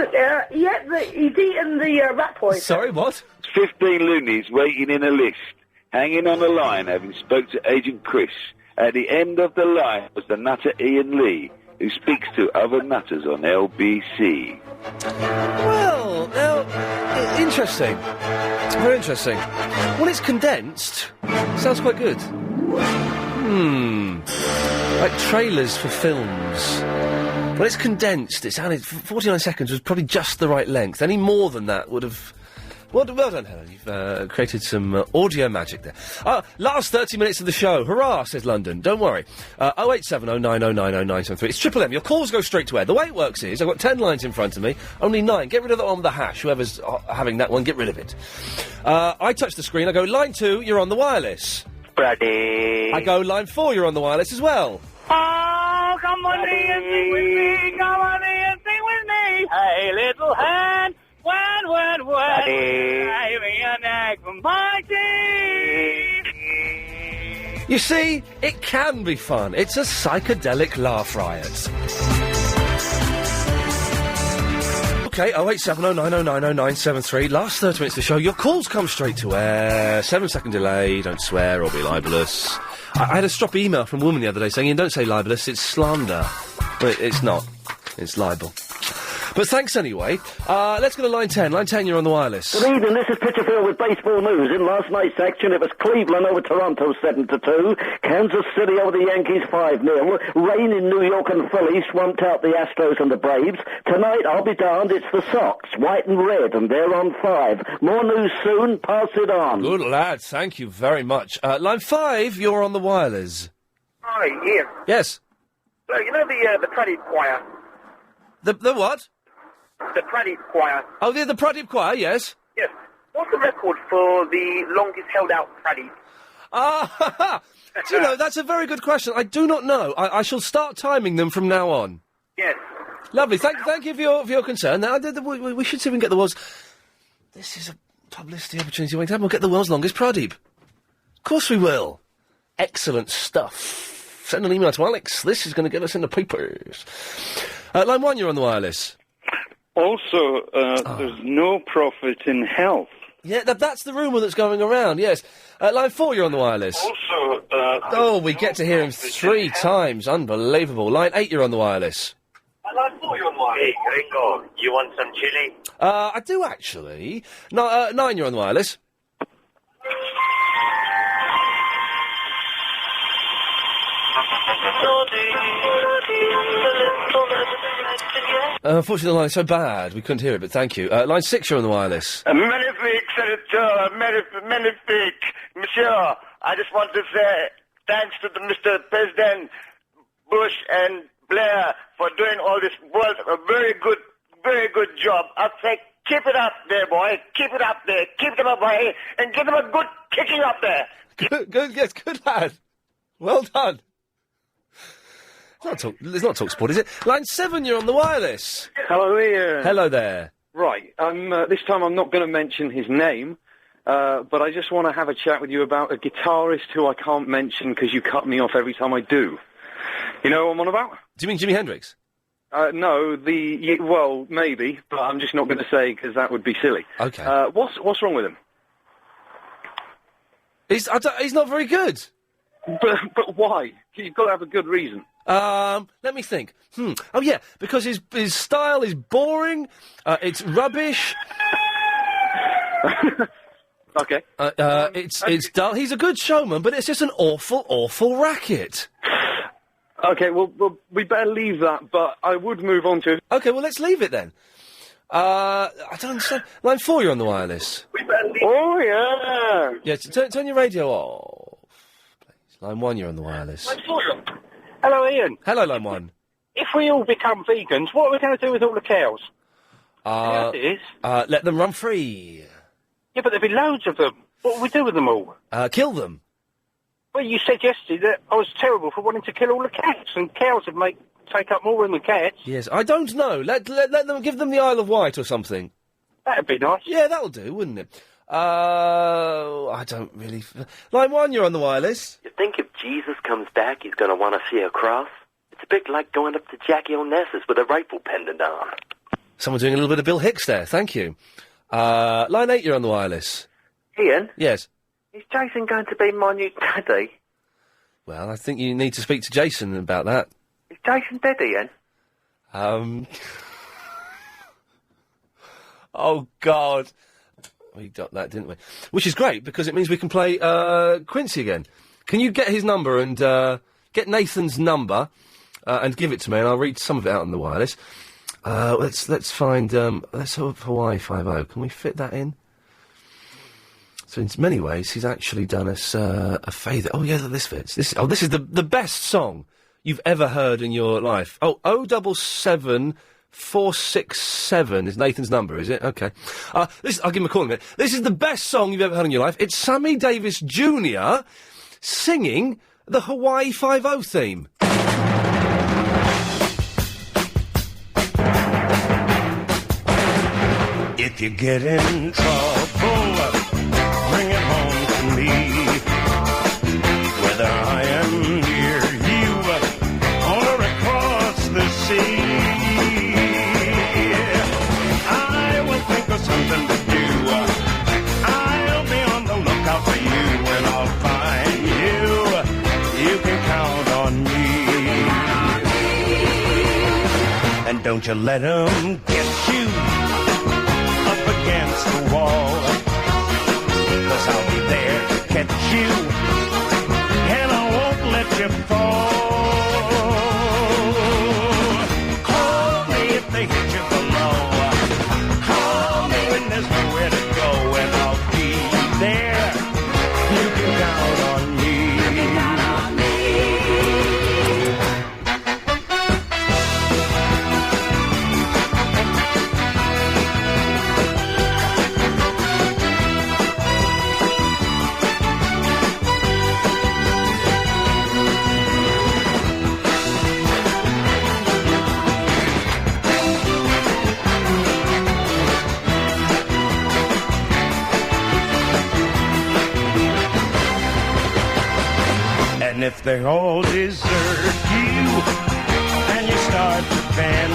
the rat poison. Sorry, what? 15 loonies waiting in a list, hanging on the line, having spoke to Agent Chris. At the end of the line was the nutter Iain Lee, who speaks to other nutters on LBC. Well, now, interesting. Very interesting. Well, it's condensed. Sounds quite good. Like trailers for films. Well, it's condensed. It sounded 49 seconds was probably just the right length. Any more than that would have. Well done, Helen. You've created some audio magic there. Last 30 minutes of the show. Hurrah, says London. Don't worry. 08709090973. It's Triple M. Your calls go straight to air. The way it works is, I've got 10 lines in front of me, only 9. Get rid of that one with the hash. Whoever's having that one, get rid of it. I touch the screen. I go, line 2, you're on the wireless. Brady. I go, line 4, you're on the wireless as well. Oh, come on and sing with me. Come on and sing with me. Hey, little hand. When, give me an egg from my tea. You see, it can be fun. It's a psychedelic laugh riot. Okay, 08709090973. Last 30 minutes of the show. Your calls come straight to air. 7-second delay. Don't swear or be libellous. I had a stroppy email from a woman the other day saying, don't say libellous, it's slander. But it's not. It's libel. But thanks anyway. Let's go to line 10. Line 10, you're on the wireless. Good evening, this is Pitcherfield with baseball news. In last night's action, it was Cleveland over Toronto 7-2, Kansas City over the Yankees 5-0, rain in New York and Philly swamped out the Astros and the Braves. Tonight, I'll be darned, it's the Sox, white and red, and they're on 5. More news soon, pass it on. Good lad, thank you very much. Line 5, you're on the wireless. Hi, Ian. Yes. So, you know the Pradeep Choir? The what? The Pradeep Choir. Oh, the Pradeep Choir, yes. Yes. What's the record for the longest held out Pradeep? Do you know, that's a very good question. I do not know. I shall start timing them from now on. Yes. Lovely. Thank you for your concern. Now, we should see if we can get the world's... This is a publicity opportunity waiting to happen. We'll get the world's longest Pradeep. Of course we will. Excellent stuff. Send an email to Alex. This is going to get us in the papers. Line 1, you're on the wireless. Also, there's no profit in health. Yeah, that's the rumour that's going around, yes. Line 4, you're on the wireless. Also, we get to hear him 3 times. Unbelievable. Line 8, you're on the wireless. Line 4, you're on the wireless. Hey, Gringo, you want some chili? I do, actually. 9, you're on the wireless. Unfortunately, the line's so bad, we couldn't hear it, but thank you. Line 6, you're on the wireless. Magnifique, Senator, magnifique. Monsieur, I just want to say thanks to the Mr. President Bush and Blair for doing all this work. A very good job. I say keep it up there, boy. Keep it up there. Keep them up, boy. And give them a good kicking up there. Good, yes, good lad. Well done. It's not talk sport, is it? Line 7, you're on the wireless. Hello, Ian. Hello there. Right, this time I'm not going to mention his name, but I just want to have a chat with you about a guitarist who I can't mention because you cut me off every time I do. You know what I'm on about? Do you mean Jimi Hendrix? No, well, maybe, but I'm just not going to say because that would be silly. Okay. What's wrong with him? He's not very good. But why? You've got to have a good reason. Let me think. Oh, yeah, because his style is boring, it's rubbish. Okay. It's dull. He's a good showman, but it's just an awful racket. Okay, well, we better leave that, but I would move on to... Okay, well, let's leave it then. I don't understand. Line 4, you're on the wireless. Oh, yeah! Yeah, turn your radio off, please. Line 1, you're on the wireless. Hello, Ian. Hello, Line 1. If we all become vegans, what are we going to do with all the cows? Let them run free. Yeah, but there'll be loads of them. What will we do with them all? Kill them. Well, you said yesterday that I was terrible for wanting to kill all the cats, and cows would take up more room than cats. Yes, I don't know. Let them, give them the Isle of Wight or something. That'd be nice. Yeah, that'll do, wouldn't it? I don't really... Line 1, you're on the wireless. You think if Jesus comes back, he's going to want to see a cross? It's a bit like going up to Jackie Onassis with a rifle pendant on. Someone doing a little bit of Bill Hicks there, thank you. Line 8, you're on the wireless. Ian? Yes? Is Jason going to be my new daddy? Well, I think you need to speak to Jason about that. Is Jason dead, Ian? Oh, God. We got that, didn't we? Which is great, because it means we can play Quincy again. Can you get his number and get Nathan's number and give it to me, and I'll read some of it out on the wireless. Let's find... let's have Hawaii 5-0. Can we fit that in? So in many ways, he's actually done us a favour. Oh, yeah, this fits. This is the best song you've ever heard in your life. Oh, 077 467 is Nathan's number, is it? Okay. I'll give him a call in a minute. This is the best song you've ever heard in your life. It's Sammy Davis Jr. singing the Hawaii 5-0 theme. If you get in trouble, bring it home to me. Whether I am near you or across the sea, I will think of something to do. I'll be on the lookout for you, and I'll find you. You can count on me. And don't you let 'em get you against the wall, 'cause I'll be there to catch you, and I won't let you fall. Call me if they hit you below. Call me when there's nowhere to go, and I'll be there. You can count on me. You can count on me. And if they all desert you and you start to bend,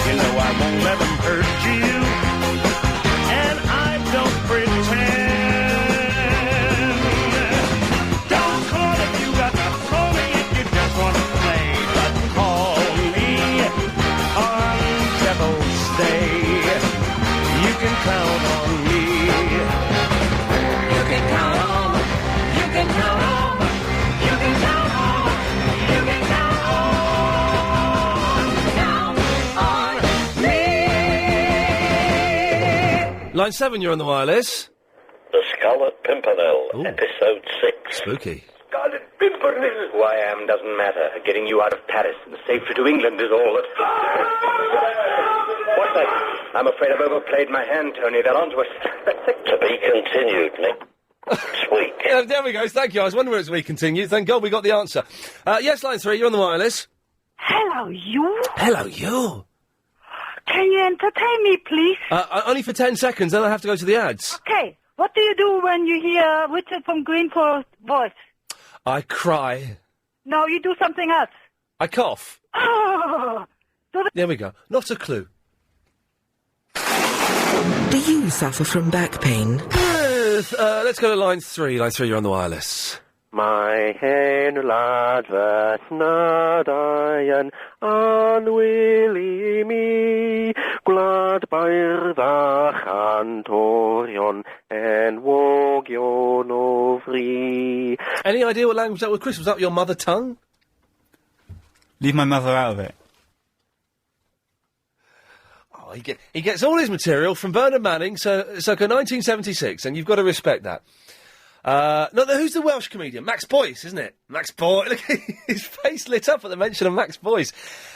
you know I won't let them hurt you, and I don't pretend. Don't call if you got to call me if you just want to play, but call me on Devil's Day. You can count on me. You can count on. You can count on. You can count on. Line 7, you're on the wireless. The Scarlet Pimpernel, Episode 6. Spooky. Scarlet Pimpernel! Who I am doesn't matter. Getting you out of Paris and safely to England is all that... What's that? I'm afraid I've overplayed my hand, Tony. They're onto us. To be continued, Nick. Sweet. There we go, thank you. I was wondering where it's we continue. Thank God we got the answer. Yes, line 3, you're on the wireless. Hello, you. Hello, you. Can you entertain me, please? Only for 10 seconds, then I have to go to the ads. Okay. What do you do when you hear Richard from Greenford voice? I cry. No, you do something else. I cough. Oh, There we go. Not a clue. Do you suffer from back pain? Let's go to line 3. Line 3, you're on the wireless. My hen lad vet nadayan anwili mi glad bair dda chantorion en wogion ofri. Any idea what language that was, Chris? Was that your mother tongue? Leave my mother out of it. Oh, he gets all his material from Bernard Manning, circa 1976, and you've got to respect that. Who's the Welsh comedian? Max Boyce, isn't it? Max Boyce. Look, his face lit up at the mention of Max Boyce.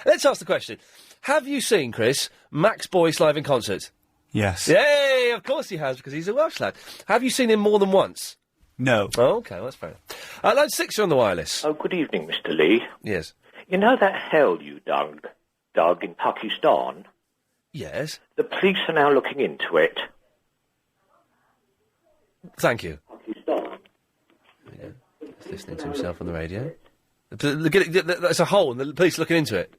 Let's ask the question. Have you seen, Chris, Max Boyce live in concert? Yes. Yay, of course he has, because he's a Welsh lad. Have you seen him more than once? No. Oh, OK, well, that's fair enough. Line 6, you're on the wireless. Oh, good evening, Mr. Lee. Yes. You know that hell you dug in Pakistan? Yes. The police are now looking into it. Thank you. He's listening to himself on the radio. There's a hole, and the police are looking into it.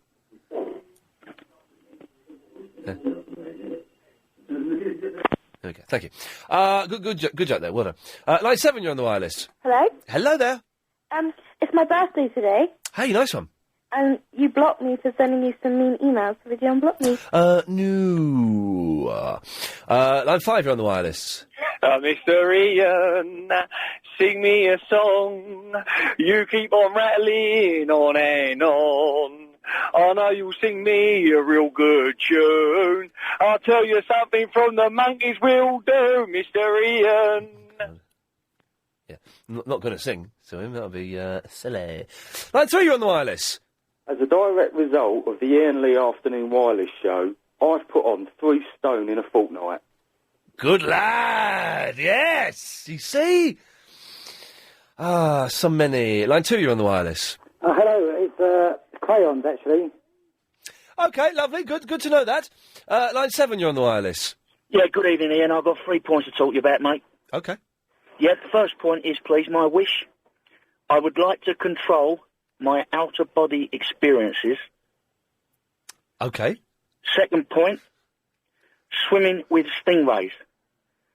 Yeah. There we go. Thank you. Good joke there. Well done. Line 7, you're on the wireless. Hello? Hello there. It's my birthday today, Hey, nice one. and you blocked me for sending you some mean emails, so did you unblock me? No. Line 5, you're on the wireless. Mr. Ian, sing me a song. You keep on rattling on and on. I know you'll sing me a real good tune. I'll tell you something from the monkeys will do, Mr. Ian. Yeah, not going to sing to him. That'll be silly. Line 3, you're on the wireless. As a direct result of the Iain Lee Afternoon Wireless Show, I've put on 3 stone in a fortnight. Good lad, yes! You see? So many. Line 2, you're on the wireless. Hello, it's crayons, actually. OK, lovely, good to know that. Line 7, you're on the wireless. Yeah, good evening, Ian. I've got 3 points to talk to you about, mate. OK. Yeah, the first point is, please, my wish. I would like to control my outer-body experiences. OK. Second point, swimming with stingrays.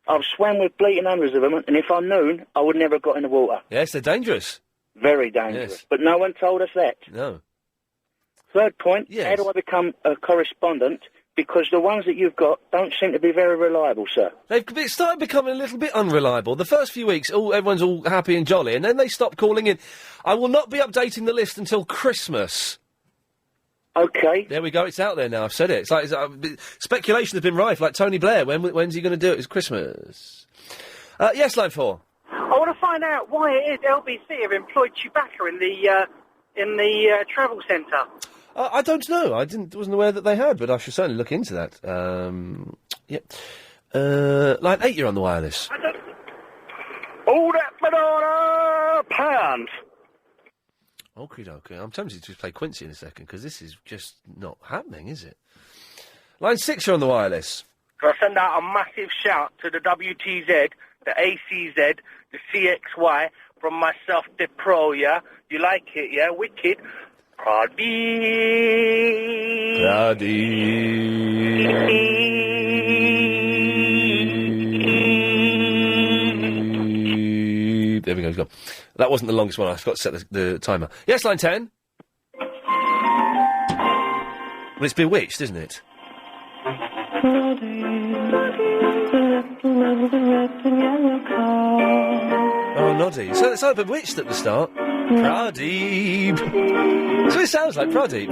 I've swam with bleating hundreds of them, and if I'd known, I would never have got in the water. Yes, they're dangerous. Very dangerous. Yes. But no one told us that. No. Third point, how do I become a correspondent? Because the ones that you've got don't seem to be very reliable, sir. They've started becoming a little bit unreliable. The first few weeks, everyone's all happy and jolly, and then they stop calling in. I will not be updating the list until Christmas. OK. There we go, it's out there now, I've said it. It's like speculation has been rife, like Tony Blair. When's he going to do it? It's Christmas. Yes, line 4. I want to find out why it is LBC have employed Chewbacca in the travel centre. I don't know. I wasn't aware that they had, but I should certainly look into that. Yep. Line 8, you're on the wireless. All that banana pound. Okie dokie. I'm tempted to just play Quincy in a second, because this is just not happening, is it? Line 6, you're on the wireless. Can I send out a massive shout to the WTZ, the ACZ, the CXY, from myself, the Pro, yeah? You like it, yeah? Wicked. There we go, he's gone. That wasn't the longest one, I forgot to set the timer. Yes, line 10. Well, it's Bewitched, isn't it? Oh, Noddy. So it's like Bewitched at the start. Pradeep. That's what it sounds like, Pradeep.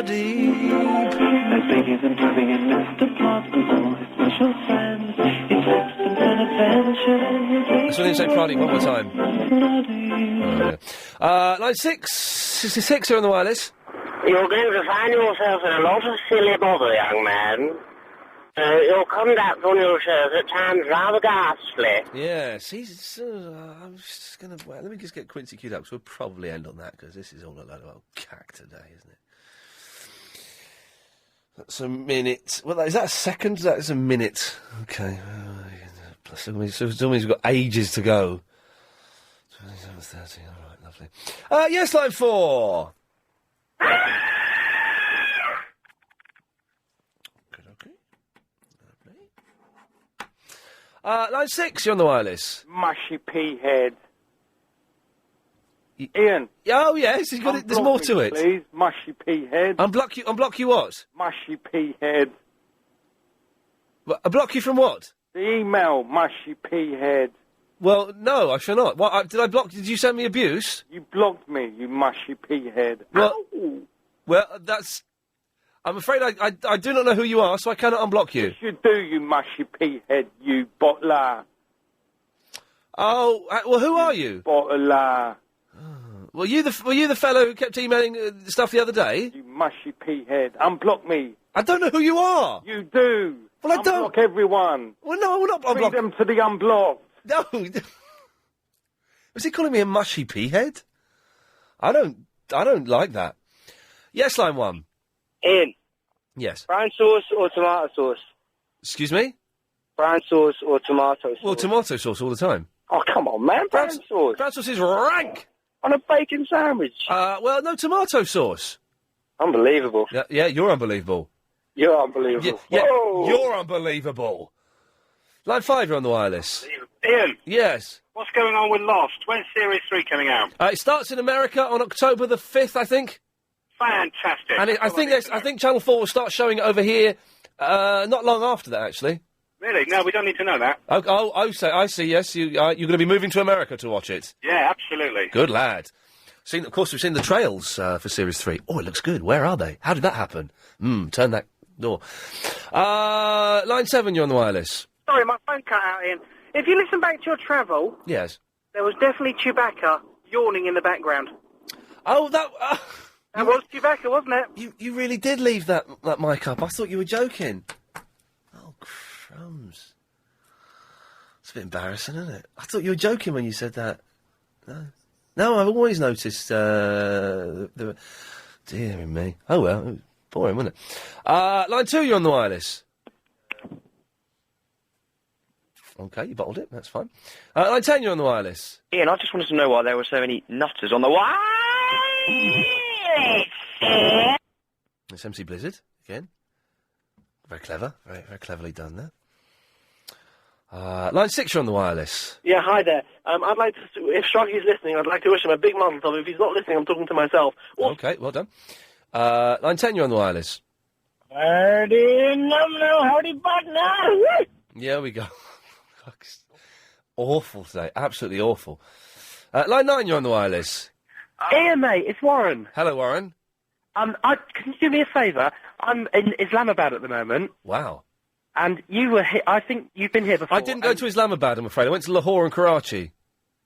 deep. As big as and having in this department, all his special friends. He takes them an adventure. That's what you say, Pradeep, one more time. Line 66 here on the wireless. You're going to find yourself in a lot of silly bother, young man. Your conduct on your shows at times rather ghastly. Yes, I'm just going to... Well, let me just get Quincy queued up, because we'll probably end on that, because this is all a load of old cack today, isn't it? That's a minute. Well, is that a second? That is a minute. Okay. So it means we've got ages to go. 27, 30, all right, lovely. Yes, line 4. Line 6, you're on the wireless. Mushy pea head. Ian. Oh, yes, he's got it. There's more to it. Please, mushy pea head. Unblock you what? Mushy pea head. Block you from what? The email, mushy pea head. Well, no, I shall not. What, did I block... Did you send me abuse? You blocked me, you mushy pea head. Well, that's... I'm afraid I do not know who you are, so I cannot unblock you. Yes, you do, you mushy pea head, you bottler. Oh, well, who are you? Bottler. Were you the fellow who kept emailing stuff the other day? You mushy pea head. Unblock me. I don't know who you are. You do. Well, I don't. Unblock everyone. Well, no, we're not unblock. Bring them to the unblocked. No. Was he calling me a mushy pea head? I don't like that. Yes, line 1. Ian. Yes. Brown sauce or tomato sauce? Excuse me? Brown sauce or tomato sauce? Well, tomato sauce all the time. Oh, come on, man. Brown sauce. Brown sauce is rank. On a bacon sandwich. Well, no, tomato sauce. Unbelievable. Yeah, you're unbelievable. You're unbelievable. Yeah, you're unbelievable. Line 5, you're on the wireless. Ian. Yes. What's going on with Lost? When's Series 3 coming out? It starts in America on October the 5th, I think. Fantastic. And I think Channel 4 will start showing it over here not long after that, actually. Really? No, we don't need to know that. I see, yes. You're going to be moving to America to watch it. Yeah, absolutely. Good lad. Of course, we've seen the trails for Series 3. Oh, it looks good. Where are they? How did that happen? Turn that door. Line 7, you're on the wireless. Sorry, my phone cut out, Ian. If you listen back to your travel... Yes. There was definitely Chewbacca yawning in the background. Oh, that was Chewbacca, wasn't it? You really did leave that mic up. I thought you were joking. Oh, crumbs. It's a bit embarrassing, isn't it? I thought you were joking when you said that. No, I've always noticed, dear me. Oh, well, it was boring, wasn't it? Line 2, you're on the wireless. Okay, you bottled it, that's fine. Line 10, you're on the wireless. Ian, I just wanted to know why there were so many nutters on the wireless. It's MC Blizzard, again. Very clever, very, very cleverly done there. Line 6, you're on the wireless. Yeah, hi there. I'd like to, if Shruggy's listening, I'd like to wish him a big month. If he's not listening, I'm talking to myself. Okay, well done. Line 10, you're on the wireless. Howdy, partner. Yeah, we go. Awful today, absolutely awful. Line 9, you're on the wireless. Ian, mate, it's Warren. Hello, Warren. Can you do me a favour? I'm in Islamabad at the moment. Wow. And you were here, I think you've been here before. I didn't go to Islamabad, I'm afraid. I went to Lahore and Karachi.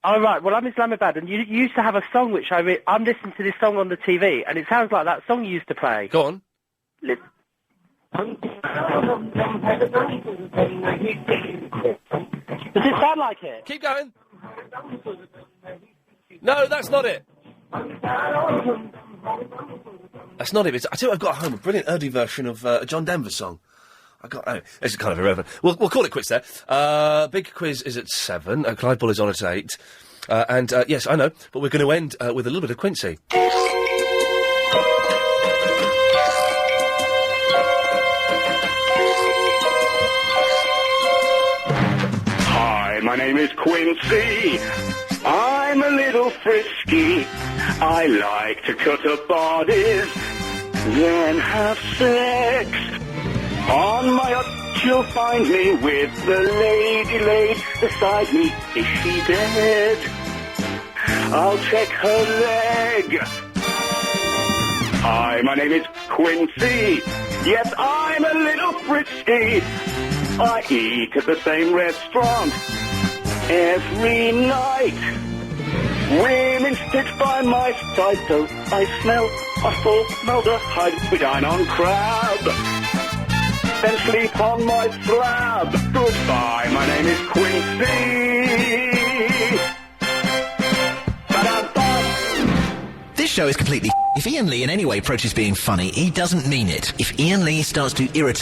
Oh, right. Well, I'm Islamabad, and you used to have a song which I'm listening to this song on the TV, and it sounds like that song you used to play. Go on. Does it sound like it? Keep going. No, that's not it. That's not it. I tell you, I've got at home a brilliant Urdu version of a John Denver song. It's kind of irrelevant. We'll call it quits there. Big quiz is at 7. Clyde Bull is on at 8. Yes, I know, but we're going to end with a little bit of Quincy. Hi, my name is Quincy. I'm a little frisky. I like to cut up bodies, then have sex. On my yacht you'll find me with the lady laid beside me. Is she dead? I'll check her leg. Hi, my name is Quincy. Yes, I'm a little frisky. I eat at the same restaurant every night. Women sit by my side, so I smell a formaldehyde. We dine on crab, then sleep on my slab. Goodbye, my name is Quincy. This show is completely. If Iain Lee in any way approaches being funny, he doesn't mean it. If Iain Lee starts to irritate